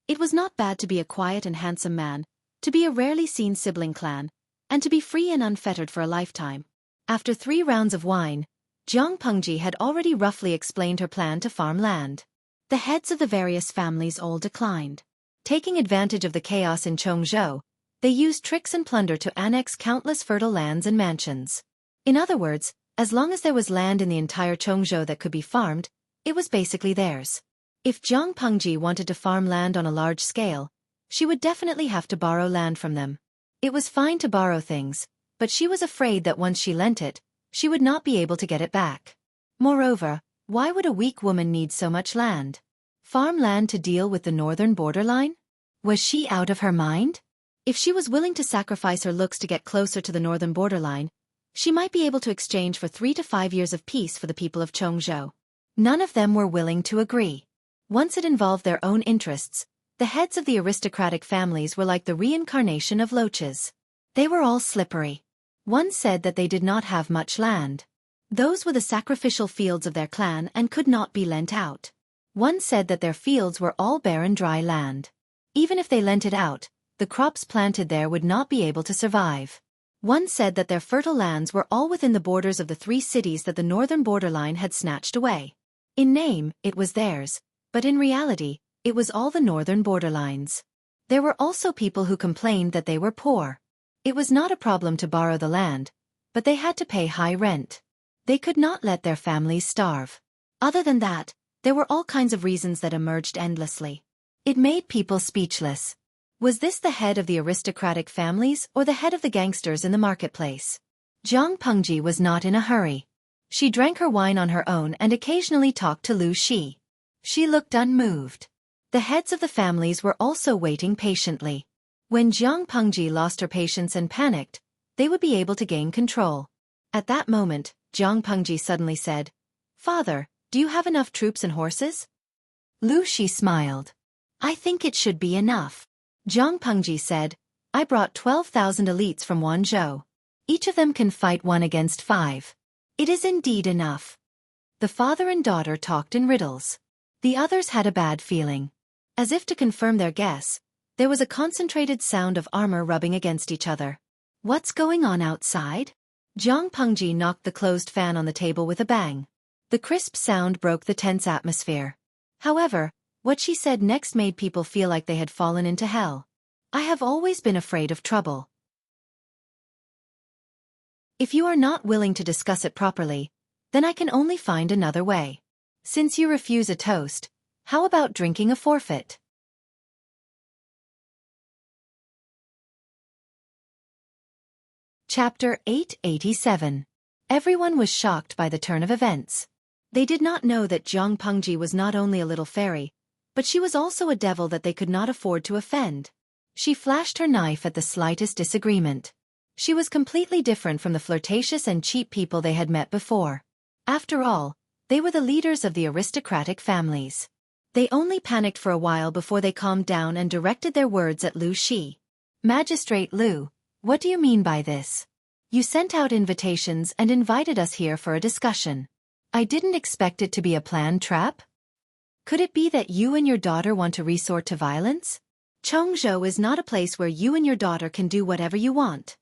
It was not bad to be a quiet and handsome man, to be a rarely seen sibling clan, and to be free and unfettered for a lifetime. After 3 rounds of wine, Jiang Pengji had already roughly explained her plan to farm land. The heads of the various families all declined. Taking advantage of the chaos in Chongzhou, they used tricks and plunder to annex countless fertile lands and mansions. In other words, as long as there was land in the entire Chongzhou that could be farmed, it was basically theirs. If Jiang Pengji wanted to farm land on a large scale, she would definitely have to borrow land from them. It was fine to borrow things, but she was afraid that once she lent it, she would not be able to get it back. Moreover, why would a weak woman need so much land? Farm land to deal with the northern borderline? Was she out of her mind? If she was willing to sacrifice her looks to get closer to the northern borderline, she might be able to exchange for 3 to 5 years of peace for the people of Chongzhou. None of them were willing to agree. Once it involved their own interests, the heads of the aristocratic families were like the reincarnation of loaches. They were all slippery. One said that they did not have much land. Those were the sacrificial fields of their clan and could not be lent out. One said that their fields were all barren dry land. Even if they lent it out, the crops planted there would not be able to survive. One said that their fertile lands were all within the borders of the 3 cities that the northern borderline had snatched away. In name, it was theirs, but in reality, it was all the northern borderlines. There were also people who complained that they were poor. It was not a problem to borrow the land, but they had to pay high rent. They could not let their families starve. Other than that, there were all kinds of reasons that emerged endlessly. It made people speechless. Was this the head of the aristocratic families or the head of the gangsters in the marketplace? Jiang Pengji was not in a hurry. She drank her wine on her own and occasionally talked to Lu Shi. She looked unmoved. The heads of the families were also waiting patiently. When Jiang Pengji lost her patience and panicked, they would be able to gain control. At that moment, Jiang Pengji suddenly said, "Father, do you have enough troops and horses?" Lu Shi smiled. "I think it should be enough." Jiang Pengji said, "I brought 12,000 elites from Wanzhou. Each of them can fight 1 against 5. It is indeed enough." The father and daughter talked in riddles. The others had a bad feeling. As if to confirm their guess, there was a concentrated sound of armor rubbing against each other. "What's going on outside?" Jiang Pengji knocked the closed fan on the table with a bang. The crisp sound broke the tense atmosphere. However, what she said next made people feel like they had fallen into hell. I have always been afraid of trouble. If you are not willing to discuss it properly, then I can only find another way. Since you refuse a toast, how about drinking a forfeit? Chapter 887. Everyone was shocked by the turn of events. They did not know that Jiang Pengji was not only a little fairy, but she was also a devil that they could not afford to offend. She flashed her knife at the slightest disagreement. She was completely different from the flirtatious and cheap people they had met before. After all, they were the leaders of the aristocratic families. They only panicked for a while before they calmed down and directed their words at Lu Shi. Magistrate Lu, what do you mean by this? You sent out invitations and invited us here for a discussion. I didn't expect it to be a planned trap. Could it be that you and your daughter want to resort to violence? Chongzhou is not a place where you and your daughter can do whatever you want.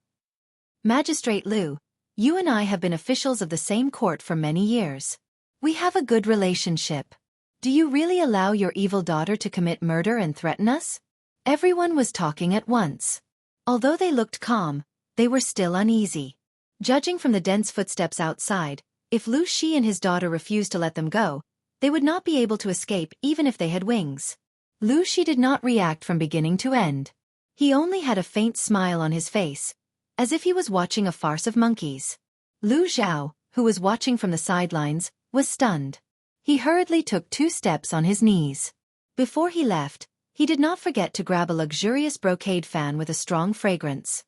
Magistrate Lu, you and I have been officials of the same court for many years. We have a good relationship. Do you really allow your evil daughter to commit murder and threaten us? Everyone was talking at once. Although they looked calm, they were still uneasy. Judging from the dense footsteps outside, if Lu Shi and his daughter refused to let them go, they would not be able to escape even if they had wings. Lu Shi did not react from beginning to end. He only had a faint smile on his face, as if he was watching a farce of monkeys. Lu Zhao, who was watching from the sidelines, was stunned. He hurriedly took 2 steps on his knees. Before he left, he did not forget to grab a luxurious brocade fan with a strong fragrance.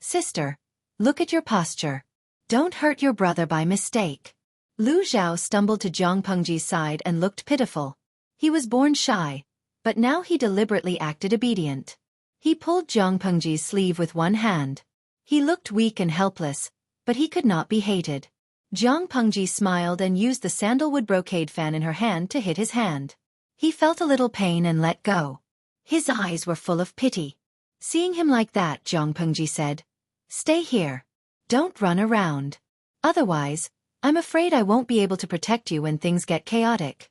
Sister, look at your posture. Don't hurt your brother by mistake. Lu Zhao stumbled to Jiang Pengji's side and looked pitiful. He was born shy, but now he deliberately acted obedient. He pulled Jiang Pengji's sleeve with one hand. He looked weak and helpless, but he could not be hated. Jiang Pengji smiled and used the sandalwood brocade fan in her hand to hit his hand. He felt a little pain and let go. His eyes were full of pity. Seeing him like that, Jiang Pengji said, "Stay here. Don't run around. Otherwise, I'm afraid I won't be able to protect you when things get chaotic."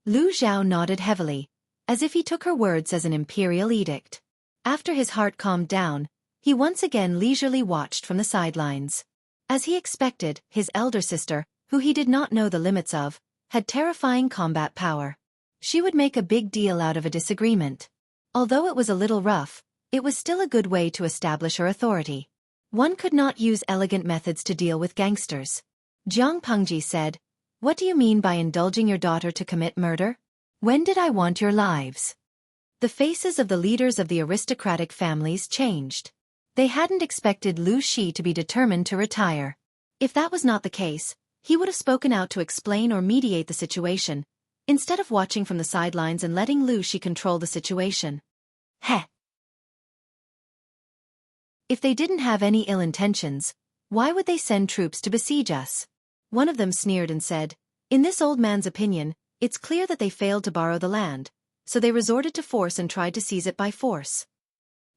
Lu Zhao nodded heavily, as if he took her words as an imperial edict. After his heart calmed down, he once again leisurely watched from the sidelines. As he expected, his elder sister, who he did not know the limits of, had terrifying combat power. She would make a big deal out of a disagreement. Although it was a little rough, it was still a good way to establish her authority. One could not use elegant methods to deal with gangsters. Jiang Pengji said, "What do you mean by indulging your daughter to commit murder? When did I want your lives?" The faces of the leaders of the aristocratic families changed. They hadn't expected Lu Shi to be determined to retire. If that was not the case, he would have spoken out to explain or mediate the situation, instead of watching from the sidelines and letting Lu Shi control the situation. Heh. If they didn't have any ill intentions, why would they send troops to besiege us? One of them sneered and said, "In this old man's opinion, it's clear that they failed to borrow the land, so they resorted to force and tried to seize it by force."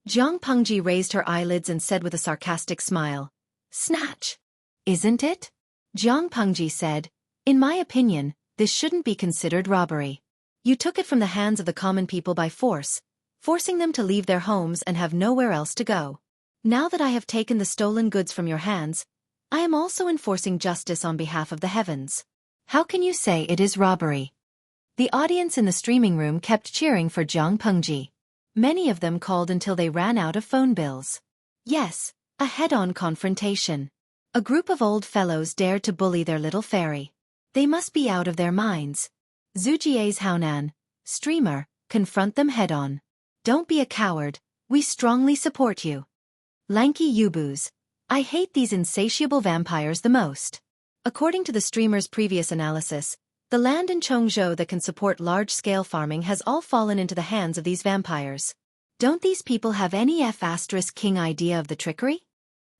Jiang Pengji raised her eyelids and said with a sarcastic smile, "Snatch. Isn't it?" Jiang Pengji said, "In my opinion, this shouldn't be considered robbery. You took it from the hands of the common people by force, forcing them to leave their homes and have nowhere else to go. Now that I have taken the stolen goods from your hands, I am also enforcing justice on behalf of the heavens. How can you say it is robbery?" The audience in the streaming room kept cheering for Jiang Pengji. Many of them called until they ran out of phone bills. Yes, a head-on confrontation. A group of old fellows dared to bully their little fairy. They must be out of their minds. Zujie's Haonan, streamer, confront them head-on. Don't be a coward, we strongly support you. Lanky Yubus, I hate these insatiable vampires the most. According to the streamer's previous analysis, the land in Chongzhou that can support large-scale farming has all fallen into the hands of these vampires. Don't these people have any F***king idea of the trickery?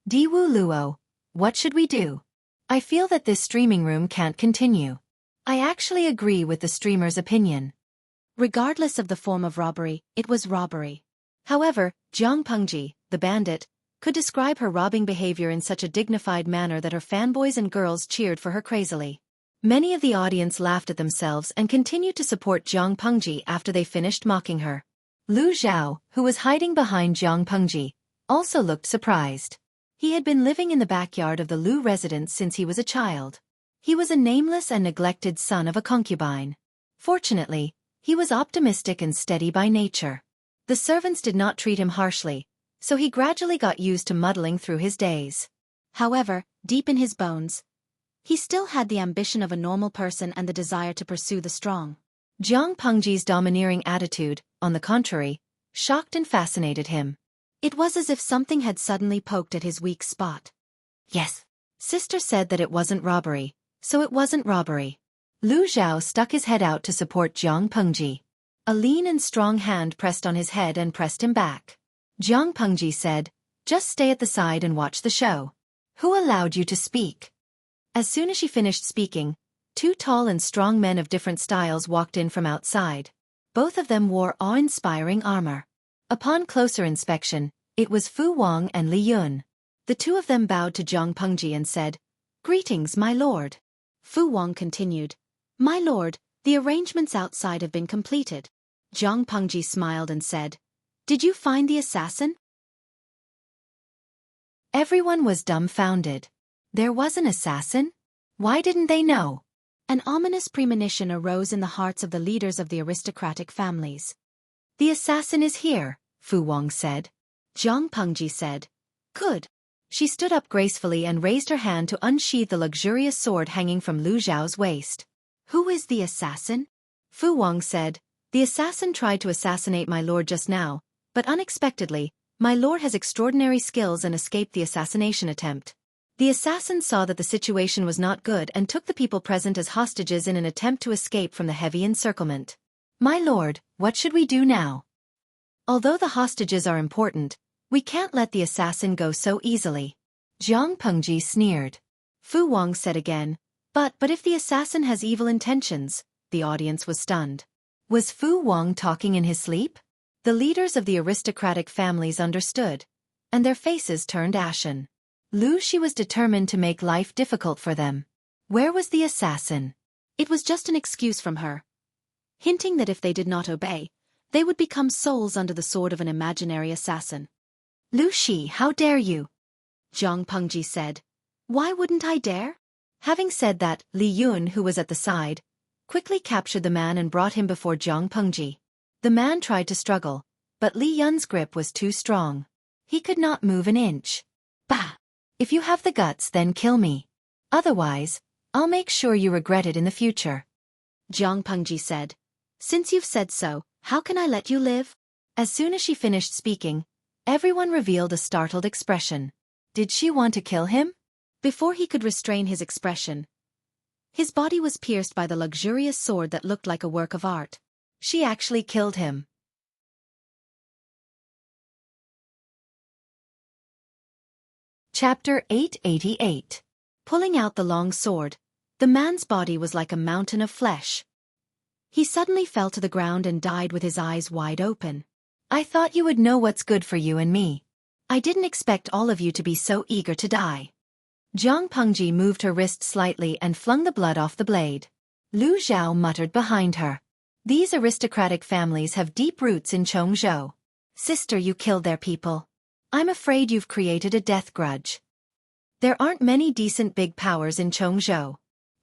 Diwu Luo, what should we do? I feel that this streaming room can't continue. I actually agree with the streamer's opinion. Regardless of the form of robbery, it was robbery. However, Jiang Pengji, the bandit, could describe her robbing behavior in such a dignified manner that her fanboys and girls cheered for her crazily. Many of the audience laughed at themselves and continued to support Jiang Pengji after they finished mocking her. Lu Zhao, who was hiding behind Jiang Pengji, also looked surprised. He had been living in the backyard of the Lu residence since he was a child. He was a nameless and neglected son of a concubine. Fortunately, he was optimistic and steady by nature. The servants did not treat him harshly, so he gradually got used to muddling through his days. However, deep in his bones, he still had the ambition of a normal person and the desire to pursue the strong. Jiang Pengji's domineering attitude, on the contrary, shocked and fascinated him. It was as if something had suddenly poked at his weak spot. Yes, sister said that it wasn't robbery, so it wasn't robbery. Lu Zhao stuck his head out to support Jiang Pengji. A lean and strong hand pressed on his head and pressed him back. Jiang Pengji said, "Just stay at the side and watch the show." "Who allowed you to speak?" As soon as she finished speaking, two tall and strong men of different styles walked in from outside. Both of them wore awe-inspiring armor. Upon closer inspection, it was Fu Wang and Li Yun. The two of them bowed to Jiang Pengji and said, "Greetings, my lord." Fu Wang continued, "My lord, the arrangements outside have been completed." Jiang Pengji smiled and said, "Did you find the assassin?" Everyone was dumbfounded. There was an assassin? Why didn't they know? An ominous premonition arose in the hearts of the leaders of the aristocratic families. "The assassin is here," Fu Wang said. Jiang Pengji said, "Good." She stood up gracefully and raised her hand to unsheathe the luxurious sword hanging from Lu Zhao's waist. "Who is the assassin?" Fu Wang said, "The assassin tried to assassinate my lord just now, but unexpectedly, my lord has extraordinary skills and escaped the assassination attempt." The assassin saw that the situation was not good and took the people present as hostages in an attempt to escape from the heavy encirclement. "My lord, what should we do now? Although the hostages are important, we can't let the assassin go so easily." Jiang Pengji sneered. Fu Wang said again, But if the assassin has evil intentions," the audience was stunned. Was Fu Wang talking in his sleep? The leaders of the aristocratic families understood, and their faces turned ashen. Lu Xi was determined to make life difficult for them. Where was the assassin? It was just an excuse from her, hinting that if they did not obey, they would become souls under the sword of an imaginary assassin. "Lu Xi, how dare you?" Jiang Pengji said. "Why wouldn't I dare?" Having said that, Li Yun, who was at the side, quickly captured the man and brought him before Jiang Pengji. The man tried to struggle, but Li Yun's grip was too strong. He could not move an inch. "Bah! If you have the guts, then kill me. Otherwise, I'll make sure you regret it in the future." Jiang Pengji said, "Since you've said so, how can I let you live?" As soon as she finished speaking, everyone revealed a startled expression. Did she want to kill him? Before he could restrain his expression, his body was pierced by the luxurious sword that looked like a work of art. She actually killed him. Chapter 888. Pulling out the long sword, the man's body was like a mountain of flesh. He suddenly fell to the ground and died with his eyes wide open. "I thought you would know what's good for you and me. I didn't expect all of you to be so eager to die." Jiang Pengji moved her wrist slightly and flung the blood off the blade. Lu Zhao muttered behind her. "These aristocratic families have deep roots in Chongzhou. Sister, you killed their people. I'm afraid you've created a death grudge. There aren't many decent big powers in Chongzhou.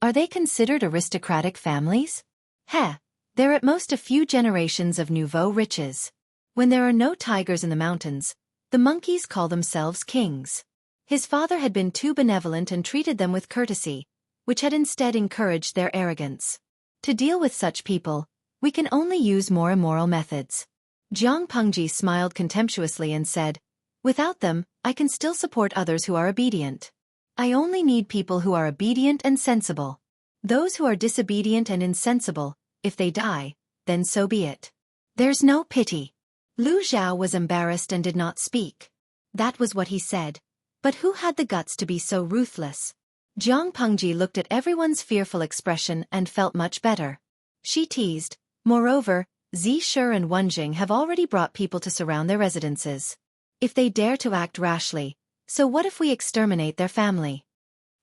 Are they considered aristocratic families? Heh, they're at most a few generations of nouveau riches. When there are no tigers in the mountains, the monkeys call themselves kings." His father had been too benevolent and treated them with courtesy, which had instead encouraged their arrogance. To deal with such people, we can only use more immoral methods. Jiang Pengji smiled contemptuously and said, "Without them, I can still support others who are obedient. I only need people who are obedient and sensible. Those who are disobedient and insensible, if they die, then so be it. There's no pity." Lu Zhao was embarrassed and did not speak. That was what he said. But who had the guts to be so ruthless? Jiang Pengji looked at everyone's fearful expression and felt much better. She teased, "Moreover, Zishur and Wenjing have already brought people to surround their residences. If they dare to act rashly, so what if we exterminate their family?"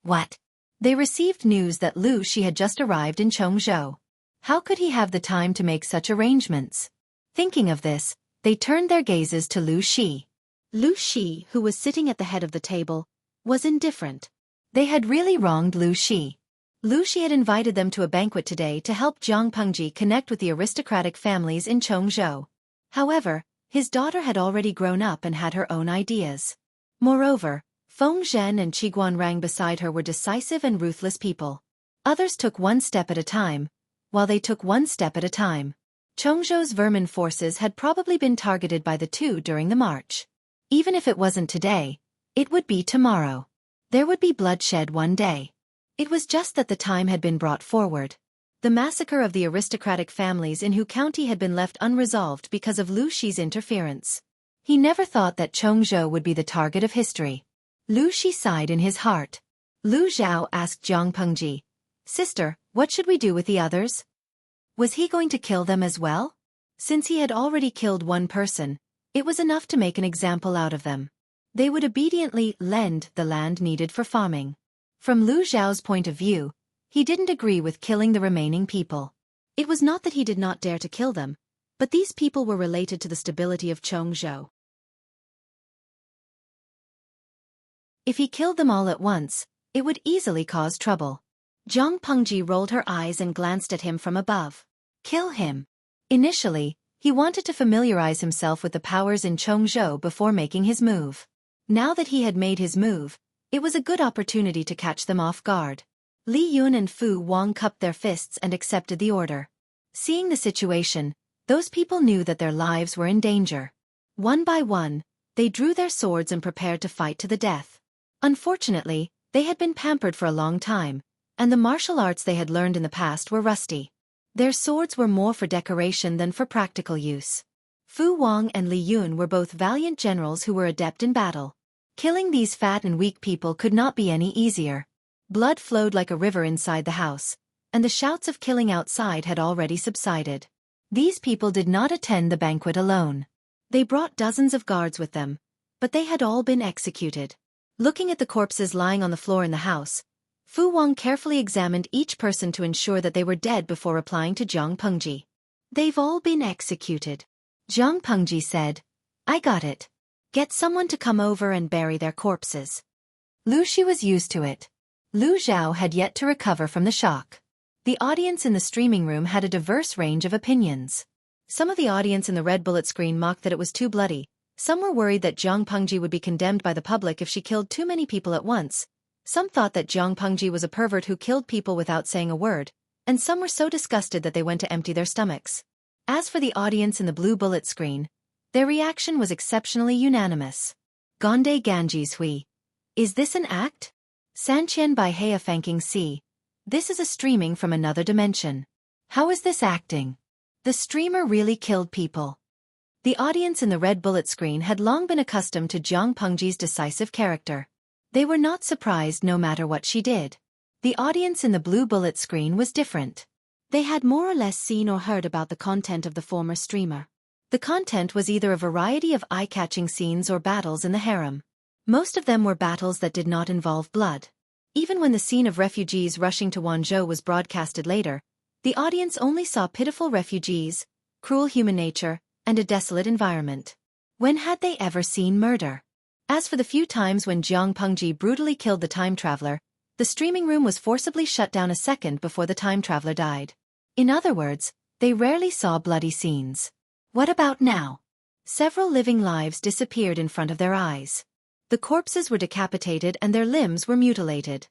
What? They received news that Lu Xi had just arrived in Chongzhou. How could he have the time to make such arrangements? Thinking of this, They turned their gazes to Lu Shi. Lu Shi, who was sitting at the head of the table, was indifferent. They had really wronged Lu Shi. Lu Shi had invited them to a banquet today to help Jiang Pengji connect with the aristocratic families in Chongzhou. However, his daughter had already grown up and had her own ideas. Moreover, Feng Zhen and Qiguan Rang beside her were decisive and ruthless people. Others took one step at a time, while they took one step at a time. Chongzhou's vermin forces had probably been targeted by the two during the march. Even if it wasn't today, it would be tomorrow. There would be bloodshed one day. It was just that the time had been brought forward. The massacre of the aristocratic families in Hu County had been left unresolved because of Lu Shi's interference. He never thought that Chongzhou would be the target of history. Lu Shi sighed in his heart. Lu Zhao asked Jiang Pengji, "Sister, what should we do with the others?" Was he going to kill them as well? Since he had already killed one person, it was enough to make an example out of them. They would obediently lend the land needed for farming. From Lu Zhao's point of view, he didn't agree with killing the remaining people. It was not that he did not dare to kill them, but these people were related to the stability of Chongzhou. If he killed them all at once, it would easily cause trouble. Jiang Pengji rolled her eyes and glanced at him from above. Kill him. Initially, he wanted to familiarize himself with the powers in Chongzhou before making his move. Now that he had made his move, it was a good opportunity to catch them off guard. Li Yun and Fu Wang cupped their fists and accepted the order. Seeing the situation, those people knew that their lives were in danger. One by one, they drew their swords and prepared to fight to the death. Unfortunately, they had been pampered for a long time, and the martial arts they had learned in the past were rusty. Their swords were more for decoration than for practical use. Fu Wang and Li Yun were both valiant generals who were adept in battle. Killing these fat and weak people could not be any easier. Blood flowed like a river inside the house, and the shouts of killing outside had already subsided. These people did not attend the banquet alone. They brought dozens of guards with them, but they had all been executed. Looking at the corpses lying on the floor in the house, Fu Wang carefully examined each person to ensure that they were dead before replying to Jiang Pengji. "They've all been executed." Jiang Pengji said, "I got it. Get someone to come over and bury their corpses." Lu Shi was used to it. Lu Zhao had yet to recover from the shock. The audience in the streaming room had a diverse range of opinions. Some of the audience in the red bullet screen mocked that it was too bloody. Some were worried that Jiang Pengji would be condemned by the public if she killed too many people at once. Some thought that Jiang Pengji was a pervert who killed people without saying a word, and some were so disgusted that they went to empty their stomachs. As for the audience in the blue bullet screen, their reaction was exceptionally unanimous. Gonde Ganji's Hui. Is this an act? Sanqian by Heya Fanking C. This is a streaming from another dimension. How is this acting? The streamer really killed people. The audience in the red bullet screen had long been accustomed to Jiang Pengji's decisive character. They were not surprised no matter what she did. The audience in the blue bullet screen was different. They had more or less seen or heard about the content of the former streamer. The content was either a variety of eye-catching scenes or battles in the harem. Most of them were battles that did not involve blood. Even when the scene of refugees rushing to Wanzhou was broadcasted later, the audience only saw pitiful refugees, cruel human nature, and a desolate environment. When had they ever seen murder? As for the few times when Jiang Pengji brutally killed the time traveler, the streaming room was forcibly shut down a second before the time traveler died. In other words, they rarely saw bloody scenes. What about now? Several living lives disappeared in front of their eyes. The corpses were decapitated and their limbs were mutilated.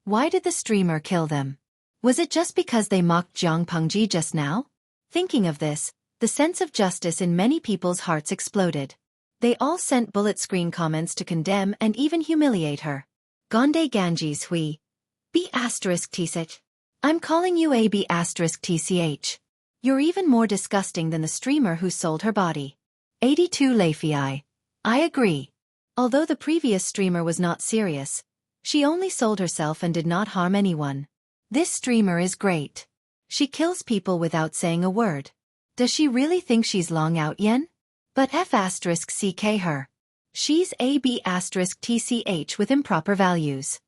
Why did the streamer kill them? Was it just because they mocked Jiang Pengji just now? Thinking of this, the sense of justice in many people's hearts exploded. They all sent bullet screen comments to condemn and even humiliate her. Gonde Ganji's Hui. B*TCH. I'm calling you a B*TCH. You're even more disgusting than the streamer who sold her body. 82 Leifei. I agree. Although the previous streamer was not serious, she only sold herself and did not harm anyone. This streamer is great. She kills people without saying a word. Does she really think she's Long Out Yen? But F*CK her. She's a B*TCH with improper values.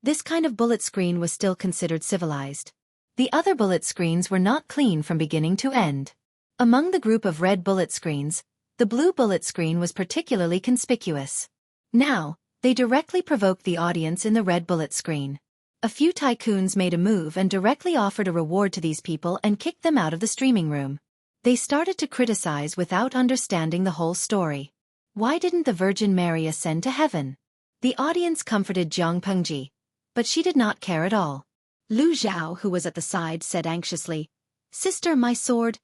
This kind of bullet screen was still considered civilized. The other bullet screens were not clean from beginning to end. Among the group of red bullet screens, the blue bullet screen was particularly conspicuous. Now, they directly provoked the audience in the red bullet screen. A few tycoons made a move and directly offered a reward to these people and kicked them out of the streaming room. They started to criticize without understanding the whole story. Why didn't the Virgin Mary ascend to heaven? The audience comforted Jiang Pengji, but she did not care at all. Lu Zhao, who was at the side, said anxiously, "Sister, my sword."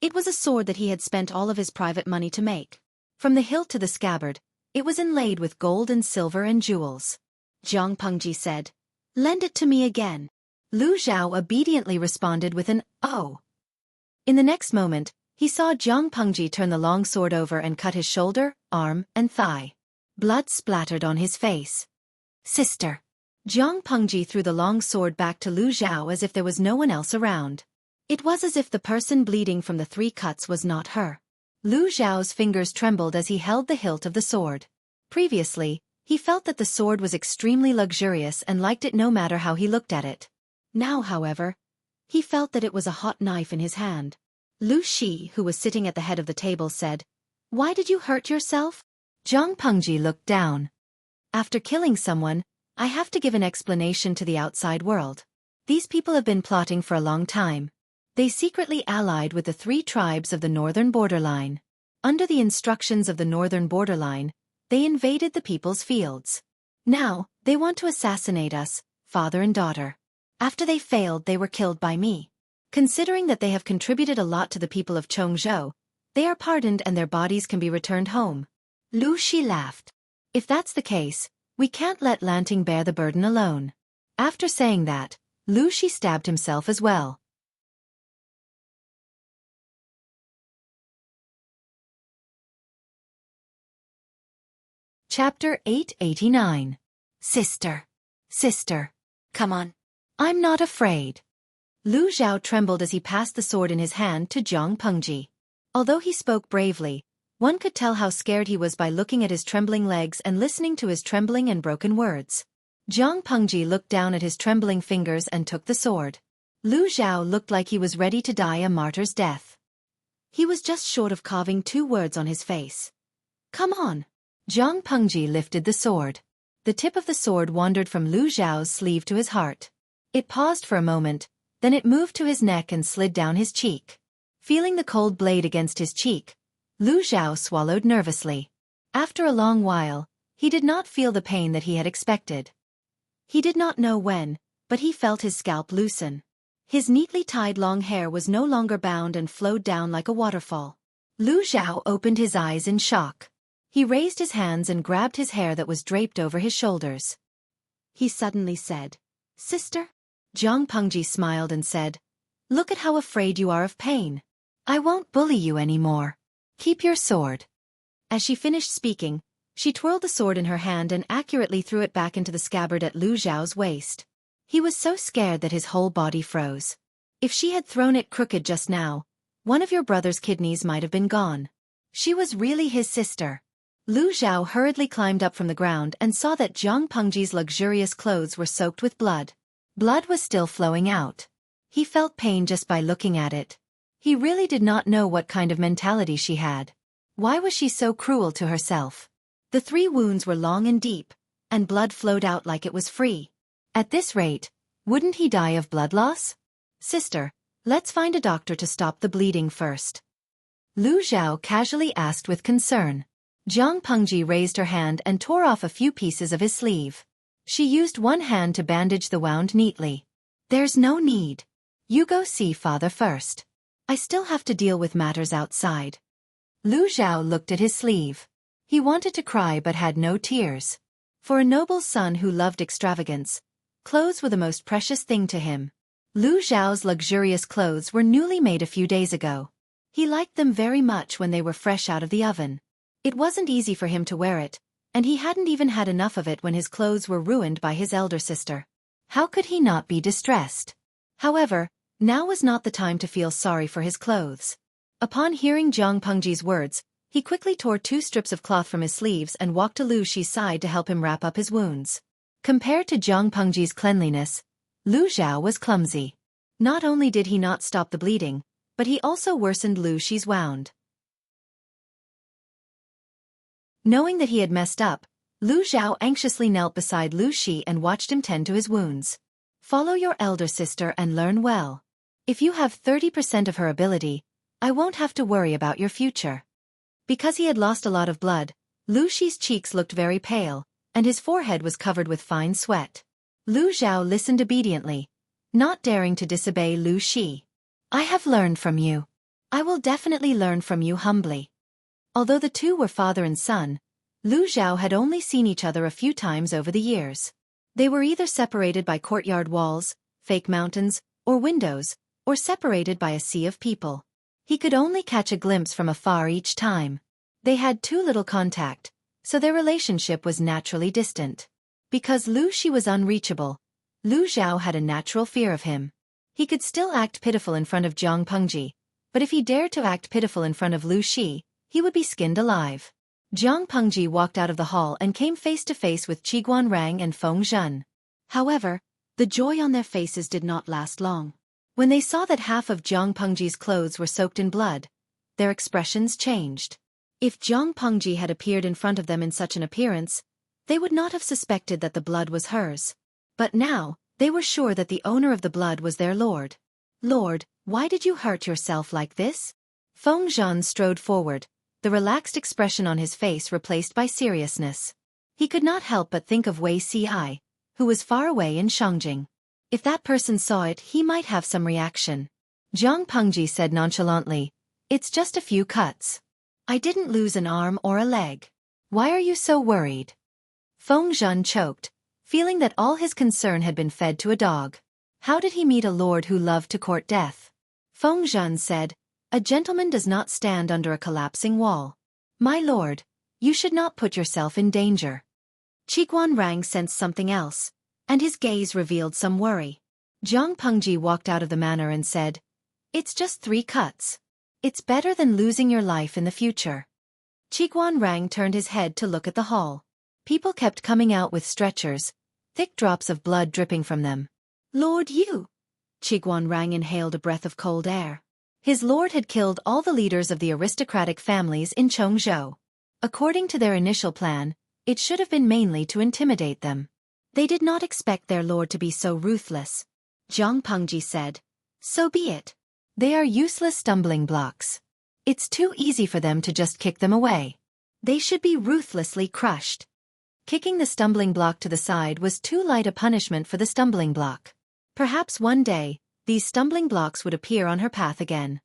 It was a sword that he had spent all of his private money to make. From the hilt to the scabbard, it was inlaid with gold and silver and jewels. Jiang Pengji said, "Lend it to me again." Lu Zhao obediently responded with an "Oh." In the next moment, he saw Jiang Pengji turn the long sword over and cut his shoulder, arm, and thigh. Blood splattered on his face. "Sister." Jiang Pengji threw the long sword back to Lu Zhao as if there was no one else around. It was as if the person bleeding from the 3 cuts was not her. Lu Zhao's fingers trembled as he held the hilt of the sword. Previously, he felt that the sword was extremely luxurious and liked it no matter how he looked at it. Now, however, he felt that it was a hot knife in his hand. Lu Shi, who was sitting at the head of the table, said, "Why did you hurt yourself?" Jiang Pengji looked down. "After killing someone, I have to give an explanation to the outside world. These people have been plotting for a long time. They secretly allied with the 3 tribes of the northern borderline. Under the instructions of the northern borderline, they invaded the people's fields. Now, they want to assassinate us, father and daughter. After they failed, they were killed by me. Considering that they have contributed a lot to the people of Chongzhou, they are pardoned and their bodies can be returned home." Lu Shi laughed. "If that's the case, we can't let Lanting bear the burden alone." After saying that, Lu Shi stabbed himself as well. Chapter 889. Sister. Sister. Come on. I'm not afraid. Lu Zhao trembled as he passed the sword in his hand to Jiang Pengji. Although he spoke bravely, one could tell how scared he was by looking at his trembling legs and listening to his trembling and broken words. Jiang Pengji looked down at his trembling fingers and took the sword. Lu Zhao looked like he was ready to die a martyr's death. He was just short of carving 2 words on his face. "Come on." Jiang Pengji lifted the sword. The tip of the sword wandered from Lu Zhao's sleeve to his heart. It paused for a moment, then it moved to his neck and slid down his cheek. Feeling the cold blade against his cheek, Lu Zhao swallowed nervously. After a long while, he did not feel the pain that he had expected. He did not know when, but he felt his scalp loosen. His neatly tied long hair was no longer bound and flowed down like a waterfall. Lu Zhao opened his eyes in shock. He raised his hands and grabbed his hair that was draped over his shoulders. He suddenly said, "Sister?" Jiang Pengji smiled and said, "Look at how afraid you are of pain. I won't bully you anymore. Keep your sword." As she finished speaking, she twirled the sword in her hand and accurately threw it back into the scabbard at Lu Zhao's waist. He was so scared that his whole body froze. If she had thrown it crooked just now, one of your brother's kidneys might have been gone. She was really his sister. Lu Zhao hurriedly climbed up from the ground and saw that Jiang Pengji's luxurious clothes were soaked with blood. Blood was still flowing out. He felt pain just by looking at it. He really did not know what kind of mentality she had. Why was she so cruel to herself? The 3 wounds were long and deep, and blood flowed out like it was free. At this rate, wouldn't he die of blood loss? "Sister, let's find a doctor to stop the bleeding first." Lu Zhao casually asked with concern. Jiang Pengji raised her hand and tore off a few pieces of his sleeve. She used one hand to bandage the wound neatly. "There's no need. You go see father first. I still have to deal with matters outside." Lu Zhao looked at his sleeve. He wanted to cry but had no tears. For a noble son who loved extravagance, clothes were the most precious thing to him. Lu Zhao's luxurious clothes were newly made a few days ago. He liked them very much when they were fresh out of the oven. It wasn't easy for him to wear it, and he hadn't even had enough of it when his clothes were ruined by his elder sister. How could he not be distressed? However, now was not the time to feel sorry for his clothes. Upon hearing Jiang Pengji's words, he quickly tore 2 strips of cloth from his sleeves and walked to Lu Shi's side to help him wrap up his wounds. Compared to Jiang Pengji's cleanliness, Lu Zhao was clumsy. Not only did he not stop the bleeding, but he also worsened Lu Shi's wound. Knowing that he had messed up, Lu Zhao anxiously knelt beside Lu Shi and watched him tend to his wounds. Follow your elder sister and learn well. If you have 30% of her ability, I won't have to worry about your future. Because he had lost a lot of blood, Lu Shi's cheeks looked very pale, and his forehead was covered with fine sweat. Lu Zhao listened obediently, not daring to disobey Lu Shi. I have learned from you. I will definitely learn from you humbly. Although the two were father and son, Lu Zhao had only seen each other a few times over the years. They were either separated by courtyard walls, fake mountains, or windows, or separated by a sea of people. He could only catch a glimpse from afar each time. They had too little contact, so their relationship was naturally distant. Because Lu Shi was unreachable, Lu Zhao had a natural fear of him. He could still act pitiful in front of Jiang Pengji, but if he dared to act pitiful in front of Lu Shi, he would be skinned alive. Jiang Pengji walked out of the hall and came face to face with Qiguan Rang and Feng Zhen. However, the joy on their faces did not last long. When they saw that half of Jiang Pengji's clothes were soaked in blood, their expressions changed. If Jiang Pengji had appeared in front of them in such an appearance, they would not have suspected that the blood was hers. But now, they were sure that the owner of the blood was their lord. Lord, why did you hurt yourself like this? Feng Zhen strode forward, the relaxed expression on his face replaced by seriousness. He could not help but think of Wei Ci, who was far away in Shangjing. If that person saw it, he might have some reaction. Jiang Pengji said nonchalantly, "It's just a few cuts. I didn't lose an arm or a leg. Why are you so worried?" Feng Zhen choked, feeling that all his concern had been fed to a dog. How did he meet a lord who loved to court death? Feng Zhen said, "A gentleman does not stand under a collapsing wall. My lord, you should not put yourself in danger." Qiguan Rang sensed something else, and his gaze revealed some worry. Jiang Pengji walked out of the manor and said, "It's just 3 cuts. It's better than losing your life in the future." Qiguan Rang turned his head to look at the hall. People kept coming out with stretchers, thick drops of blood dripping from them. "Lord Yu!" Qiguan Rang inhaled a breath of cold air. His lord had killed all the leaders of the aristocratic families in Chongzhou. According to their initial plan, it should have been mainly to intimidate them. They did not expect their lord to be so ruthless. Jiang Pengji said, "So be it. They are useless stumbling blocks. It's too easy for them to just kick them away. They should be ruthlessly crushed." Kicking the stumbling block to the side was too light a punishment for the stumbling block. Perhaps one day, these stumbling blocks would appear on her path again.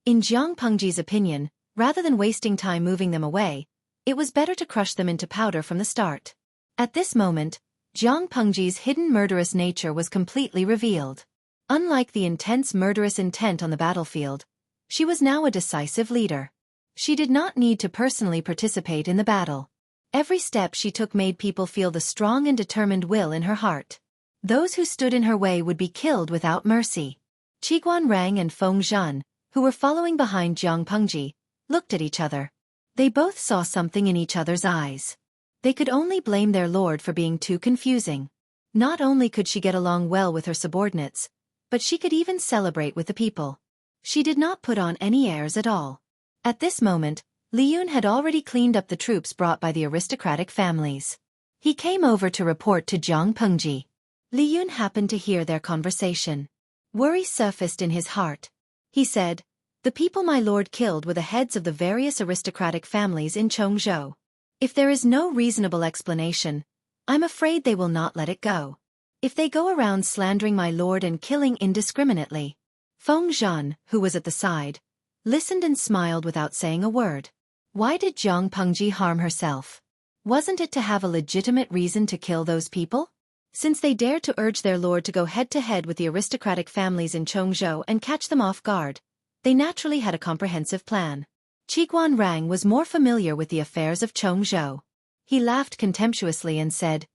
In Jiang Pengji's opinion, rather than wasting time moving them away, it was better to crush them into powder from the start. At this moment, Jiang Pengji's hidden murderous nature was completely revealed. Unlike the intense murderous intent on the battlefield, she was now a decisive leader. She did not need to personally participate in the battle. Every step she took made people feel the strong and determined will in her heart. Those who stood in her way would be killed without mercy. Qiguan Rang and Feng Zhen, who were following behind Jiang Pengji, looked at each other. They both saw something in each other's eyes. They could only blame their lord for being too confusing. Not only could she get along well with her subordinates, but she could even celebrate with the people. She did not put on any airs at all. At this moment, Li Yun had already cleaned up the troops brought by the aristocratic families. He came over to report to Jiang Pengji. Li Yun happened to hear their conversation. Worry surfaced in his heart. He said, "The people my lord killed were the heads of the various aristocratic families in Chongzhou. If there is no reasonable explanation, I'm afraid they will not let it go. If they go around slandering my lord and killing indiscriminately." Feng Zhen, who was at the side, listened and smiled without saying a word. Why did Jiang Pengji harm herself? Wasn't it to have a legitimate reason to kill those people? Since they dared to urge their lord to go head-to-head with the aristocratic families in Chongzhou and catch them off guard, they naturally had a comprehensive plan. Qiguan Rang was more familiar with the affairs of Chongzhou. He laughed contemptuously and said,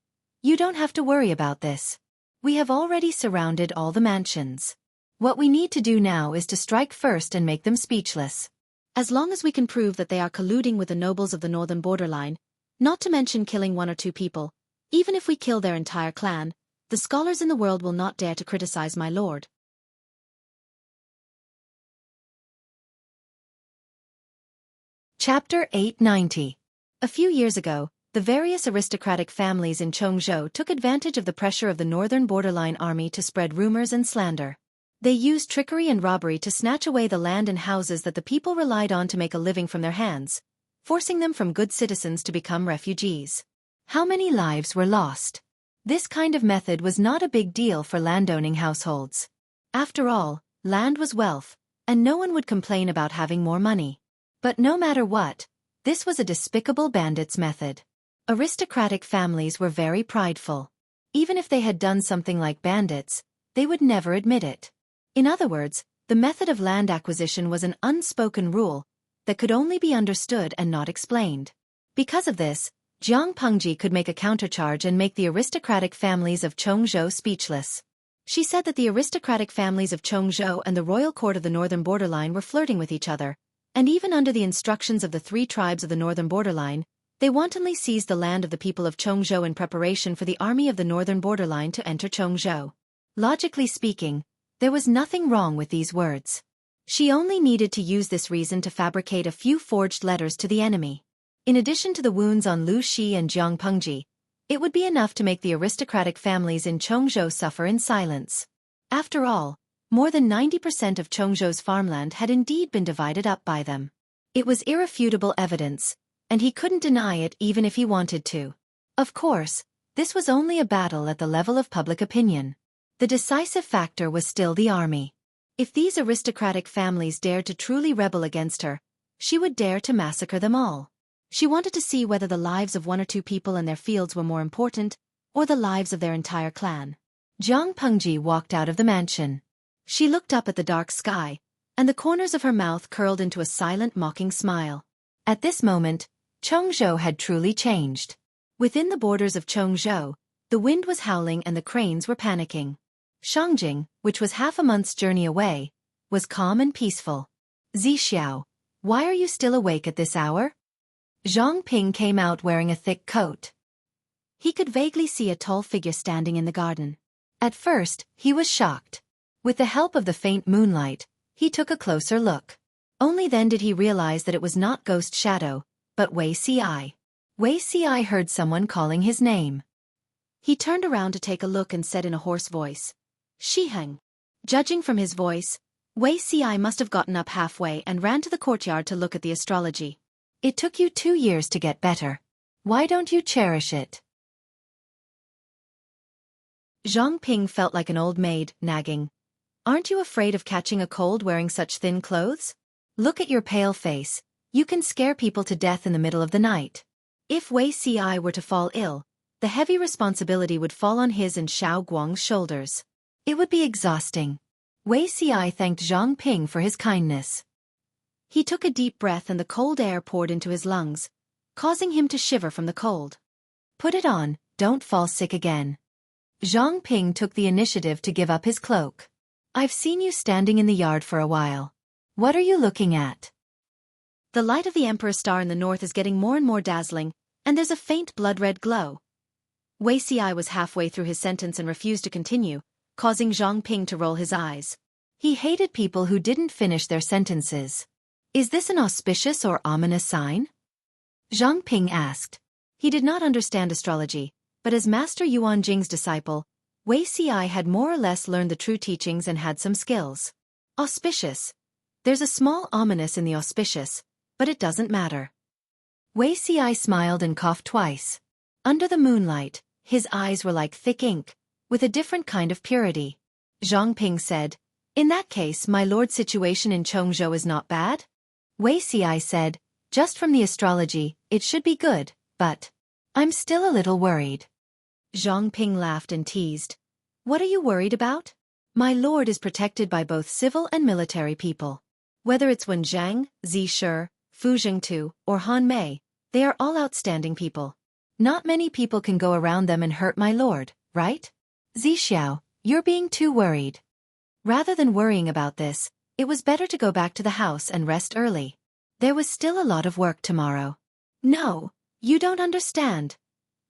"You don't have to worry about this. We have already surrounded all the mansions. What we need to do now is to strike first and make them speechless. As long as we can prove that they are colluding with the nobles of the northern borderline, not to mention killing 1 or 2 people, even if we kill their entire clan, The scholars in the world will not dare to criticize my lord. Chapter 890. A few years ago, the various aristocratic families in Chongzhou took advantage of the pressure of the northern borderline army to spread rumors and slander. They used trickery and robbery to snatch away the land and houses that the people relied on to make a living from their hands, forcing them from good citizens to become refugees. How many lives were lost? This kind of method was not a big deal for landowning households. After all, land was wealth, and no one would complain about having more money. But no matter what, this was a despicable bandits' method. Aristocratic families were very prideful. Even if they had done something like bandits, they would never admit it. In other words, the method of land acquisition was an unspoken rule that could only be understood and not explained. Because of this, Jiang Pengji could make a countercharge and make the aristocratic families of Chongzhou speechless. She said that the aristocratic families of Chongzhou and the royal court of the northern borderline were flirting with each other, and even under the instructions of the 3 tribes of the northern borderline, they wantonly seized the land of the people of Chongzhou in preparation for the army of the northern borderline to enter Chongzhou. Logically speaking, there was nothing wrong with these words. She only needed to use this reason to fabricate a few forged letters to the enemy. In addition to the wounds on Lu Shi and Jiang Pengji, it would be enough to make the aristocratic families in Chongzhou suffer in silence. After all, more than 90% of Chongzhou's farmland had indeed been divided up by them. It was irrefutable evidence, and he couldn't deny it even if he wanted to. Of course, this was only a battle at the level of public opinion. The decisive factor was still the army. If these aristocratic families dared to truly rebel against her, she would dare to massacre them all. She wanted to see whether the lives of 1 or 2 people in their fields were more important, or the lives of their entire clan. Jiang Pengji walked out of the mansion. She looked up at the dark sky, and the corners of her mouth curled into a silent mocking smile. At this moment, Chongzhou had truly changed. Within the borders of Chongzhou, the wind was howling and the cranes were panicking. Shangjing, which was half a month's journey away, was calm and peaceful. Zixiao, why are you still awake at this hour? Zhang Ping came out wearing a thick coat. He could vaguely see a tall figure standing in the garden. At first, he was shocked. With the help of the faint moonlight, he took a closer look. Only then did he realize that it was not Ghost Shadow, but Wei Ci. Wei Ci heard someone calling his name. He turned around to take a look and said in a hoarse voice, "Shiheng." Judging from his voice, Wei Ci must have gotten up halfway and ran to the courtyard to look at the astrology. It took you 2 years to get better. Why don't you cherish it? Zhang Ping felt like an old maid, nagging. Aren't you afraid of catching a cold wearing such thin clothes? Look at your pale face. You can scare people to death in the middle of the night. If Wei Ci were to fall ill, the heavy responsibility would fall on his and Xiao Guang's shoulders. It would be exhausting. Wei Ci thanked Zhang Ping for his kindness. He took a deep breath and the cold air poured into his lungs, causing him to shiver from the cold. Put it on, don't fall sick again. Zhang Ping took the initiative to give up his cloak. I've seen you standing in the yard for a while. What are you looking at? The light of the Emperor Star in the north is getting more and more dazzling, and there's a faint blood-red glow. Wei Ci was halfway through his sentence and refused to continue, causing Zhang Ping to roll his eyes. He hated people who didn't finish their sentences. Is this an auspicious or ominous sign? Zhang Ping asked. He did not understand astrology, but as Master Yuan Jing's disciple, Wei Ci had more or less learned the true teachings and had some skills. Auspicious. There's a small ominous in the auspicious, but it doesn't matter. Wei Ci smiled and coughed twice. Under the moonlight, his eyes were like thick ink, with a different kind of purity. Zhang Ping said, In that case, my lord's situation in Chongzhou is not bad? Wei Ci said, just from the astrology, it should be good, but I'm still a little worried. Zhang Ping laughed and teased. What are you worried about? My lord is protected by both civil and military people. Whether it's Wen Zhang, Zi Shi, Fu Jingtu, or Han Mei, they are all outstanding people. Not many people can go around them and hurt my lord, right? Zixiao, you're being too worried. Rather than worrying about this, it was better to go back to the house and rest early. There was still a lot of work tomorrow. No, you don't understand.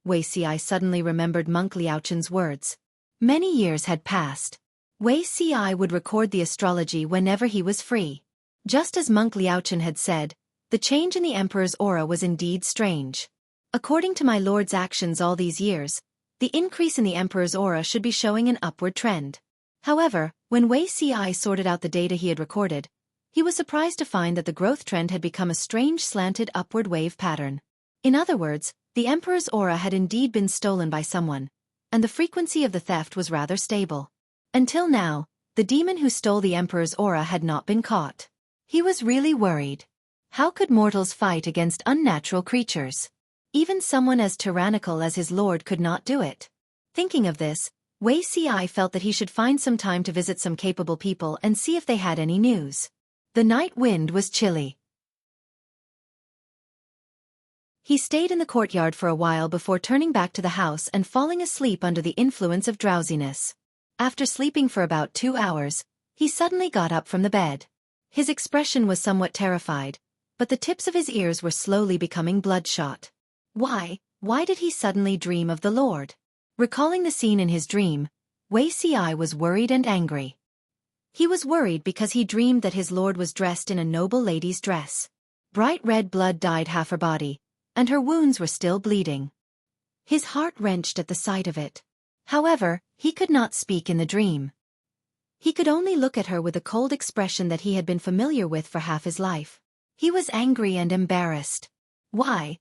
Wei Ci suddenly remembered Monk Liaochen's words. Many years had passed. Wei Ci would record the astrology whenever he was free. Just as monk Liaochen had said, the change in the emperor's aura was indeed strange. According to my lord's actions all these years, the increase in the emperor's aura should be showing an upward trend. However, when Wei Ci sorted out the data he had recorded, he was surprised to find that the growth trend had become a strange slanted upward wave pattern. In other words, the emperor's aura had indeed been stolen by someone, and the frequency of the theft was rather stable. Until now, the demon who stole the emperor's aura had not been caught. He was really worried. How could mortals fight against unnatural creatures? Even someone as tyrannical as his lord could not do it. Thinking of this, Wei Ci felt that he should find some time to visit some capable people and see if they had any news. The night wind was chilly. He stayed in the courtyard for a while before turning back to the house and falling asleep under the influence of drowsiness. After sleeping for about 2 hours, he suddenly got up from the bed. His expression was somewhat terrified, but the tips of his ears were slowly becoming bloodshot. Why did he suddenly dream of the Lord? Recalling the scene in his dream, Wei Ci was worried and angry. He was worried because he dreamed that his lord was dressed in a noble lady's dress. Bright red blood dyed half her body, and her wounds were still bleeding. His heart wrenched at the sight of it. However, he could not speak in the dream. He could only look at her with the cold expression that he had been familiar with for half his life. He was angry and embarrassed. Why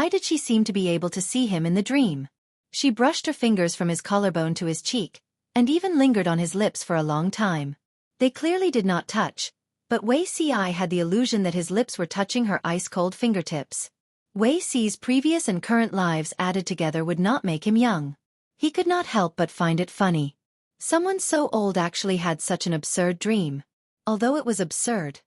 did she seem to be able to see him in the dream? She brushed her fingers from his collarbone to his cheek, and even lingered on his lips for a long time. They clearly did not touch, but Wei Ci had the illusion that his lips were touching her ice-cold fingertips. Wei Ci's previous and current lives added together would not make him young. He could not help but find it funny. Someone so old actually had such an absurd dream. Although it was absurd.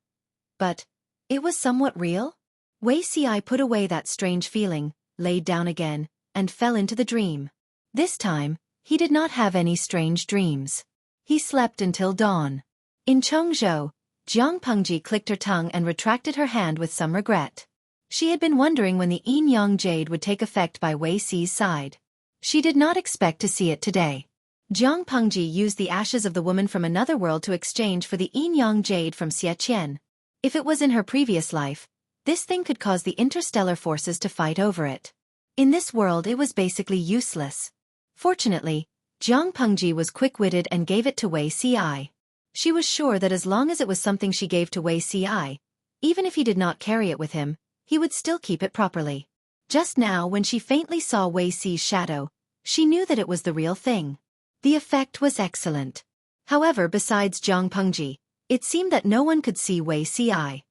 But it was somewhat real? Wei Ci put away that strange feeling, laid down again, and fell into the dream. This time, he did not have any strange dreams. He slept until dawn. In Chongzhou, Jiang Pengji clicked her tongue and retracted her hand with some regret. She had been wondering when the Yin Yang Jade would take effect by Wei Ci's side. She did not expect to see it today. Jiang Pengji used the ashes of the woman from another world to exchange for the Yin Yang Jade from Xueqi. If it was in her previous life, this thing could cause the interstellar forces to fight over it. In this world it was basically useless. Fortunately, Jiang Pengji was quick-witted and gave it to Wei Ci. She was sure that as long as it was something she gave to Wei Ci, even if he did not carry it with him, he would still keep it properly. Just now when she faintly saw Wei Ci's shadow, she knew that it was the real thing. The effect was excellent. However, besides Jiang Pengji, it seemed that no one could see Wei Ci.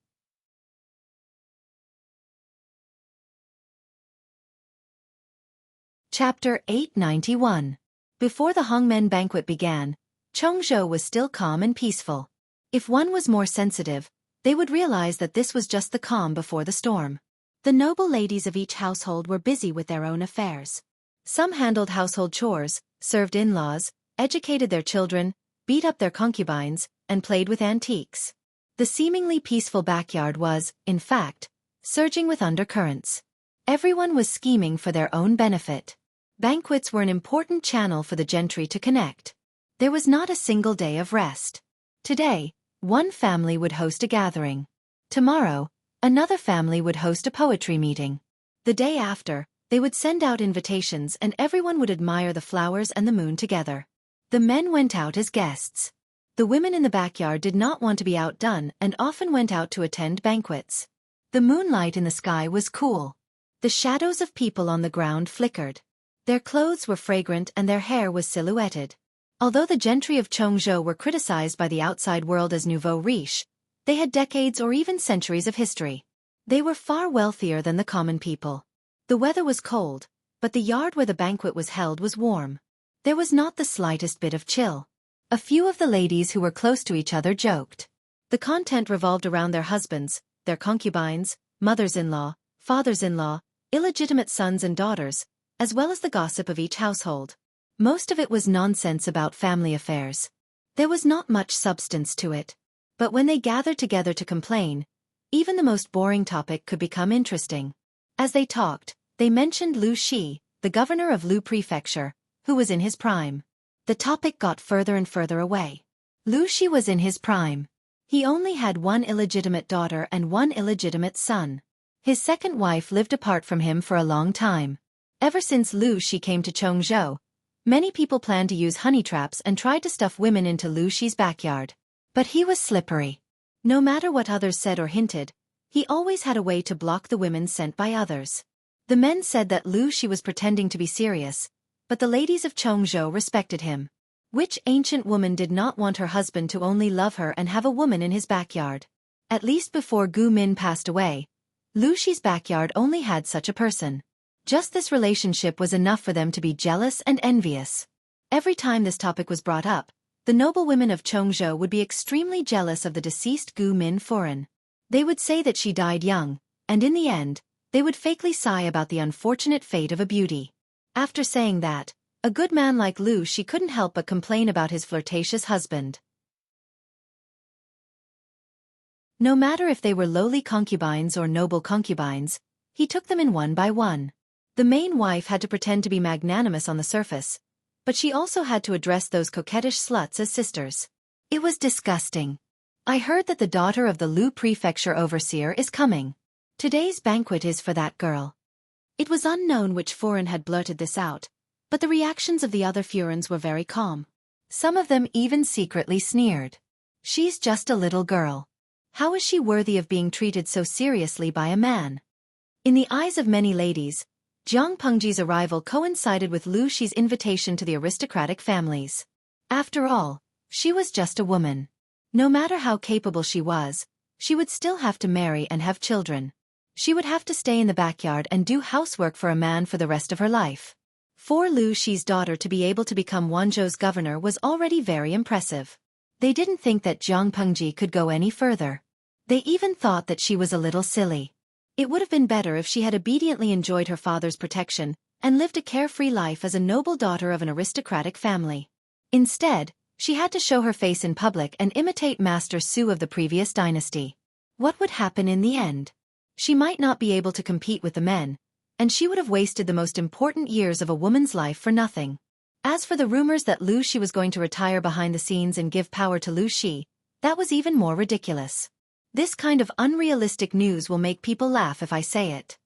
Chapter 891. Before the Hongmen banquet began, Chongzhou was still calm and peaceful. If one was more sensitive, they would realize that this was just the calm before the storm. The noble ladies of each household were busy with their own affairs. Some handled household chores, served in-laws, educated their children, beat up their concubines, and played with antiques. The seemingly peaceful backyard was, in fact, surging with undercurrents. Everyone was scheming for their own benefit. Banquets were an important channel for the gentry to connect. There was not a single day of rest. Today, one family would host a gathering. Tomorrow, another family would host a poetry meeting. The day after, they would send out invitations and everyone would admire the flowers and the moon together. The men went out as guests. The women in the backyard did not want to be outdone and often went out to attend banquets. The moonlight in the sky was cool. The shadows of people on the ground flickered. Their clothes were fragrant and their hair was silhouetted. Although the gentry of Chongzhou were criticized by the outside world as nouveau riche, they had decades or even centuries of history. They were far wealthier than the common people. The weather was cold, but the yard where the banquet was held was warm. There was not the slightest bit of chill. A few of the ladies who were close to each other joked. The content revolved around their husbands, their concubines, mothers-in-law, fathers-in-law, illegitimate sons and daughters, as well as the gossip of each household. Most of it was nonsense about family affairs. There was not much substance to it. But when they gathered together to complain, even the most boring topic could become interesting. As they talked, they mentioned Lu Shi, the governor of Lu Prefecture, who was in his prime. The topic got further and further away. Lu Shi was in his prime. He only had one illegitimate daughter and one illegitimate son. His second wife lived apart from him for a long time. Ever since Lu Shi came to Chongzhou, many people planned to use honey traps and tried to stuff women into Lu Shi's backyard. But he was slippery. No matter what others said or hinted, he always had a way to block the women sent by others. The men said that Lu Shi was pretending to be serious, but the ladies of Chongzhou respected him. Which ancient woman did not want her husband to only love her and have a woman in his backyard? At least before Gu Min passed away, Lu Shi's backyard only had such a person. Just this relationship was enough for them to be jealous and envious. Every time this topic was brought up, the noble women of Chongzhou would be extremely jealous of the deceased Gu Min foreign. They would say that she died young, and in the end, they would fakely sigh about the unfortunate fate of a beauty. After saying that, a good man like Lu Shi couldn't help but complain about his flirtatious husband. No matter if they were lowly concubines or noble concubines, he took them in one by one. The main wife had to pretend to be magnanimous on the surface, but she also had to address those coquettish sluts as sisters. It was disgusting. I heard that the daughter of the Lu prefecture overseer is coming. Today's banquet is for that girl. It was unknown which foreign had blurted this out, but the reactions of the other foreigners were very calm. Some of them even secretly sneered. She's just a little girl. How is she worthy of being treated so seriously by a man? In the eyes of many ladies, Jiang Pengji's arrival coincided with Lu Shi's invitation to the aristocratic families. After all, she was just a woman. No matter how capable she was, she would still have to marry and have children. She would have to stay in the backyard and do housework for a man for the rest of her life. For Lu Shi's daughter to be able to become Wanzhou's governor was already very impressive. They didn't think that Jiang Pengji could go any further. They even thought that she was a little silly. It would have been better if she had obediently enjoyed her father's protection and lived a carefree life as a noble daughter of an aristocratic family. Instead, she had to show her face in public and imitate Master Su of the previous dynasty. What would happen in the end? She might not be able to compete with the men, and she would have wasted the most important years of a woman's life for nothing. As for the rumors that Lu Shi was going to retire behind the scenes and give power to Lu Shi, that was even more ridiculous. This kind of unrealistic news will make people laugh if I say it.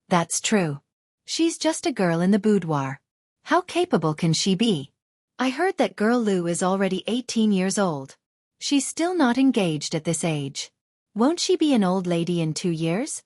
That's true. She's just a girl in the boudoir. How capable can she be? I heard that girl Lu is already 18 years old. She's still not engaged at this age. Won't she be an old lady in 2 years?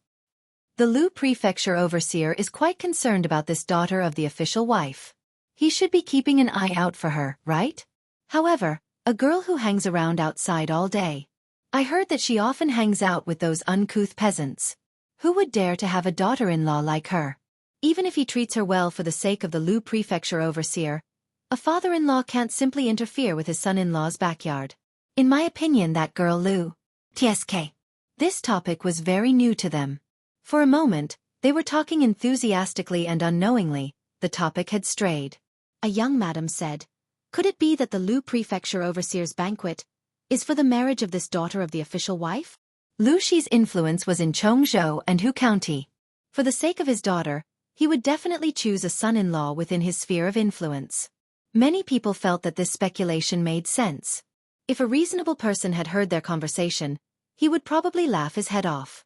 The Lu prefecture overseer is quite concerned about this daughter of the official wife. He should be keeping an eye out for her, right? However, a girl who hangs around outside all day. I heard that she often hangs out with those uncouth peasants. Who would dare to have a daughter-in-law like her? Even if he treats her well for the sake of the Lu prefecture overseer, a father-in-law can't simply interfere with his son-in-law's backyard. In my opinion, that girl Lu. TSK. This topic was very new to them. For a moment, they were talking enthusiastically and unknowingly, the topic had strayed. A young madam said, "Could it be that the Lu prefecture overseer's banquet is for the marriage of this daughter of the official wife?" Lu Shi's influence was in Chongzhou and Hu County. For the sake of his daughter, he would definitely choose a son-in-law within his sphere of influence. Many people felt that this speculation made sense. If a reasonable person had heard their conversation, he would probably laugh his head off.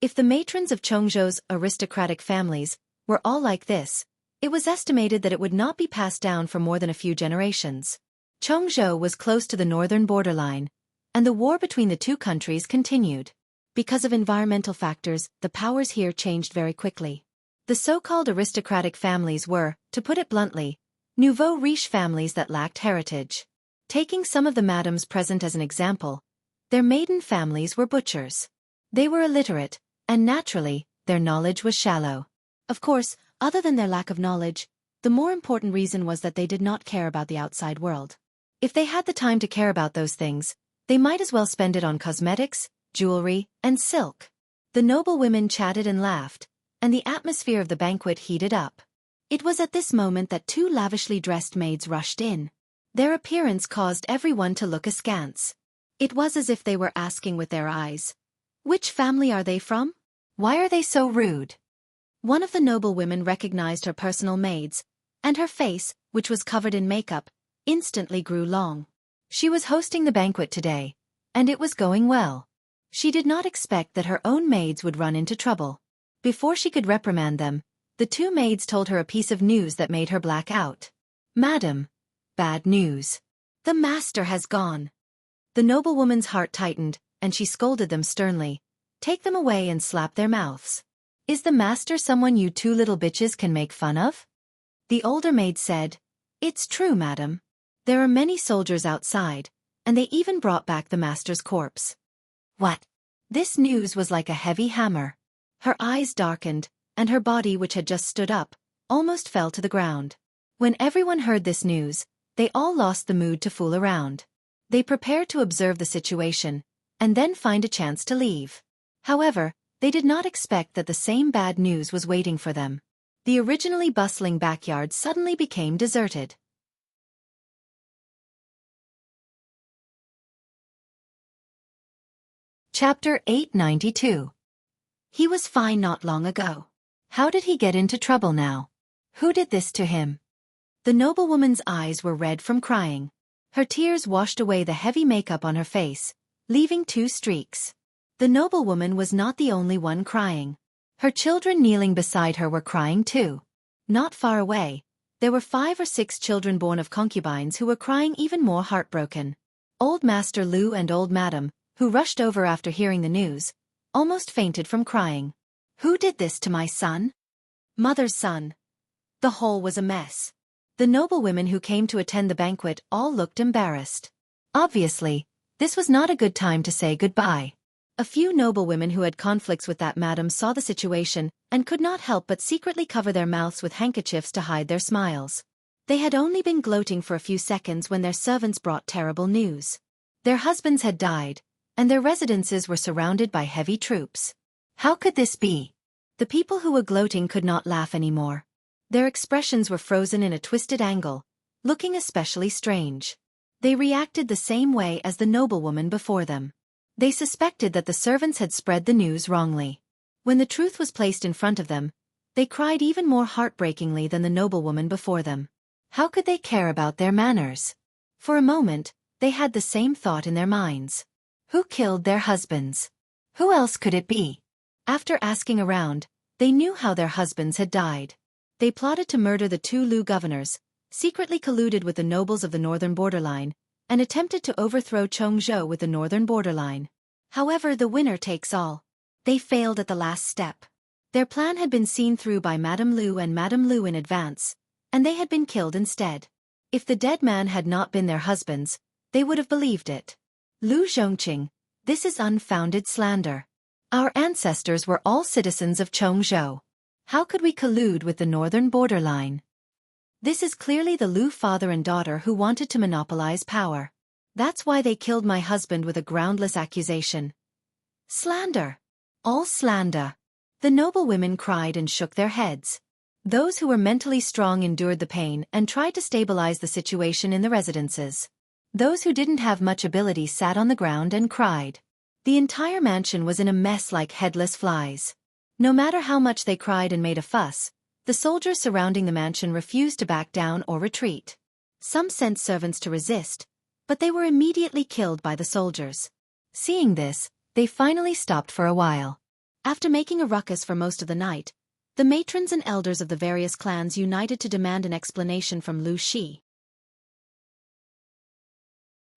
If the matrons of Chongzhou's aristocratic families were all like this, it was estimated that it would not be passed down for more than a few generations. Chongzhou was close to the northern borderline, and the war between the two countries continued. Because of environmental factors, the powers here changed very quickly. The so-called aristocratic families were, to put it bluntly, nouveau riche families that lacked heritage. Taking some of the madams present as an example, their maiden families were butchers. They were illiterate, and naturally, their knowledge was shallow. Of course, other than their lack of knowledge, the more important reason was that they did not care about the outside world. If they had the time to care about those things, they might as well spend it on cosmetics, jewelry, and silk. The noble women chatted and laughed, and the atmosphere of the banquet heated up. It was at this moment that 2 lavishly dressed maids rushed in. Their appearance caused everyone to look askance. It was as if they were asking with their eyes, "Which family are they from? Why are they so rude?" One of the noble women recognized her personal maids, and her face, which was covered in makeup, instantly grew long. She was hosting the banquet today, and it was going well. She did not expect that her own maids would run into trouble. Before she could reprimand them, the two maids told her a piece of news that made her black out. "Madam, bad news. The master has gone." The noblewoman's heart tightened, and she scolded them sternly. "Take them away and slap their mouths. Is the master someone you two little bitches can make fun of?" The older maid said, "It's true, madam. There are many soldiers outside, and they even brought back the master's corpse." What? This news was like a heavy hammer. Her eyes darkened, and her body, which had just stood up, almost fell to the ground. When everyone heard this news, they all lost the mood to fool around. They prepared to observe the situation, and then find a chance to leave. However, they did not expect that the same bad news was waiting for them. The originally bustling backyard suddenly became deserted. Chapter 892. He was fine not long ago. How did he get into trouble now? Who did this to him? The noblewoman's eyes were red from crying. Her tears washed away the heavy makeup on her face, leaving two streaks. The noblewoman was not the only one crying. Her children kneeling beside her were crying too. Not far away, there were 5 or 6 children born of concubines who were crying even more heartbroken. Old Master Lu and Old Madam, who rushed over after hearing the news, almost fainted from crying. "Who did this to my son?" "Mother's son." The whole was a mess. The noblewomen who came to attend the banquet all looked embarrassed. Obviously, this was not a good time to say goodbye. A few noblewomen who had conflicts with that madam saw the situation and could not help but secretly cover their mouths with handkerchiefs to hide their smiles. They had only been gloating for a few seconds when their servants brought terrible news. Their husbands had died, and their residences were surrounded by heavy troops. How could this be? The people who were gloating could not laugh anymore. Their expressions were frozen in a twisted angle, looking especially strange. They reacted the same way as the noblewoman before them. They suspected that the servants had spread the news wrongly. When the truth was placed in front of them, they cried even more heartbreakingly than the noblewoman before them. How could they care about their manners? For a moment, they had the same thought in their minds. Who killed their husbands? Who else could it be? After asking around, they knew how their husbands had died. They plotted to murder the 2 Lu governors, secretly colluded with the nobles of the northern borderline, and attempted to overthrow Chongzhou with the northern borderline. However, the winner takes all. They failed at the last step. Their plan had been seen through by Madame Lu and Madame Lu in advance, and they had been killed instead. If the dead man had not been their husbands, they would have believed it. Lu Zhongqing, this is unfounded slander. Our ancestors were all citizens of Chongzhou. How could we collude with the northern borderline? This is clearly the Lu father and daughter who wanted to monopolize power. That's why they killed my husband with a groundless accusation. Slander. All slander. The noblewomen cried and shook their heads. Those who were mentally strong endured the pain and tried to stabilize the situation in the residences. Those who didn't have much ability sat on the ground and cried. The entire mansion was in a mess like headless flies. No matter how much they cried and made a fuss, the soldiers surrounding the mansion refused to back down or retreat. Some sent servants to resist, but they were immediately killed by the soldiers. Seeing this, they finally stopped for a while. After making a ruckus for most of the night, the matrons and elders of the various clans united to demand an explanation from Lu Shi.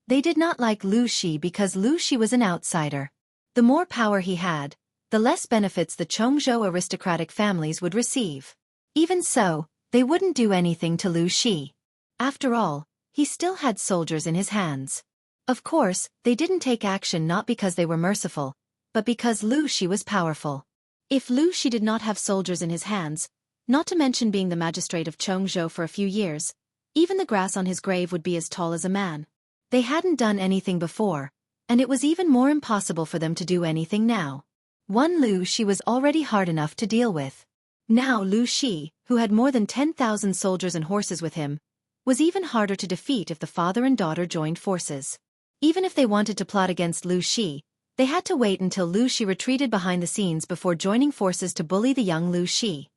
They did not like Lu Shi because Lu Shi was an outsider. The more power he had, the less benefits the Chongzhou aristocratic families would receive. Even so, they wouldn't do anything to Lu Shi. After all, he still had soldiers in his hands. Of course, they didn't take action not because they were merciful, but because Lu Shi was powerful. If Lu Shi did not have soldiers in his hands, not to mention being the magistrate of Chongzhou for a few years, even the grass on his grave would be as tall as a man. They hadn't done anything before, and it was even more impossible for them to do anything now. One Lu Shi was already hard enough to deal with. Now Lu Shi, who had more than 10,000 soldiers and horses with him, was even harder to defeat if the father and daughter joined forces. Even if they wanted to plot against Lu Shi, they had to wait until Lu Shi retreated behind the scenes before joining forces to bully the young Lu Shi.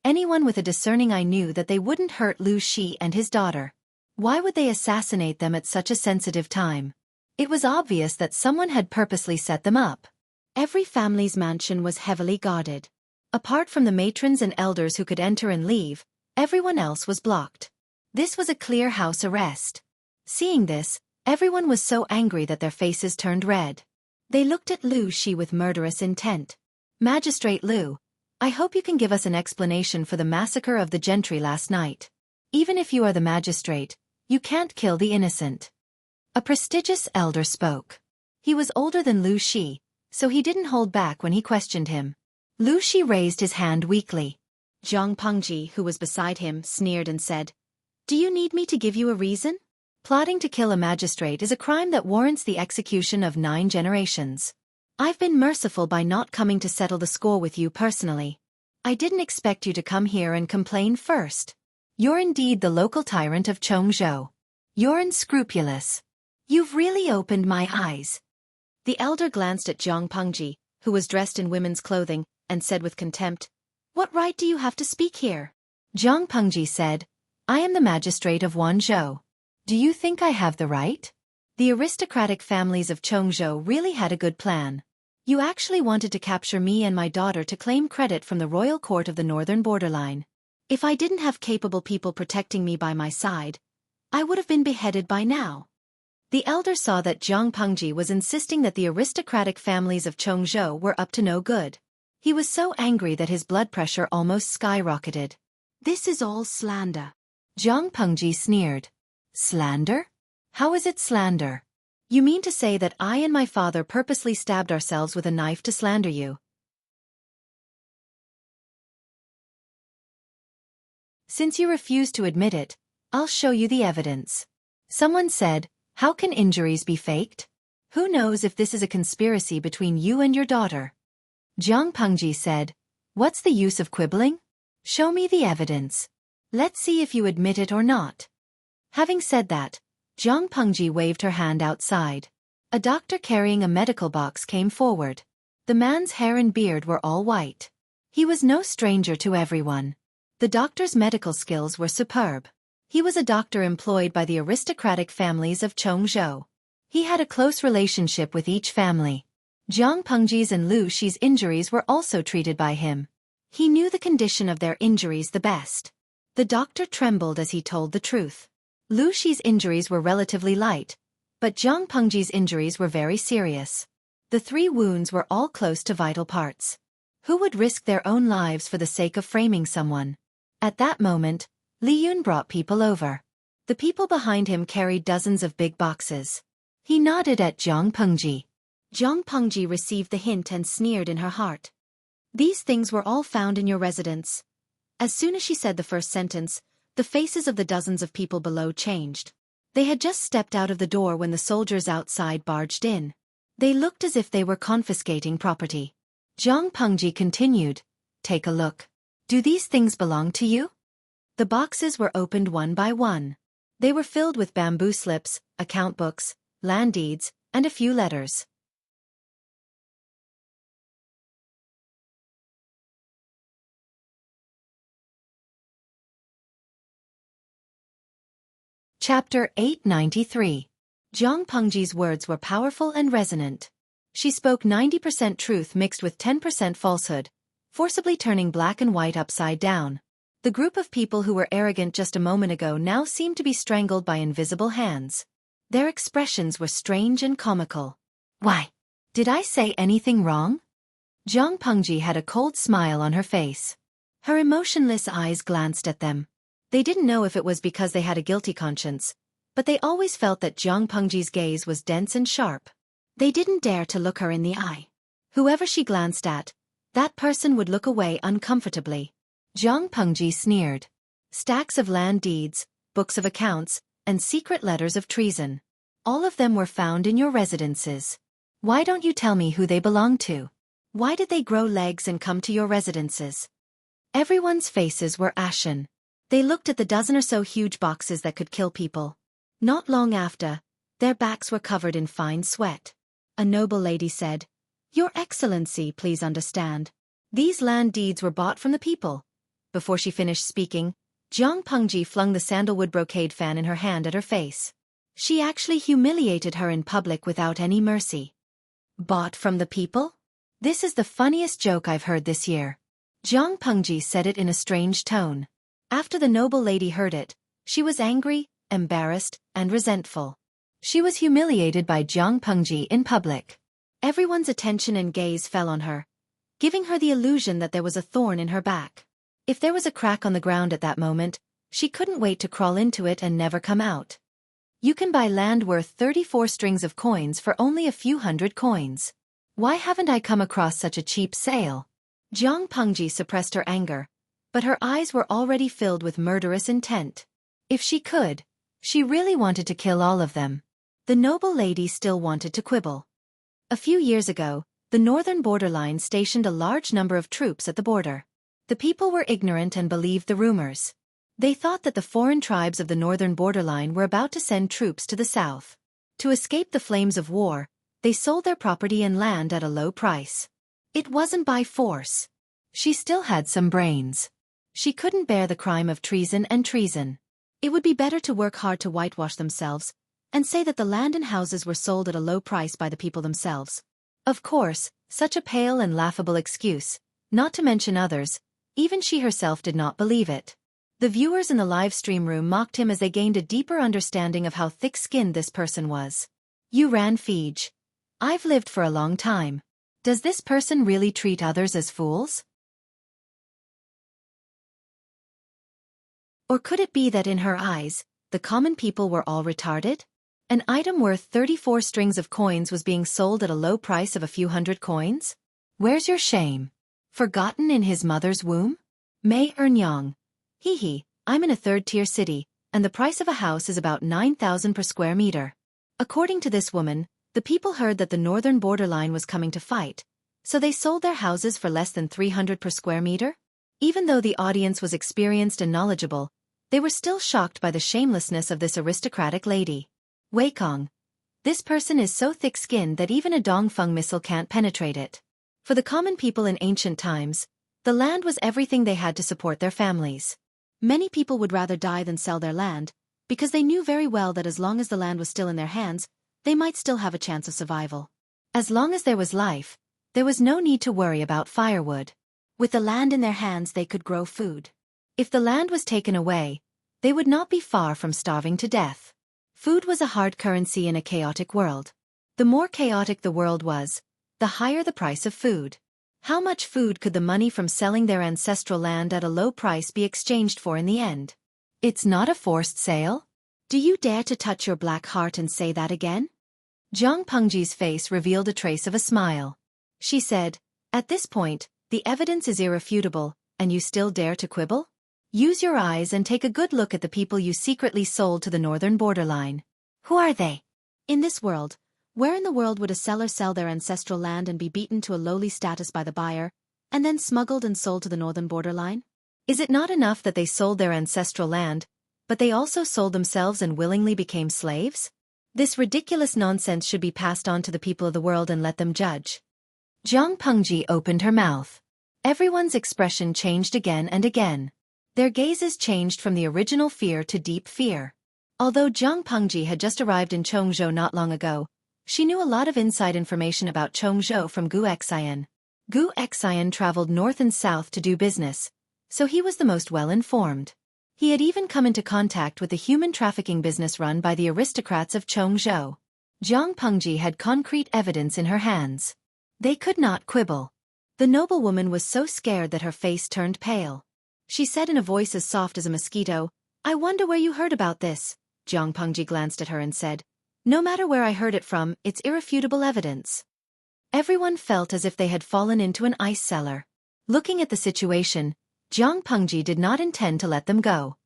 Anyone with a discerning eye knew that they wouldn't hurt Lu Shi and his daughter. Why would they assassinate them at such a sensitive time? It was obvious that someone had purposely set them up. Every family's mansion was heavily guarded. Apart from the matrons and elders who could enter and leave, everyone else was blocked. This was a clear house arrest. Seeing this, everyone was so angry that their faces turned red. They looked at Lu Shi with murderous intent. Magistrate Lu, I hope you can give us an explanation for the massacre of the gentry last night. Even if you are the magistrate, you can't kill the innocent. A prestigious elder spoke. He was older than Lu Shi, so he didn't hold back when he questioned him. Lu Shi raised his hand weakly. Zhang Pengji, who was beside him, sneered and said, "Do you need me to give you a reason? Plotting to kill a magistrate is a crime that warrants the execution of 9 generations. I've been merciful by not coming to settle the score with you personally. I didn't expect you to come here and complain first. You're indeed the local tyrant of Chongzhou. You're unscrupulous. You've really opened my eyes." The elder glanced at Zhang Pengji, who was dressed in women's clothing, and said with contempt, "What right do you have to speak here?" Zhang Pengji said, "I am the magistrate of Wanzhou. Do you think I have the right?" The aristocratic families of Chongzhou really had a good plan. You actually wanted to capture me and my daughter to claim credit from the royal court of the northern borderline. If I didn't have capable people protecting me by my side, I would have been beheaded by now. The elder saw that Zhang Pengji was insisting that the aristocratic families of Chongzhou were up to no good. He was so angry that his blood pressure almost skyrocketed. "This is all slander." Zhang Pengji sneered. "Slander? How is it slander? You mean to say that I and my father purposely stabbed ourselves with a knife to slander you?" "Since you refuse to admit it, I'll show you the evidence." Someone said, "How can injuries be faked? Who knows if this is a conspiracy between you and your daughter?" Zhang Pengji said, "What's the use of quibbling? Show me the evidence. Let's see if you admit it or not." Having said that, Zhang Pengji waved her hand outside. A doctor carrying a medical box came forward. The man's hair and beard were all white. He was no stranger to everyone. The doctor's medical skills were superb. He was a doctor employed by the aristocratic families of Chongzhou. He had a close relationship with each family. Zhang Pengji's and Lu Shi's injuries were also treated by him. He knew the condition of their injuries the best. The doctor trembled as he told the truth. Lu Shi's injuries were relatively light, but Zhang Pengji's injuries were very serious. The 3 wounds were all close to vital parts. Who would risk their own lives for the sake of framing someone? At that moment, Li Yun brought people over. The people behind him carried dozens of big boxes. He nodded at Zhang Pengji. Zhang Pengji received the hint and sneered in her heart. "These things were all found in your residence." As soon as she said the first sentence, the faces of the dozens of people below changed. They had just stepped out of the door when the soldiers outside barged in. They looked as if they were confiscating property. Zhang Pengji continued, "Take a look. Do these things belong to you?" The boxes were opened one by one. They were filled with bamboo slips, account books, land deeds, and a few letters. Chapter 893. Zhang Pengji's words were powerful and resonant. She spoke 90% truth mixed with 10% falsehood, forcibly turning black and white upside down. The group of people who were arrogant just a moment ago now seemed to be strangled by invisible hands. Their expressions were strange and comical. "Why? Did I say anything wrong?" Zhang Pengji had a cold smile on her face. Her emotionless eyes glanced at them. They didn't know if it was because they had a guilty conscience, but they always felt that Zhang Pengji's gaze was dense and sharp. They didn't dare to look her in the eye. Whoever she glanced at, that person would look away uncomfortably. Zhang Pengji sneered. Stacks of land deeds, books of accounts, and secret letters of treason. All of them were found in your residences. Why don't you tell me who they belong to? Why did they grow legs and come to your residences? Everyone's faces were ashen. They looked at the dozen or so huge boxes that could kill people. Not long after, their backs were covered in fine sweat. A noble lady said, "Your Excellency, please understand. These land deeds were bought from the people. Before she finished speaking, Jiang Pengji flung the sandalwood brocade fan in her hand at her face. She actually humiliated her in public without any mercy. Bought from the people? This is the funniest joke I've heard this year. Jiang Pengji said it in a strange tone. After the noble lady heard it, she was angry, embarrassed, and resentful. She was humiliated by Jiang Pengji in public. Everyone's attention and gaze fell on her, giving her the illusion that there was a thorn in her back. If there was a crack on the ground at that moment, she couldn't wait to crawl into it and never come out. You can buy land worth 34 strings of coins for only a few hundred coins. Why haven't I come across such a cheap sale? Jiang Pengji suppressed her anger, but her eyes were already filled with murderous intent. If she could, she really wanted to kill all of them. The noble lady still wanted to quibble. A few years ago, the northern borderline stationed a large number of troops at the border. The people were ignorant and believed the rumors. They thought that the foreign tribes of the northern borderline were about to send troops to the south. To escape the flames of war, they sold their property and land at a low price. It wasn't by force. She still had some brains. She couldn't bear the crime of treason and treason. It would be better to work hard to whitewash themselves and say that the land and houses were sold at a low price by the people themselves. Of course, such a pale and laughable excuse, not to mention others, even she herself did not believe it. The viewers in the live stream room mocked him as they gained a deeper understanding of how thick-skinned this person was. You ran Fij. I've lived for a long time. Does this person really treat others as fools? Or could it be that in her eyes, the common people were all retarded? An item worth 34 strings of coins was being sold at a low price of a few hundred coins? Where's your shame? Forgotten in his mother's womb? Mei Ernyang. Hee, I'm in a third-tier city, and the price of a house is about 9,000 per square meter. According to this woman, the people heard that the northern borderline was coming to fight, so they sold their houses for less than 300 per square meter? Even though the audience was experienced and knowledgeable, they were still shocked by the shamelessness of this aristocratic lady. Weikong. This person is so thick-skinned that even a Dongfeng missile can't penetrate it. For the common people in ancient times, the land was everything they had to support their families. Many people would rather die than sell their land, because they knew very well that as long as the land was still in their hands, they might still have a chance of survival. As long as there was life, there was no need to worry about firewood. With the land in their hands they could grow food. If the land was taken away, they would not be far from starving to death. Food was a hard currency in a chaotic world. The more chaotic the world was, the higher the price of food. How much food could the money from selling their ancestral land at a low price be exchanged for in the end? It's not a forced sale? Do you dare to touch your black heart and say that again? Jiang Pengji's face revealed a trace of a smile. She said, at this point, the evidence is irrefutable, and you still dare to quibble? Use your eyes and take a good look at the people you secretly sold to the northern borderline. Who are they? In this world, where in the world would a seller sell their ancestral land and be beaten to a lowly status by the buyer, and then smuggled and sold to the northern borderline? Is it not enough that they sold their ancestral land, but they also sold themselves and willingly became slaves? This ridiculous nonsense should be passed on to the people of the world and let them judge. Jiang Pengji opened her mouth. Everyone's expression changed again and again. Their gazes changed from the original fear to deep fear. Although Jiang Pengji had just arrived in Chongzhou not long ago, she knew a lot of inside information about Chongzhou from Gu Xian. Gu Xian traveled north and south to do business, so he was the most well-informed. He had even come into contact with the human trafficking business run by the aristocrats of Chongzhou. Jiang Pengji had concrete evidence in her hands. They could not quibble. The noblewoman was so scared that her face turned pale. She said in a voice as soft as a mosquito, I wonder where you heard about this. Jiang Pengji glanced at her and said, no matter where I heard it from, it's irrefutable evidence. Everyone felt as if they had fallen into an ice cellar. Looking at the situation, Jiang Pengji did not intend to let them go.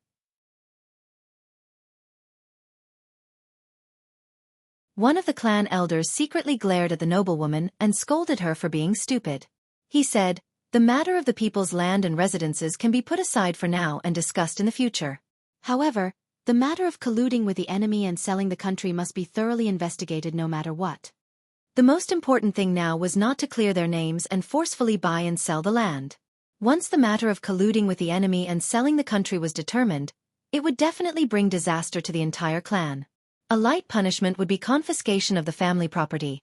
One of the clan elders secretly glared at the noblewoman and scolded her for being stupid. He said, the matter of the people's land and residences can be put aside for now and discussed in the future. However, the matter of colluding with the enemy and selling the country must be thoroughly investigated no matter what. The most important thing now was not to clear their names and forcefully buy and sell the land. Once the matter of colluding with the enemy and selling the country was determined, it would definitely bring disaster to the entire clan. A light punishment would be confiscation of the family property.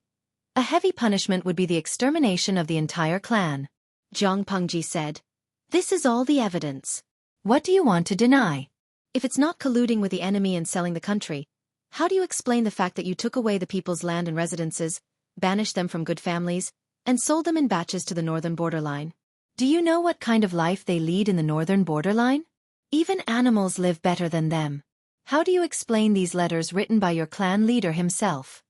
A heavy punishment would be the extermination of the entire clan. Zhang Pengji said, "This is all the evidence. What do you want to deny? If it's not colluding with the enemy and selling the country, how do you explain the fact that you took away the people's land and residences, banished them from good families, and sold them in batches to the northern borderline? Do you know what kind of life they lead in the northern borderline? Even animals live better than them. How do you explain these letters written by your clan leader himself?"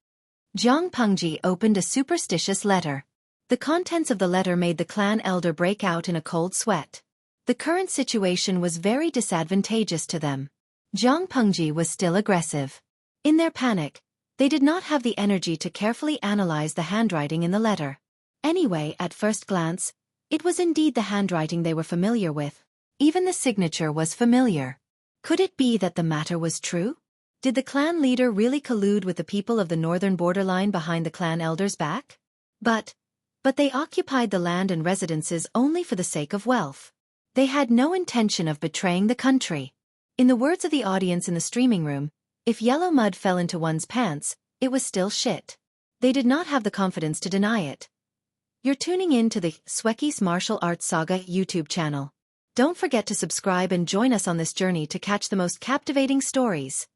Zhang Pengji opened a superstitious letter. The contents of the letter made the clan elder break out in a cold sweat. The current situation was very disadvantageous to them. Zhang Pengji was still aggressive. In their panic, they did not have the energy to carefully analyze the handwriting in the letter. Anyway, at first glance, it was indeed the handwriting they were familiar with. Even the signature was familiar. Could it be that the matter was true? Did the clan leader really collude with the people of the northern borderline behind the clan elder's back? But they occupied the land and residences only for the sake of wealth. They had no intention of betraying the country. In the words of the audience in the streaming room, if yellow mud fell into one's pants, it was still shit. They did not have the confidence to deny it. You're tuning in to the Xueqi's Martial Arts Saga YouTube channel. Don't forget to subscribe and join us on this journey to catch the most captivating stories.